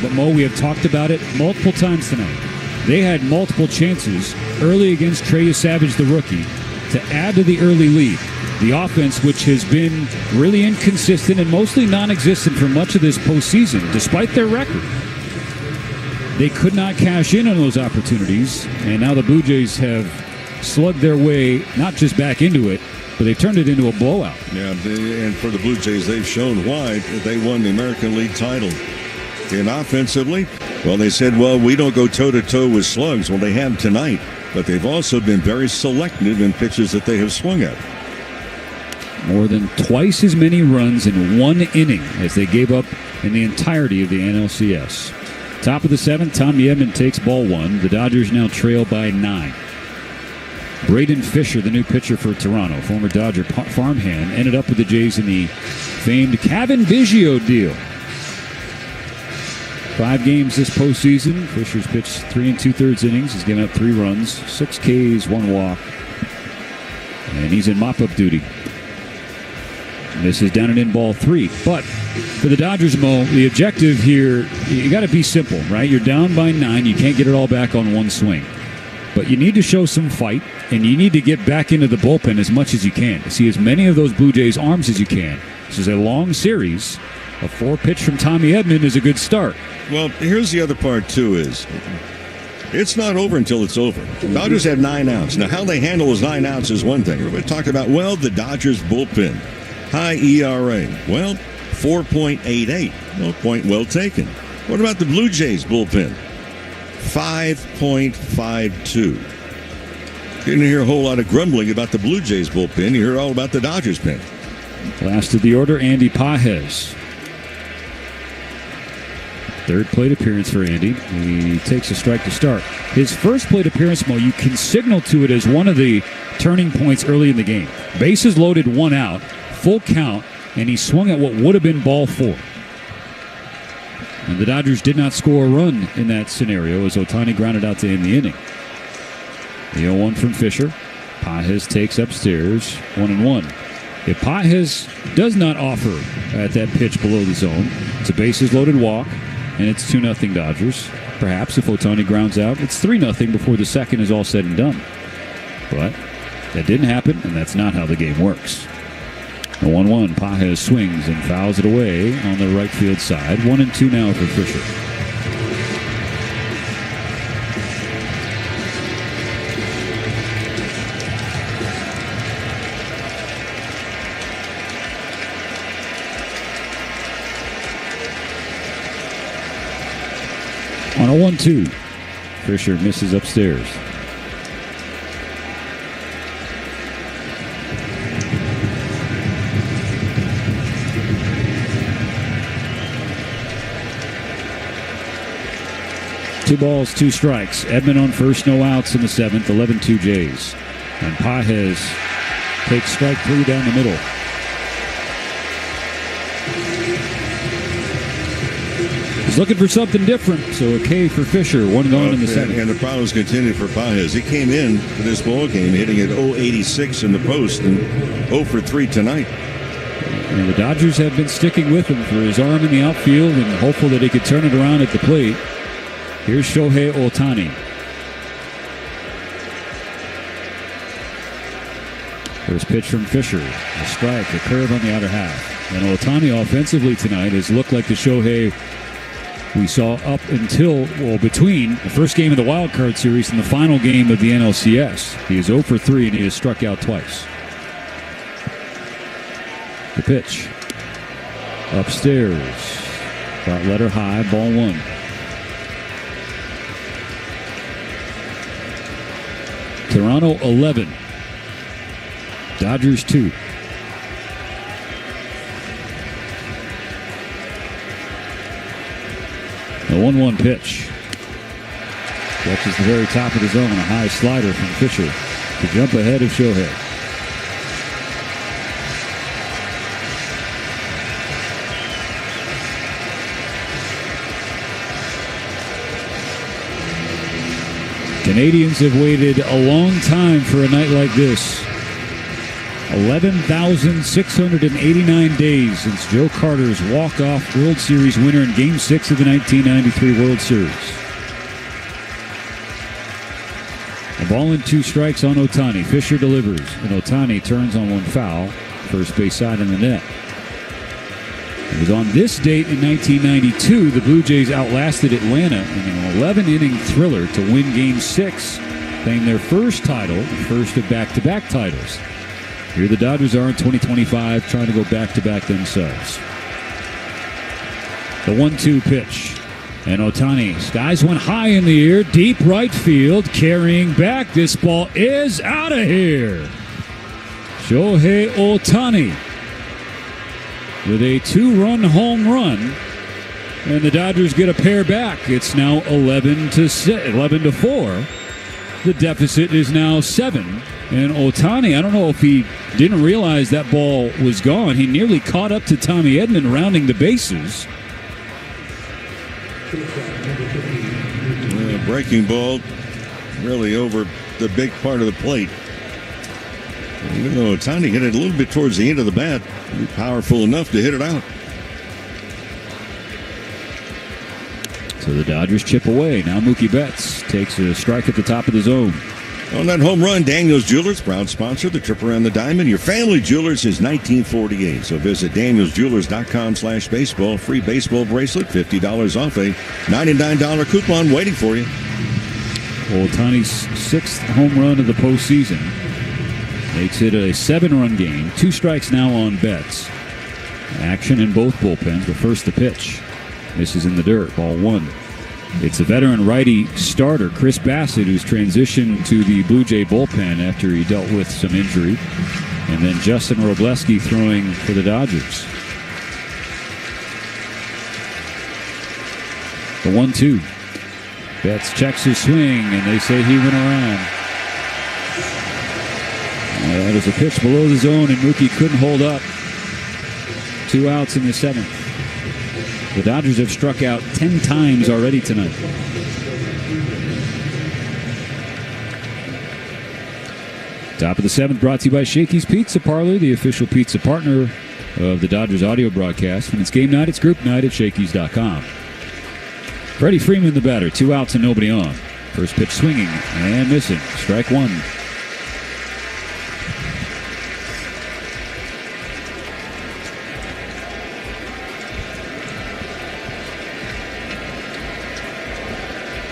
A: But Mo, we have talked about it multiple times tonight. They had multiple chances early against Trey Savage, the rookie, to add to the early lead. The offense, which has been really inconsistent and mostly non-existent for much of this postseason, despite their record. They could not cash in on those opportunities, and now the Blue Jays have slugged their way not just back into it, but they've turned it into a blowout.
B: Yeah, and for the Blue Jays, they've shown why they won the American League title. And offensively, well, they said, well, we don't go toe-to-toe with slugs. Well, they have tonight, but they've also been very selective in pitches that they have swung at.
A: More than twice as many runs in one inning as they gave up in the entirety of the NLCS. Top of the 7th, Tommy Edman takes ball 1. The Dodgers now trail by 9. Braden Fisher, the new pitcher for Toronto, former Dodger farmhand, ended up with the Jays in the famed Cavan Biggio deal. 5 games this postseason. Fisher's pitched 3 2/3 innings. He's given up 3 runs, 6 Ks, 1 walk. And he's in mop-up duty. And this is down and in ball 3. But for the Dodgers, Mo, the objective here, you got to be simple, right? You're down by 9. You can't get it all back on one swing. But you need to show some fight, and you need to get back into the bullpen as much as you can to see as many of those Blue Jays arms as you can. This is a long series. A 4 pitch from Tommy Edman is a good start.
B: Well, here's the other part, too, is It's not over until it's over. The Dodgers have 9 outs. Now, how they handle those 9 outs is one thing. Everybody talked about, well, the Dodgers bullpen. High ERA. Well, 4.88. Well, point well taken. What about the Blue Jays bullpen? 5.52. Didn't hear a whole lot of grumbling about the Blue Jays bullpen. You hear all about the Dodgers pen.
A: Last of the order, Andy Pages. Third plate appearance for Andy. He takes a strike to start. His first plate appearance, Mo, you can signal to it as one of the turning points early in the game. Bases loaded, 1 out, full count, and he swung at what would have been ball 4. And the Dodgers did not score a run in that scenario as Ohtani grounded out to end the inning. The 0-1 from Fisher. Pages takes upstairs, 1-1. If Pages does not offer at that pitch below the zone, it's a bases-loaded walk, and it's 2-0 Dodgers. Perhaps if Ohtani grounds out, it's 3-0 before the second is all said and done. But that didn't happen, and that's not how the game works. The 1-1, Pages swings and fouls it away on the right field side. 1-2 now for Fisher. On a 1-2, Fisher misses upstairs. Two balls, 2 strikes. Edman on first, no outs in the 7th, 11-2 Jays. And Pages takes strike 3 down the middle. He's looking for something different, so a K for Fisher, 1 gone in the 7th.
B: And the problems continue for Pages. He came in for this ball game hitting at .086 in the post and 0 for 3 tonight.
A: And the Dodgers have been sticking with him for his arm in the outfield and hopeful that he could turn it around at the plate. Here's Shohei Ohtani. First pitch from Fisher. A strike, a curve on the outer half. And Ohtani offensively tonight has looked like the Shohei we saw up until, between the first game of the Wild Card Series and the final game of the NLCS. He is 0 for 3 and he has struck out twice. The pitch. Upstairs. About letter high, ball 1. Toronto 11. Dodgers 2. The 1-1 pitch. Catches the very top of the zone. A high slider from Fisher to jump ahead of Shohei. Canadians have waited a long time for a night like this. 11,689 days since Joe Carter's walk-off World Series winner in Game 6 of the 1993 World Series. A ball and 2 strikes on Ohtani. Fisher delivers, and Ohtani turns on 1 foul. First base side in the net. It was on this date in 1992 the Blue Jays outlasted Atlanta in an 11-inning thriller to win Game 6, claim their first title, the first of back-to-back titles. Here the Dodgers are in 2025 trying to go back-to-back themselves. The 1-2 pitch. And Ohtani skies one high in the air, deep right field, carrying back. This ball is out of here. Shohei Ohtani with a 2-run home run. And the Dodgers get a pair back. It's now 11-4. The deficit is now 7. And Ohtani, I don't know if he didn't realize that ball was gone. He nearly caught up to Tommy Edman rounding the bases.
B: Breaking ball really over the big part of the plate. Even though Ohtani hit it a little bit towards the end of the bat, powerful enough to hit it out.
A: So the Dodgers chip away. Now Mookie Betts takes a strike at the top of the zone.
B: On that home run, Daniels Jewelers, proud sponsor, the trip around the diamond. Your family jewelers since 1948. So visit danielsjewelers.com/baseball. Free baseball bracelet, $50 off, a $99 coupon waiting for you.
A: Ohtani's 6th home run of the postseason. Makes it a 7-run game. 2 strikes now on Betts. Action in both bullpens, but first the pitch. Misses in the dirt, ball 1. It's a veteran righty starter, Chris Bassett, who's transitioned to the Blue Jay bullpen after he dealt with some injury. And then Justin Robleski throwing for the Dodgers. The 1-2. Betts checks his swing, and they say he went around. That was a pitch below the zone, and Mookie couldn't hold up. 2 outs in the 7th. The Dodgers have struck out 10 times already tonight. Top of the 7th, brought to you by Shakey's Pizza Parlor, the official pizza partner of the Dodgers audio broadcast. When it's game night, it's group night at Shakey's.com. Freddie Freeman, the batter. 2 outs and nobody on. First pitch swinging and missing. Strike 1.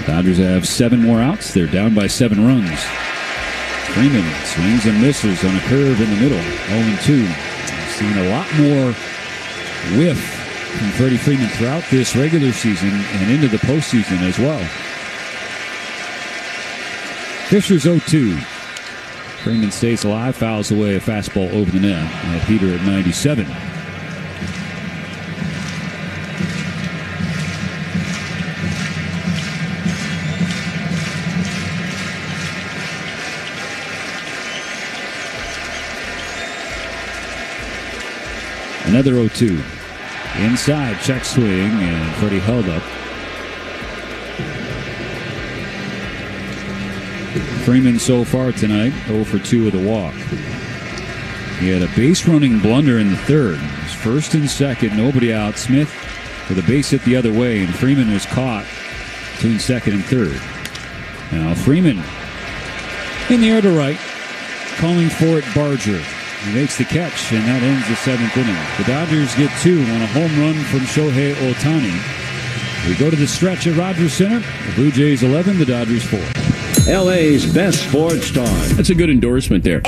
A: Dodgers have 7 more outs. They're down by 7 runs. Freeman swings and misses on a curve in the middle. 0-2. We've seen a lot more whiff from Freddie Freeman throughout this regular season and into the postseason as well. Fisher's 0-2. Freeman stays alive, fouls away a fastball over the net. A heater at 97. Another 0-2. Inside, check swing, and Freddie held up. Freeman so far tonight, 0 for 2 with a walk. He had a base running blunder in the 3rd. It was 1st and 2nd, nobody out. Smith with a base hit the other way, and Freeman was caught between 2nd and 3rd. Now Freeman in the air to right, calling for it Barger. He makes the catch, and that ends the 7th inning. The Dodgers get 2 on a home run from Shohei Ohtani. We go to the stretch at Rogers Center. The Blue Jays 11, the Dodgers 4.
G: LA's best sports star.
C: That's a good endorsement there.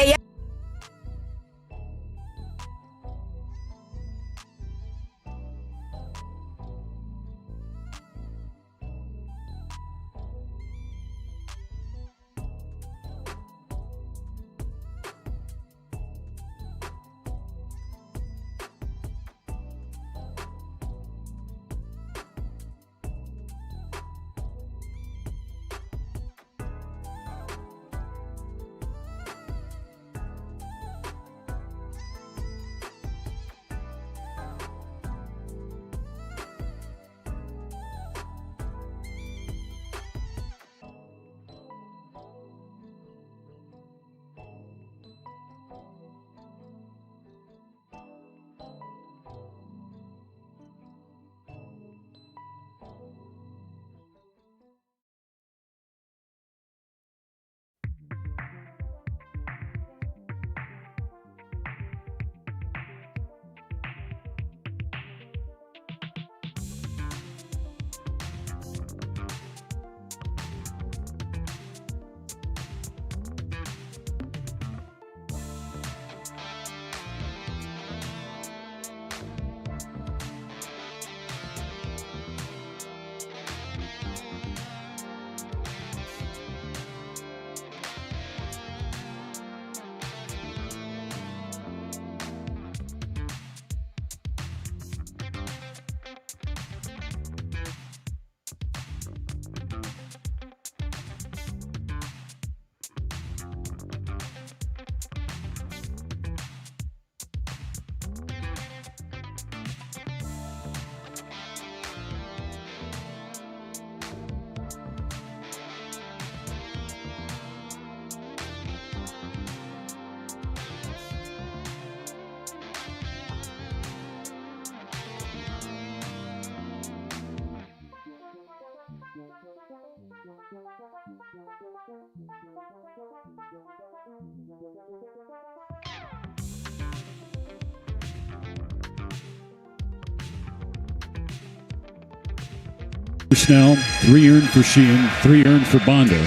A: Snell, 3 earned for Sheehan, 3 earned for Bonda.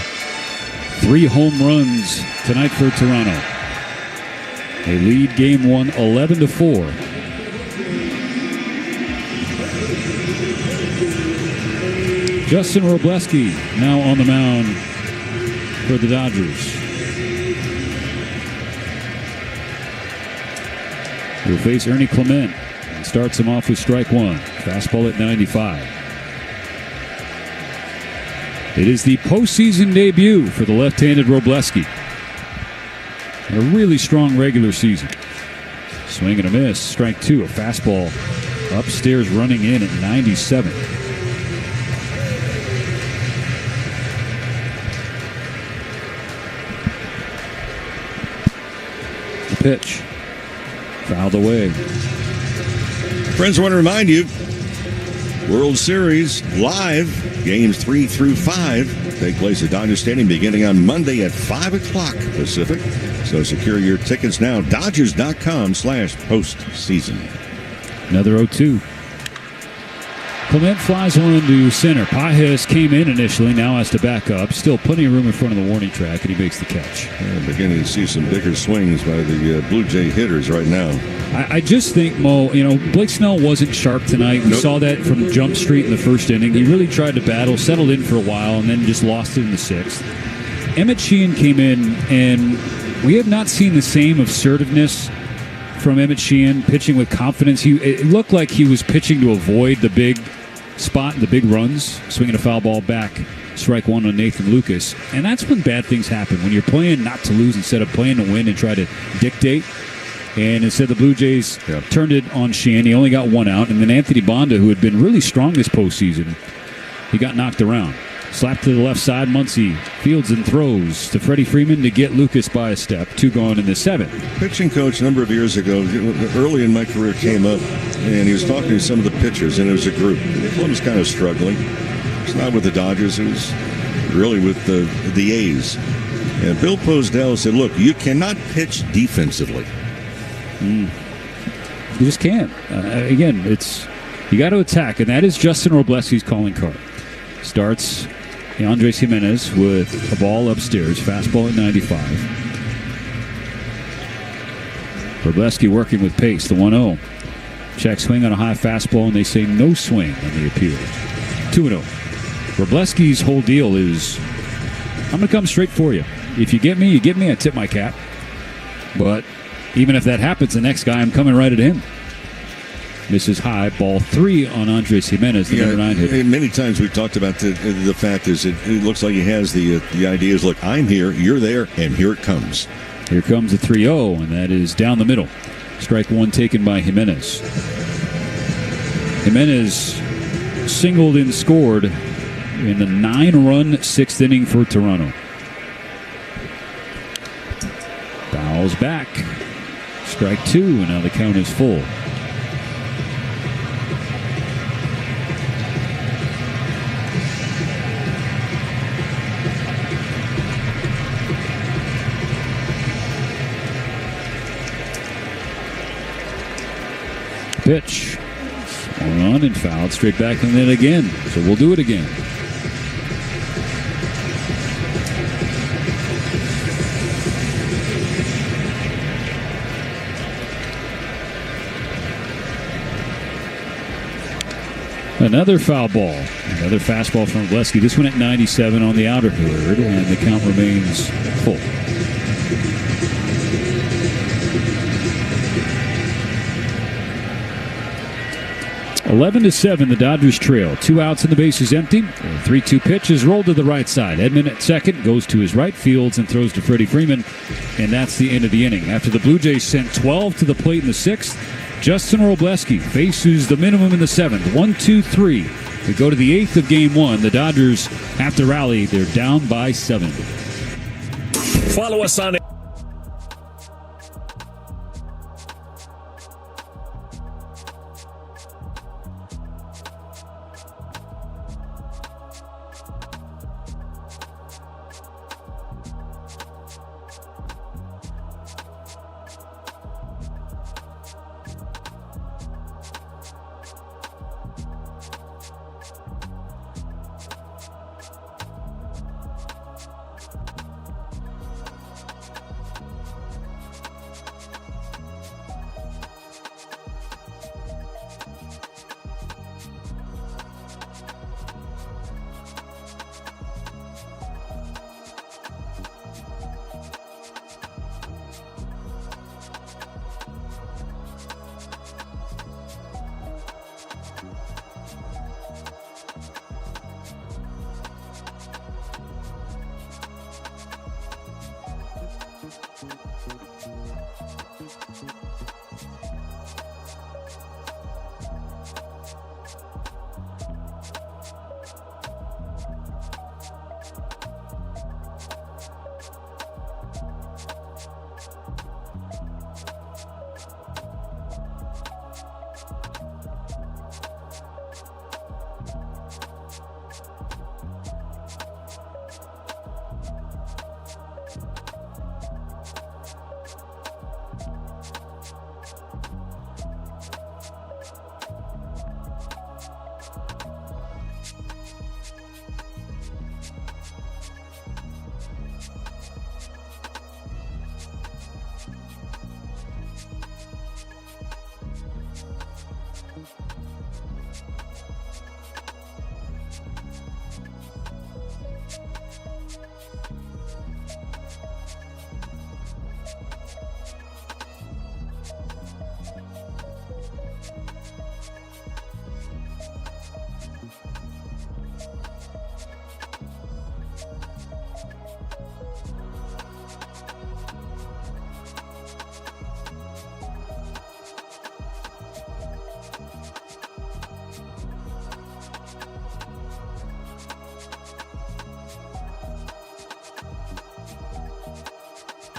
A: 3 home runs tonight for Toronto. They lead Game 1 11-4. Justin Robleski now on the mound for the Dodgers. He'll face Ernie Clement and starts him off with strike 1. Fastball at 95. It is the postseason debut for the left-handed Robleski. A really strong regular season. Swing and a miss. Strike 2. A fastball upstairs running in at 97. The pitch. Fouled away.
B: Friends, I want to remind you, World Series live, games 3 through 5 take place at Dodger Stadium beginning on Monday at 5 o'clock Pacific. So secure your tickets now, Dodgers.com/postseason.
A: Another 0-2. Clement flies one to center. Pages came in initially, now has to back up. Still plenty of room in front of the warning track, and he makes the catch.
B: Beginning to see some bigger swings by the Blue Jay hitters right now.
A: I just think, Mo, Blake Snell wasn't sharp tonight. We saw that from Jump Street in the first inning. He really tried to battle, settled in for a while, and then just lost it in the 6th. Emmett Sheehan came in, and we have not seen the same assertiveness from Emmett Sheehan, pitching with confidence. It looked like he was pitching to avoid the big spot, the big runs, swinging a foul ball back, strike 1 on Nathan Lucas. And that's when bad things happen, when you're playing not to lose instead of playing to win and try to dictate. And instead the Blue Jays turned it on Sheehan. He only got 1 out. And then Anthony Bonda, who had been really strong this postseason, he got knocked around. Slapped to the left side. Muncy fields and throws to Freddie Freeman to get Lucas by a step. 2 gone in the 7th.
B: Pitching coach a number of years ago, early in my career, came up and he was talking to some of the pitchers, and it was a group. One was kind of struggling. It's not with the Dodgers. It was really with the A's. And Bill Posdell said, look, you cannot pitch defensively.
A: You just can't. Again, you got to attack, and that is Justin Robleski's calling card. Starts Andres Jimenez with a ball upstairs, fastball at 95. Robleski working with pace, the 1-0. Check swing on a high fastball, and they say no swing on the appeal. 2-0. Robleski's whole deal is, I'm going to come straight for you. If you get me, you get me. I tip my cap. But even if that happens, the next guy, I'm coming right at him. Misses high, ball 3 on Andres Jimenez, the number 9 hitter.
B: Many times we've talked about the fact is it looks like he has the idea is, look, I'm here, you're there, and here it comes.
A: Here comes the 3-0, and that is down the middle. Strike 1 taken by Jimenez. Jimenez singled and scored in the 9-run 6th inning for Toronto. Fouls back. Strike 2, and now the count is full. Pitch. On and fouled straight back and then again. So we'll do it again. Another foul ball. Another fastball from Robleski. This one at 97 on the outer third, and the count remains full. (11-7), the Dodgers trail. 2 outs and the base is empty. The 3-2 pitch is rolled to the right side. Edman at second goes to his right, fields and throws to Freddie Freeman, and that's the end of the inning. After the Blue Jays sent 12 to the plate in the 6th, Justin Robleski faces the minimum in the 7th. 1-2-3. We go to the 8th of Game 1. The Dodgers have to rally. They're down by 7.
E: Follow us on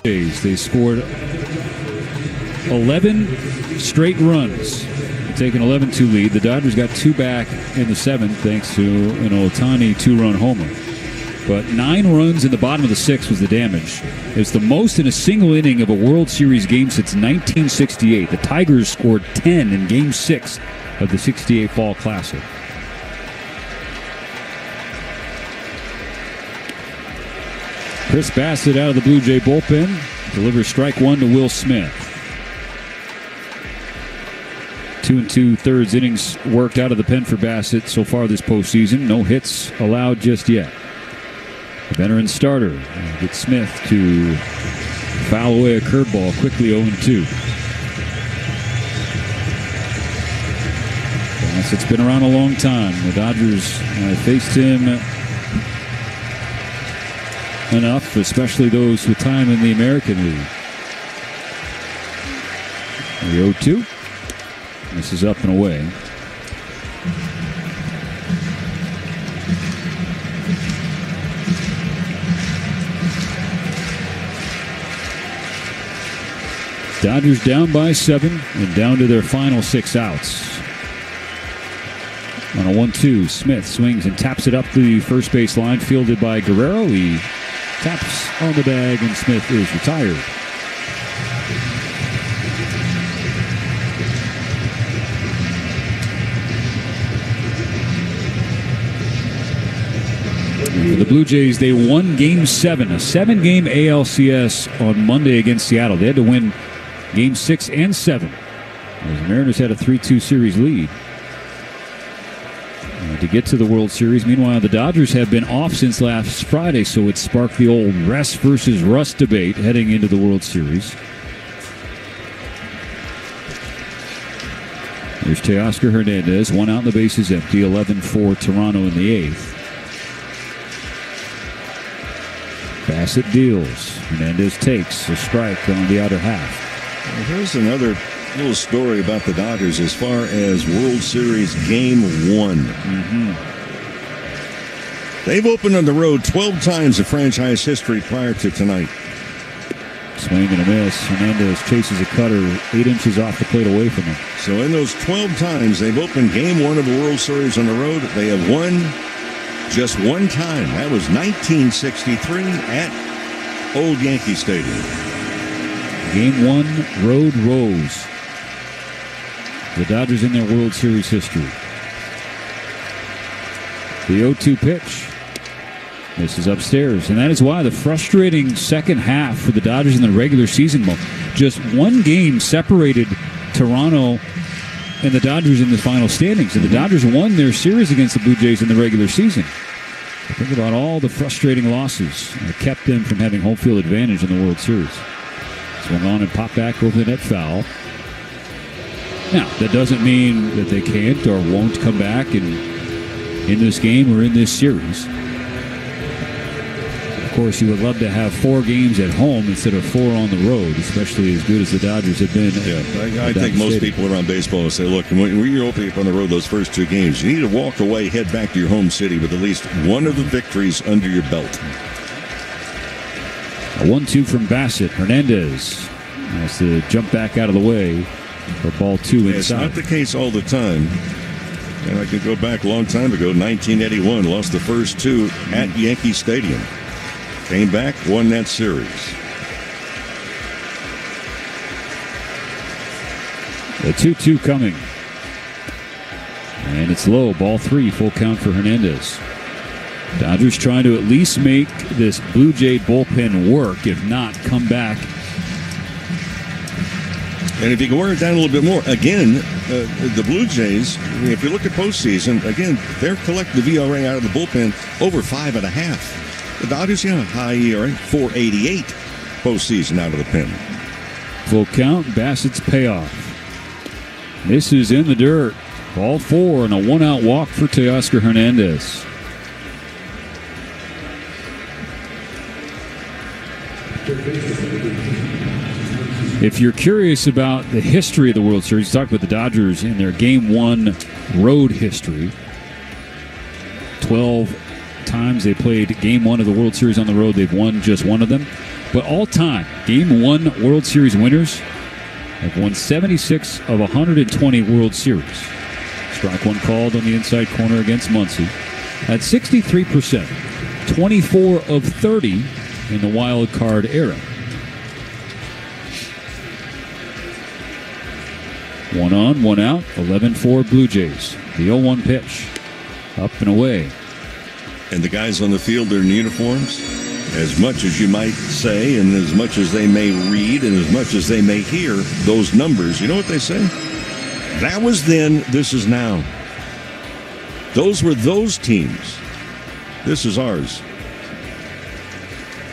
A: Jays. They scored 11 straight runs, taking 11-2 lead. The Dodgers got 2 back in the 7th thanks to an Ohtani 2-run homer. But 9 runs in the bottom of the 6th was the damage. It's the most in a single inning of a World Series game since 1968. The Tigers scored 10 in Game 6 of the 68 Fall Classic. Chris Bassett out of the Blue Jay bullpen delivers strike 1 to Will Smith. 2 2/3 innings worked out of the pen for Bassett so far this postseason. No hits allowed just yet. The veteran starter gets Smith to foul away a curveball quickly 0-2. Bassett's been around a long time. The Dodgers faced him enough, especially those with time in the American League. The 0-2. This is up and away. Dodgers down by 7 and down to their final 6 outs. On a 1-2, Smith swings and taps it up the first base line, fielded by Guerrero. He taps on the bag and Smith is retired. For the Blue Jays, they won Game 7, a 7-game ALCS on Monday against Seattle. They had to win Game 6 and 7. As the Mariners had a 3-2 series lead to get to the World Series. Meanwhile, the Dodgers have been off since last Friday, so it sparked the old rest versus rust debate heading into the World Series. There's Teoscar Hernandez, 1 out and the base is empty, 11-4 Toronto in the 8th. Bassett deals. Hernandez takes a strike on the outer half.
B: Well, here's another little story about the Dodgers as far as World Series Game 1. They've opened on the road 12 times in franchise history prior to tonight.
A: Swing and a miss. Hernandez chases a cutter 8 inches off the plate away from him.
B: So in those 12 times they've opened Game 1 of the World Series on the road, they have won just one time. That was 1963 at Old Yankee Stadium.
A: Game 1, Road Rose. The Dodgers in their World Series history. The 0-2 pitch. This is upstairs, and that is why the frustrating second half for the Dodgers in the regular season. Just one game separated Toronto and the Dodgers in the final standings, and the Dodgers won their series against the Blue Jays in the regular season. Think about all the frustrating losses that kept them from having home field advantage in the World Series. Swung on and pop back over the net foul. Now, that doesn't mean that they can't or won't come back in this game or in this series. Of course, you would love to have 4 games at home instead of 4 on the road, especially as good as the Dodgers have been.
B: Yeah, I think most people around baseball will say, look, when you're opening up on the road those first 2 games, you need to walk away, head back to your home city with at least one of the victories under your belt.
A: A 1-2 from Bassett. Hernandez has to jump back out of the way for ball 2 inside.
B: It's not the case all the time. And I could go back a long time ago, 1981, lost the first 2 at Yankee Stadium. Came back, won that series.
A: The 2-2 coming. And it's low. Ball 3, full count for Hernandez. Dodgers trying to at least make this Blue Jay bullpen work, if not come back.
B: And if you can wear it down a little bit more, again, the Blue Jays, if you look at postseason, again, their collective ERA out of the bullpen over 5.5. The Dodgers, high ERA, 4.88 postseason out of the pen.
A: Full count, Bassett's payoff. This is in the dirt. Ball 4 and a 1-out walk for Teoscar Hernandez. If you're curious about the history of the World Series, talk about the Dodgers in their Game 1 road history. 12 times they played Game 1 of the World Series on the road, they've won just one of them. But all time, Game 1 World Series winners have won 76 of 120 World Series. Strike one called on the inside corner against Muncy. At 63%, 24 of 30 in the wild card era. 1 on, 1 out, 11-4 Blue Jays. The 0-1 pitch, up and away.
B: And the guys on the field are in uniforms, as much as you might say, and as much as they may read, and as much as they may hear those numbers, you know what they say? That was then, this is now. Those were those teams. This is ours.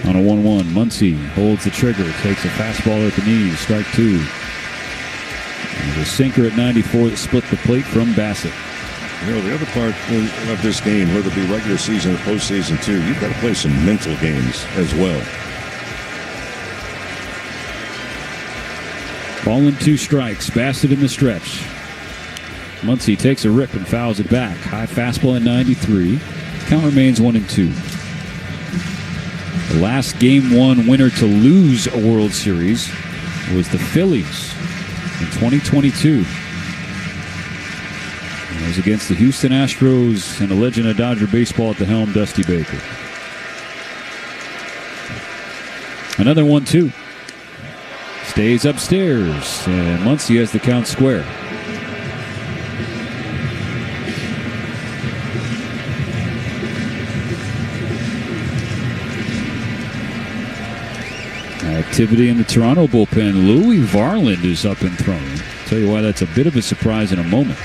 A: On a 1-1, Muncy holds the trigger, takes a fastball at the knees, strike two. And a sinker at 94 that split the plate from Bassett.
B: You know, the other part of this game, whether it be regular season or postseason too, you've got to play some mental games as well.
A: Ball and 2 strikes, Bassett in the stretch. Muncy takes a rip and fouls it back. High fastball at 93. Count remains 1-2. The last Game 1 winner to lose a World Series was the Phillies in 2022. It was against the Houston Astros and a legend of Dodger baseball at the helm, Dusty Baker. Another 1-2. Stays upstairs, and Muncy has the count square. Activity in the Toronto bullpen. Louis Varland is up and thrown. I'll tell you why that's a bit of a surprise in a moment.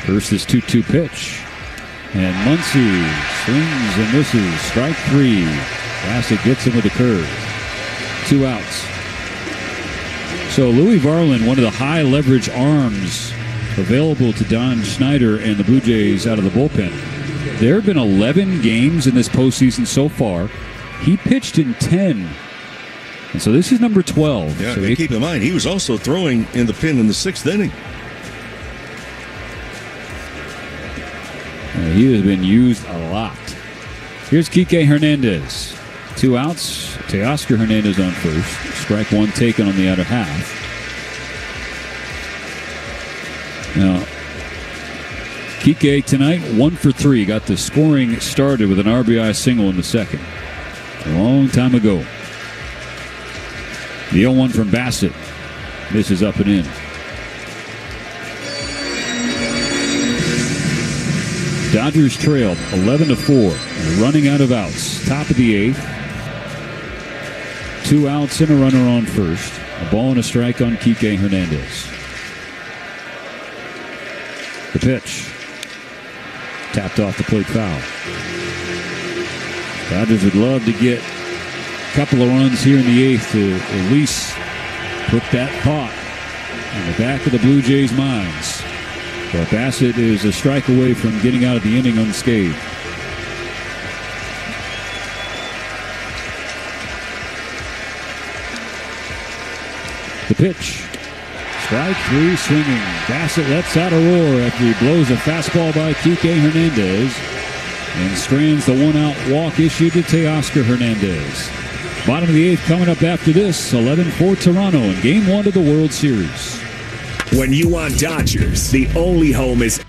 A: First, this 2-2 pitch. And Muncy swings and misses. Strike 3. Bassett gets him with a curve. 2 outs. So Louis Varland, one of the high leverage arms available to Don Schneider and the Blue Jays out of the bullpen. There have been 11 games in this postseason so far. He pitched in 10. And so this is number 12.
B: Yeah,
A: so
B: and keep in mind, he was also throwing in the pen in the 6th inning.
A: He has been used a lot. Here's Kike Hernandez. 2 outs. Teoscar Hernandez on first. Strike 1 taken on the outer half. Now, Kike tonight, 1 for 3. Got the scoring started with an RBI single in the second. A long time ago. The 0-1 from Bassett. This is up and in. Dodgers trailed 11-4, running out of outs. Top of the 8th. 2 outs and a runner on first. A ball and a strike on Kike Hernandez. The pitch. Tapped off the plate foul. Dodgers would love to get a couple of runs here in the 8th to at least put that thought in the back of the Blue Jays' minds. But Bassett is a strike away from getting out of the inning unscathed. The pitch. Strike 3 swinging. Bassett lets out a roar after he blows a fastball by Kike Hernandez and strands the 1-out walk issued to Teoscar Hernandez. Bottom of the 8th coming up after this. 11-4 Toronto in Game 1 of the World Series.
E: When you want Dodgers, the only home is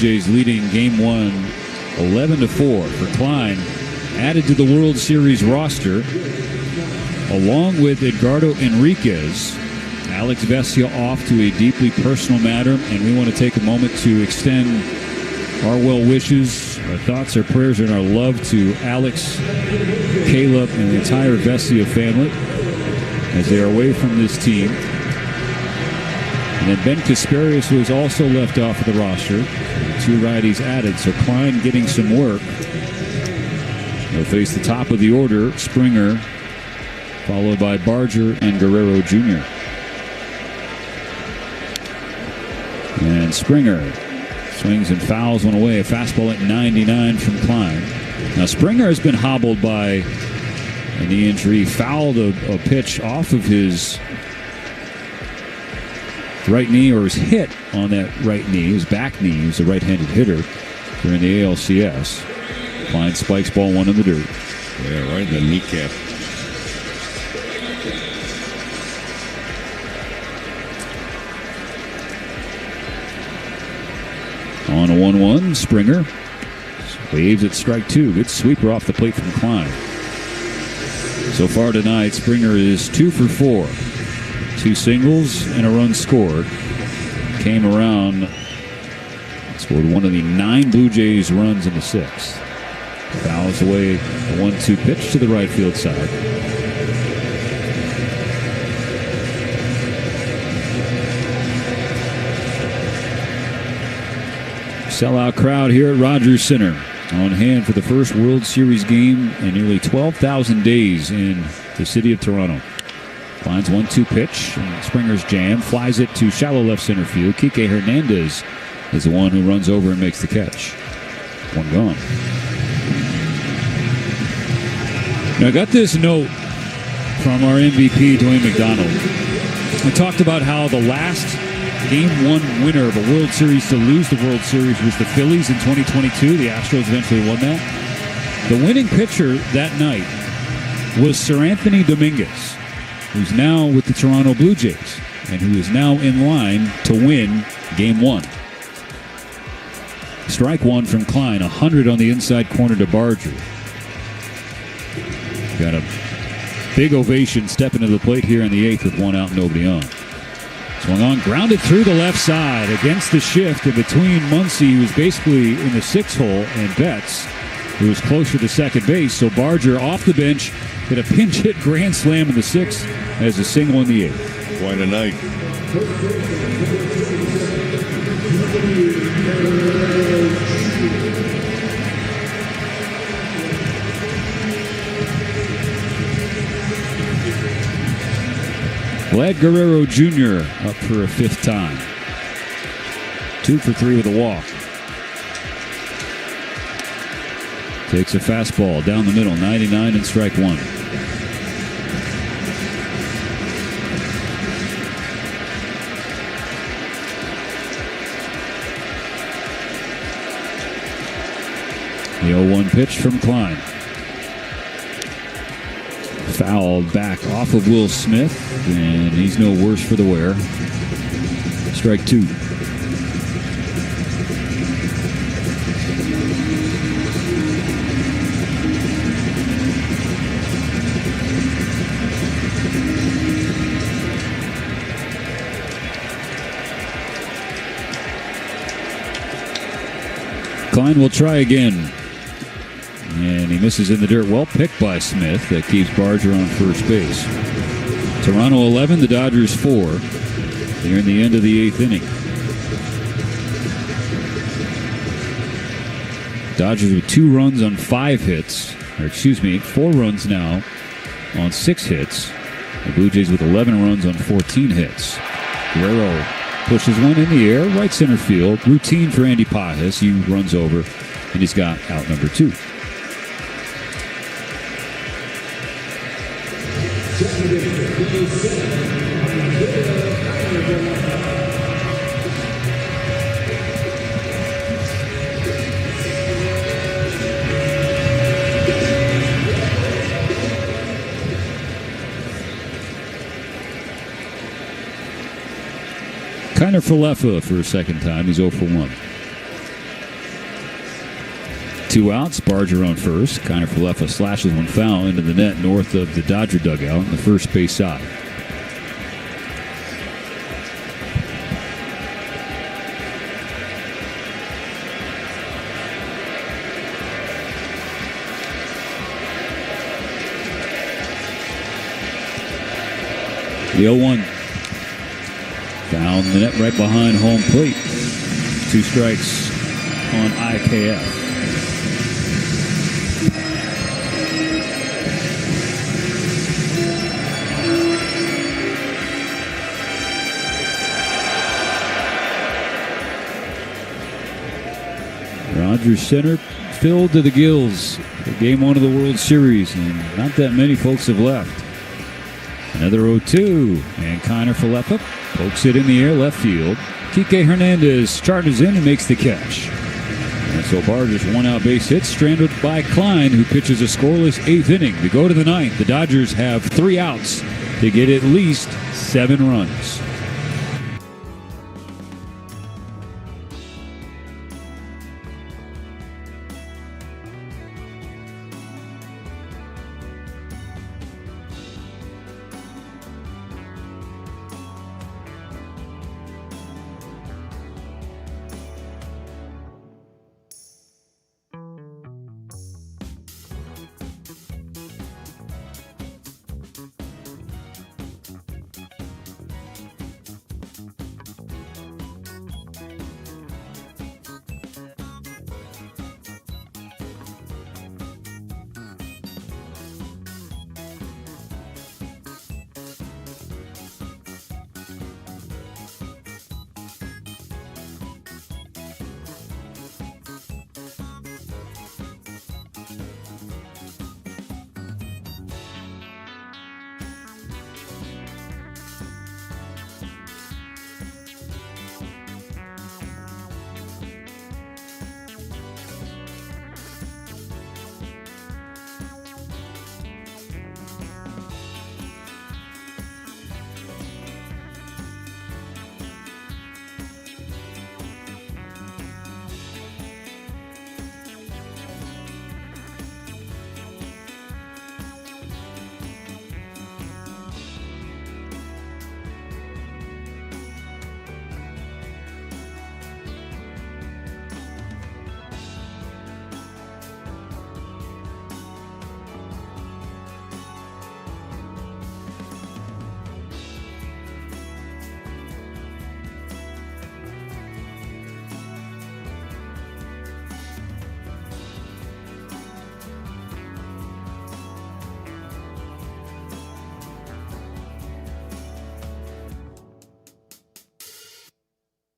A: Jays leading Game 1 11-4 for Klein. Added to the World Series roster, along with Edgardo Enriquez. Alex Vesia off to a deeply personal matter, and we want to take a moment to extend our well wishes, our thoughts, our prayers, and our love to Alex, Caleb, and the entire Vesia family as they are away from this team. And then Ben Kasparius was also left off of the roster. Two righties added, so Klein getting some work. They'll face the top of the order, Springer, followed by Barger and Guerrero Jr. And Springer swings and fouls one away. A fastball at 99 from Klein. Now Springer has been hobbled by a knee injury. Fouled a pitch off of his right knee, or was hit on that right knee, his back knee. He's a right-handed hitter during the ALCS. Klein spikes ball one in the dirt.
B: Yeah, right in the kneecap.
A: On a 1-1, Springer waves at strike two. Good sweeper off the plate from Klein. So far tonight, Springer is 2 for 4. 2 singles and a run scored. Came around, scored one of the 9 Blue Jays runs in the 6th. Fouls away a 1-2 pitch to the right field side. Sellout crowd here at Rogers Center, on hand for the first World Series game in nearly 12,000 days in the city of Toronto. Klein's 1-2 pitch, and Springer's jam flies it to shallow left center field. Kike Hernandez is the one who runs over and makes the catch. One gone. Now I got this note from our MVP, Dwayne McDonald. We talked about how the last Game 1 winner of a World Series to lose the World Series was the Phillies in 2022. The Astros eventually won that. The winning pitcher that night was Sir Anthony Dominguez, who's now with the Toronto Blue Jays and who is now in line to win Game 1. Strike one from Klein, 100 on the inside corner to Barger. Got a big ovation stepping to the plate here in the 8th with 1 out, nobody on. Swung on, grounded through the left side against the shift, and between Muncy, who was basically in the 6th hole, and Betts, who was closer to second base. So Barger off the bench, hit a pinch hit grand slam in the 6th as a single in the 8th.
B: Quite a night.
A: Vlad Guerrero Jr. up for a 5th time. 2 for 3 with a walk. Takes a fastball down the middle, 99 and strike one. The 0-1 pitch from Klein. Fouled back off of Will Smith, and he's no worse for the wear. Strike two. Klein will try again. And he misses in the dirt. Well picked by Smith. That keeps Barger on first base. Toronto 11, the Dodgers 4. They're in the end of the 8th inning. Dodgers with 2 runs on 5 hits. Or 4 runs now on 6 hits. The Blue Jays with 11 runs on 14 hits. Guerrero pushes one in the air, right center field. Routine for Andy Pajes. He runs over, and he's got out number 2. Kiner Falefa for a second time. He's 0 for 1. 2 outs. Barger on first. Kiner-Falefa slashes one foul into the net north of the Dodger dugout on the first base side. The 0-1. Found the net right behind home plate. 2 strikes on IKF. Rogers Center filled to the gills for Game 1 of the World Series, and not that many folks have left. Another 0-2, and Kiner-Falefa pokes it in the air left field. Kike Hernandez charges in and makes the catch. And so Barger's one-out base hit, stranded by Klein, who pitches a scoreless 8th inning. To go to the 9th, the Dodgers have 3 outs to get at least 7 runs.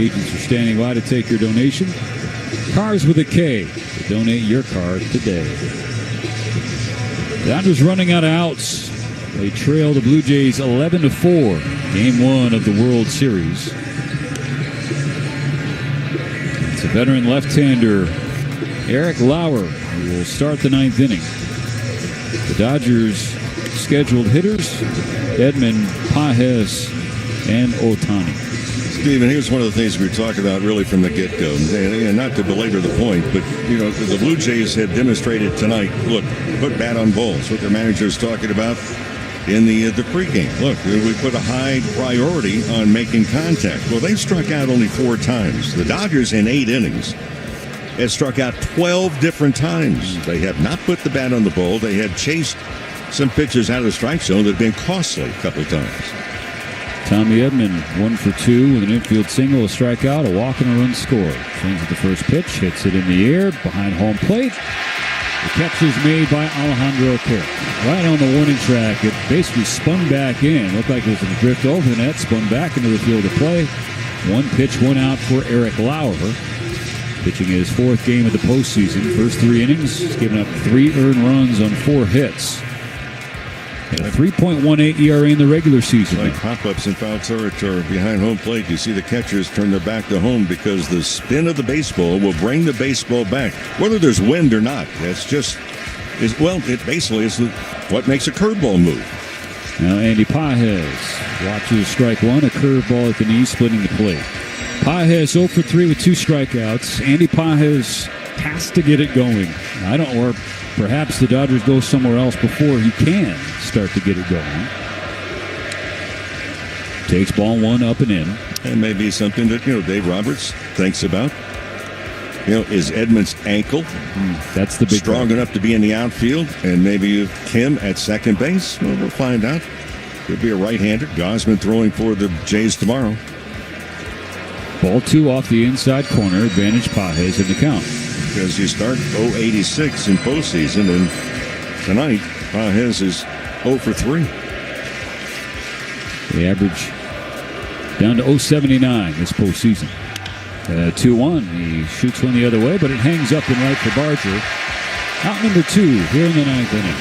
A: Agents are standing by to take your donation. Cars with a K. To donate your car today. The Dodgers running out of outs. They trail the Blue Jays 11-4. Game 1 of the World Series. It's a veteran left-hander, Eric Lauer, who will start the 9th inning. The Dodgers scheduled hitters, Edman, Pages, and Ohtani.
B: Steven, here's one of the things we talked about really from the get-go. And not to belabor the point, but, you know, the Blue Jays had demonstrated tonight, look, put bat on balls, what their manager's talking about in the pregame. Look, we put a high priority on making contact. Well, they've struck out only 4 times. The Dodgers in 8 innings have struck out 12 different times. They have not put the bat on the ball. They have chased some pitches out of the strike zone that have been costly a couple of times.
A: Tommy Edman, 1 for 2 with an infield single, a strikeout, a walk, and a run scored. Swings at the first pitch, hits it in the air, behind home plate. The catch is made by Alejandro Kirk. Right on the warning track, it basically spun back in. Looked like it was going to drift over the net, spun back into the field of play. 1 pitch, 1 out for Eric Lauer. Pitching his 4th game of the postseason. First 3 innings, he's given up 3 earned runs on 4 hits. And a 3.18 ERA in the regular season.
B: Like pop-ups in foul territory behind home plate. You see the catchers turn their back to home because the spin of the baseball will bring the baseball back, whether there's wind or not. That's just, it basically is what makes a curveball move.
A: Now Andy Pages watches strike 1, a curveball at the knee, splitting the plate. Pages 0 for 3 with 2 strikeouts. Andy Pages has to get it going. Or perhaps the Dodgers go somewhere else before he can start to get it going. Takes ball one up and in.
B: And maybe something that, Dave Roberts thinks about. Is Edmonds' ankle
A: that's the big
B: strong enough to be in the outfield? And maybe Kim at second base? Well, we'll find out. Could be a right-hander. Gosman throwing for the Jays tomorrow.
A: Ball two off the inside corner. Advantage Pages in the count.
B: Because you start 0-86 in postseason, and tonight Pages is 0 for 3.
A: The average down to 0.79 this postseason. 2-1. He shoots one the other way, but it hangs up and right for Barger. Out number 2 here in the 9th inning.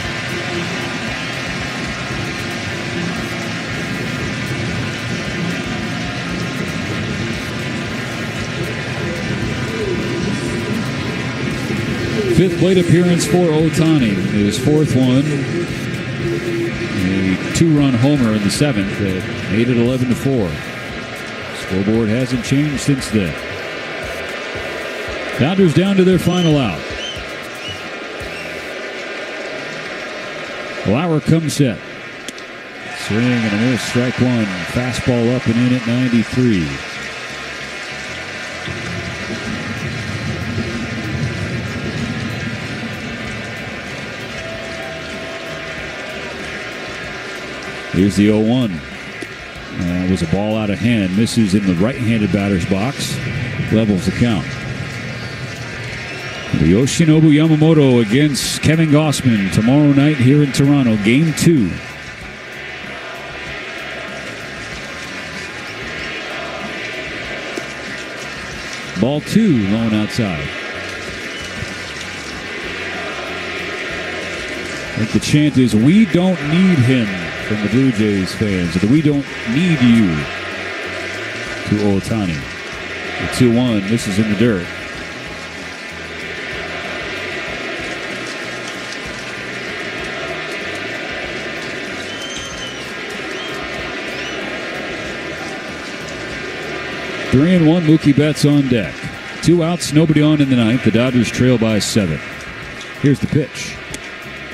A: Fifth plate appearance for Ohtani. His fourth one. A 2-run homer in the 7th that made it 11-4. Scoreboard hasn't changed since then. Dodgers down to their final out. Lauer comes set. Swing and a miss, strike one. Fastball up and in at 93. Here's the 0-1. It was a ball out of hand. Misses in the right-handed batter's box. Levels the count. Yoshinobu Yamamoto against Kevin Gausman tomorrow night here in Toronto. Game 2. Ball 2, lone outside. I think the chant is, "We don't need him," from the Blue Jays fans. We don't need you, to Ohtani. The 2-1, this is in the dirt. Three and 1, Mookie Betts on deck. 2 outs, nobody on in the 9th. The Dodgers trail by 7. Here's the pitch.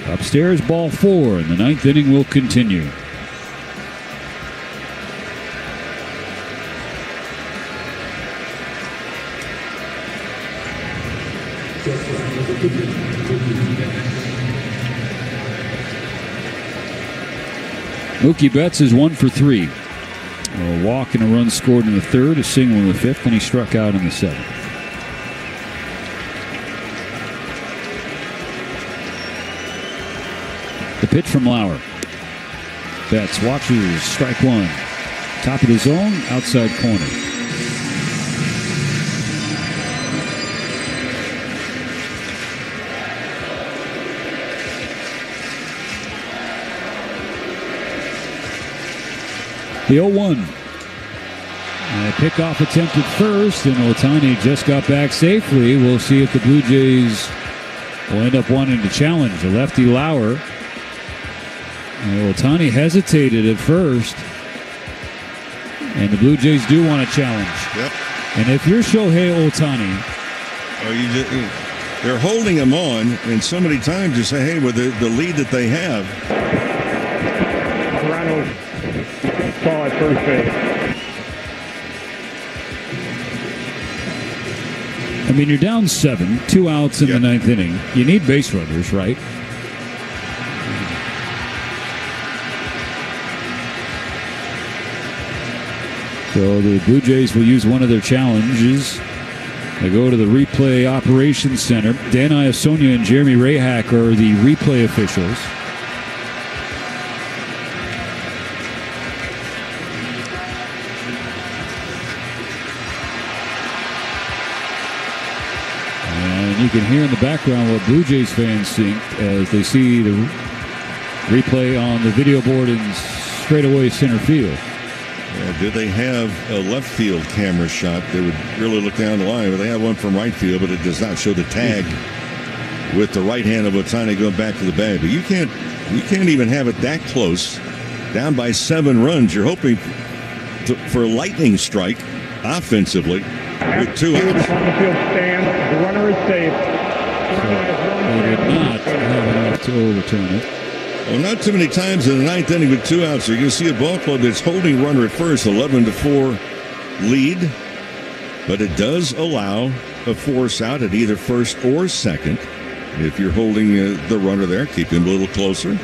A: Upstairs, ball 4, and the 9th inning will continue. Mookie Betts is 1 for 3. A walk and a run scored in the 3rd, a single in the 5th, and he struck out in the 7th. The pitch from Lauer. Betts watches, strike one. Top of the zone, outside corner. The 0-1. A pickoff attempt at first, and Ohtani just got back safely. We'll see if the Blue Jays will end up wanting to challenge. The lefty Lauer. Ohtani hesitated at first, and the Blue Jays do want to challenge.
B: Yep.
A: And if you're Shohei Ohtani,
B: they're holding him on, and so many times you say, hey, with the lead that they have.
H: Toronto's call at first base.
A: I mean, you're down 7, 2 outs in the 9th inning. You need base runners, right? So the Blue Jays will use one of their challenges. They go to the replay operations center. Dan Iasonia and Jeremy Rayhack are the replay officials. And you can hear in the background what Blue Jays fans think as they see the replay on the video board in straightaway center field.
B: Did they have a left field camera shot that would really look down the line? But they have one from right field, but it does not show the tag with the right hand of Ohtani going back to the bag. But you can't even have it that close. Down by 7 runs. You're hoping for a lightning strike offensively with 2 outs.
H: On the field stand, Runner is safe.
A: They did not have enough to overturn it.
B: Well, not too many times in the ninth inning with 2 outs. You're going to see a ball club that's holding runner at first, 11-4 lead. But it does allow a force out at either first or second. If you're holding the runner there, keep him a little closer.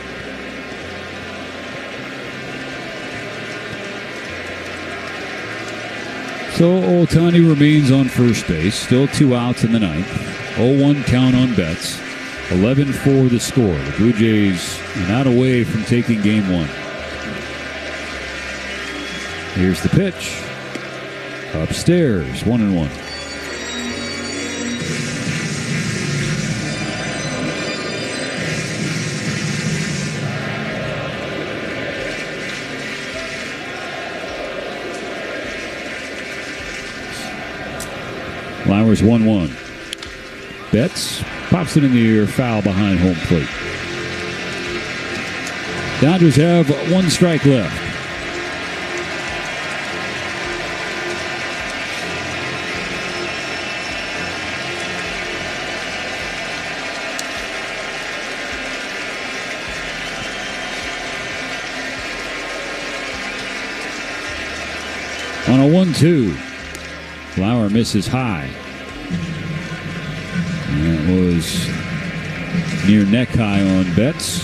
A: So Ohtani remains on first base. Still 2 outs in the ninth. 0-1 count on Betts. 11-4 the score. The Blue Jays are not away from taking game one. Here's the pitch. Upstairs, 1-1. Flowers 1-1. Betts pops it in the air, foul behind home plate. Dodgers have 1 strike left. On a 1-2, Flower misses high. And that was near neck high on Betts.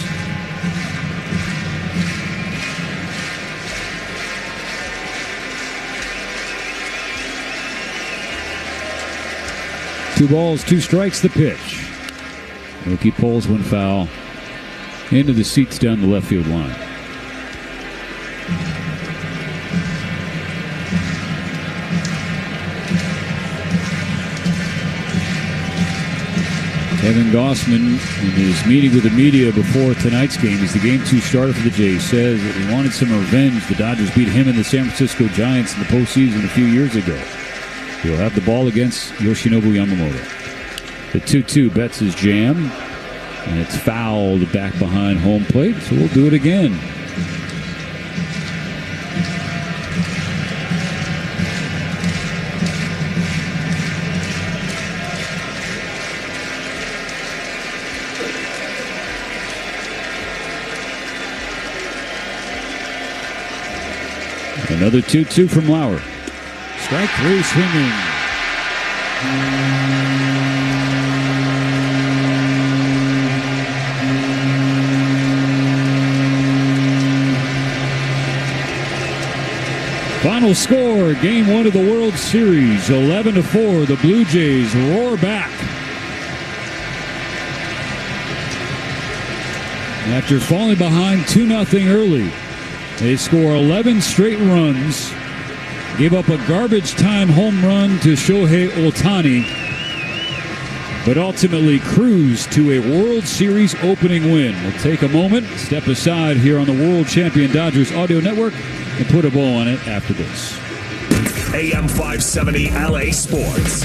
A: Two balls, 2 strikes, the pitch. Rookie pulls one foul into the seats down the left field line. Kevin Gossman, in his meeting with the media before tonight's game, as the Game 2 starter for the Jays, says that he wanted some revenge. The Dodgers beat him and the San Francisco Giants in the postseason a few years ago. He'll have the ball against Yoshinobu Yamamoto. The 2-2, Betts is jammed, and it's fouled back behind home plate, so we'll do it again. Another 2-2 from Lauer. Strike 3 swinging. Final score, Game 1 of the World Series, 11-4. The Blue Jays roar back. After falling behind 2-0 early, they score 11 straight runs, gave up a garbage time home run to Shohei Ohtani, but ultimately cruised to a World Series opening win. We'll take a moment, step aside here on the World Champion Dodgers Audio Network, and put a bow on it after this.
E: AM 570 LA Sports.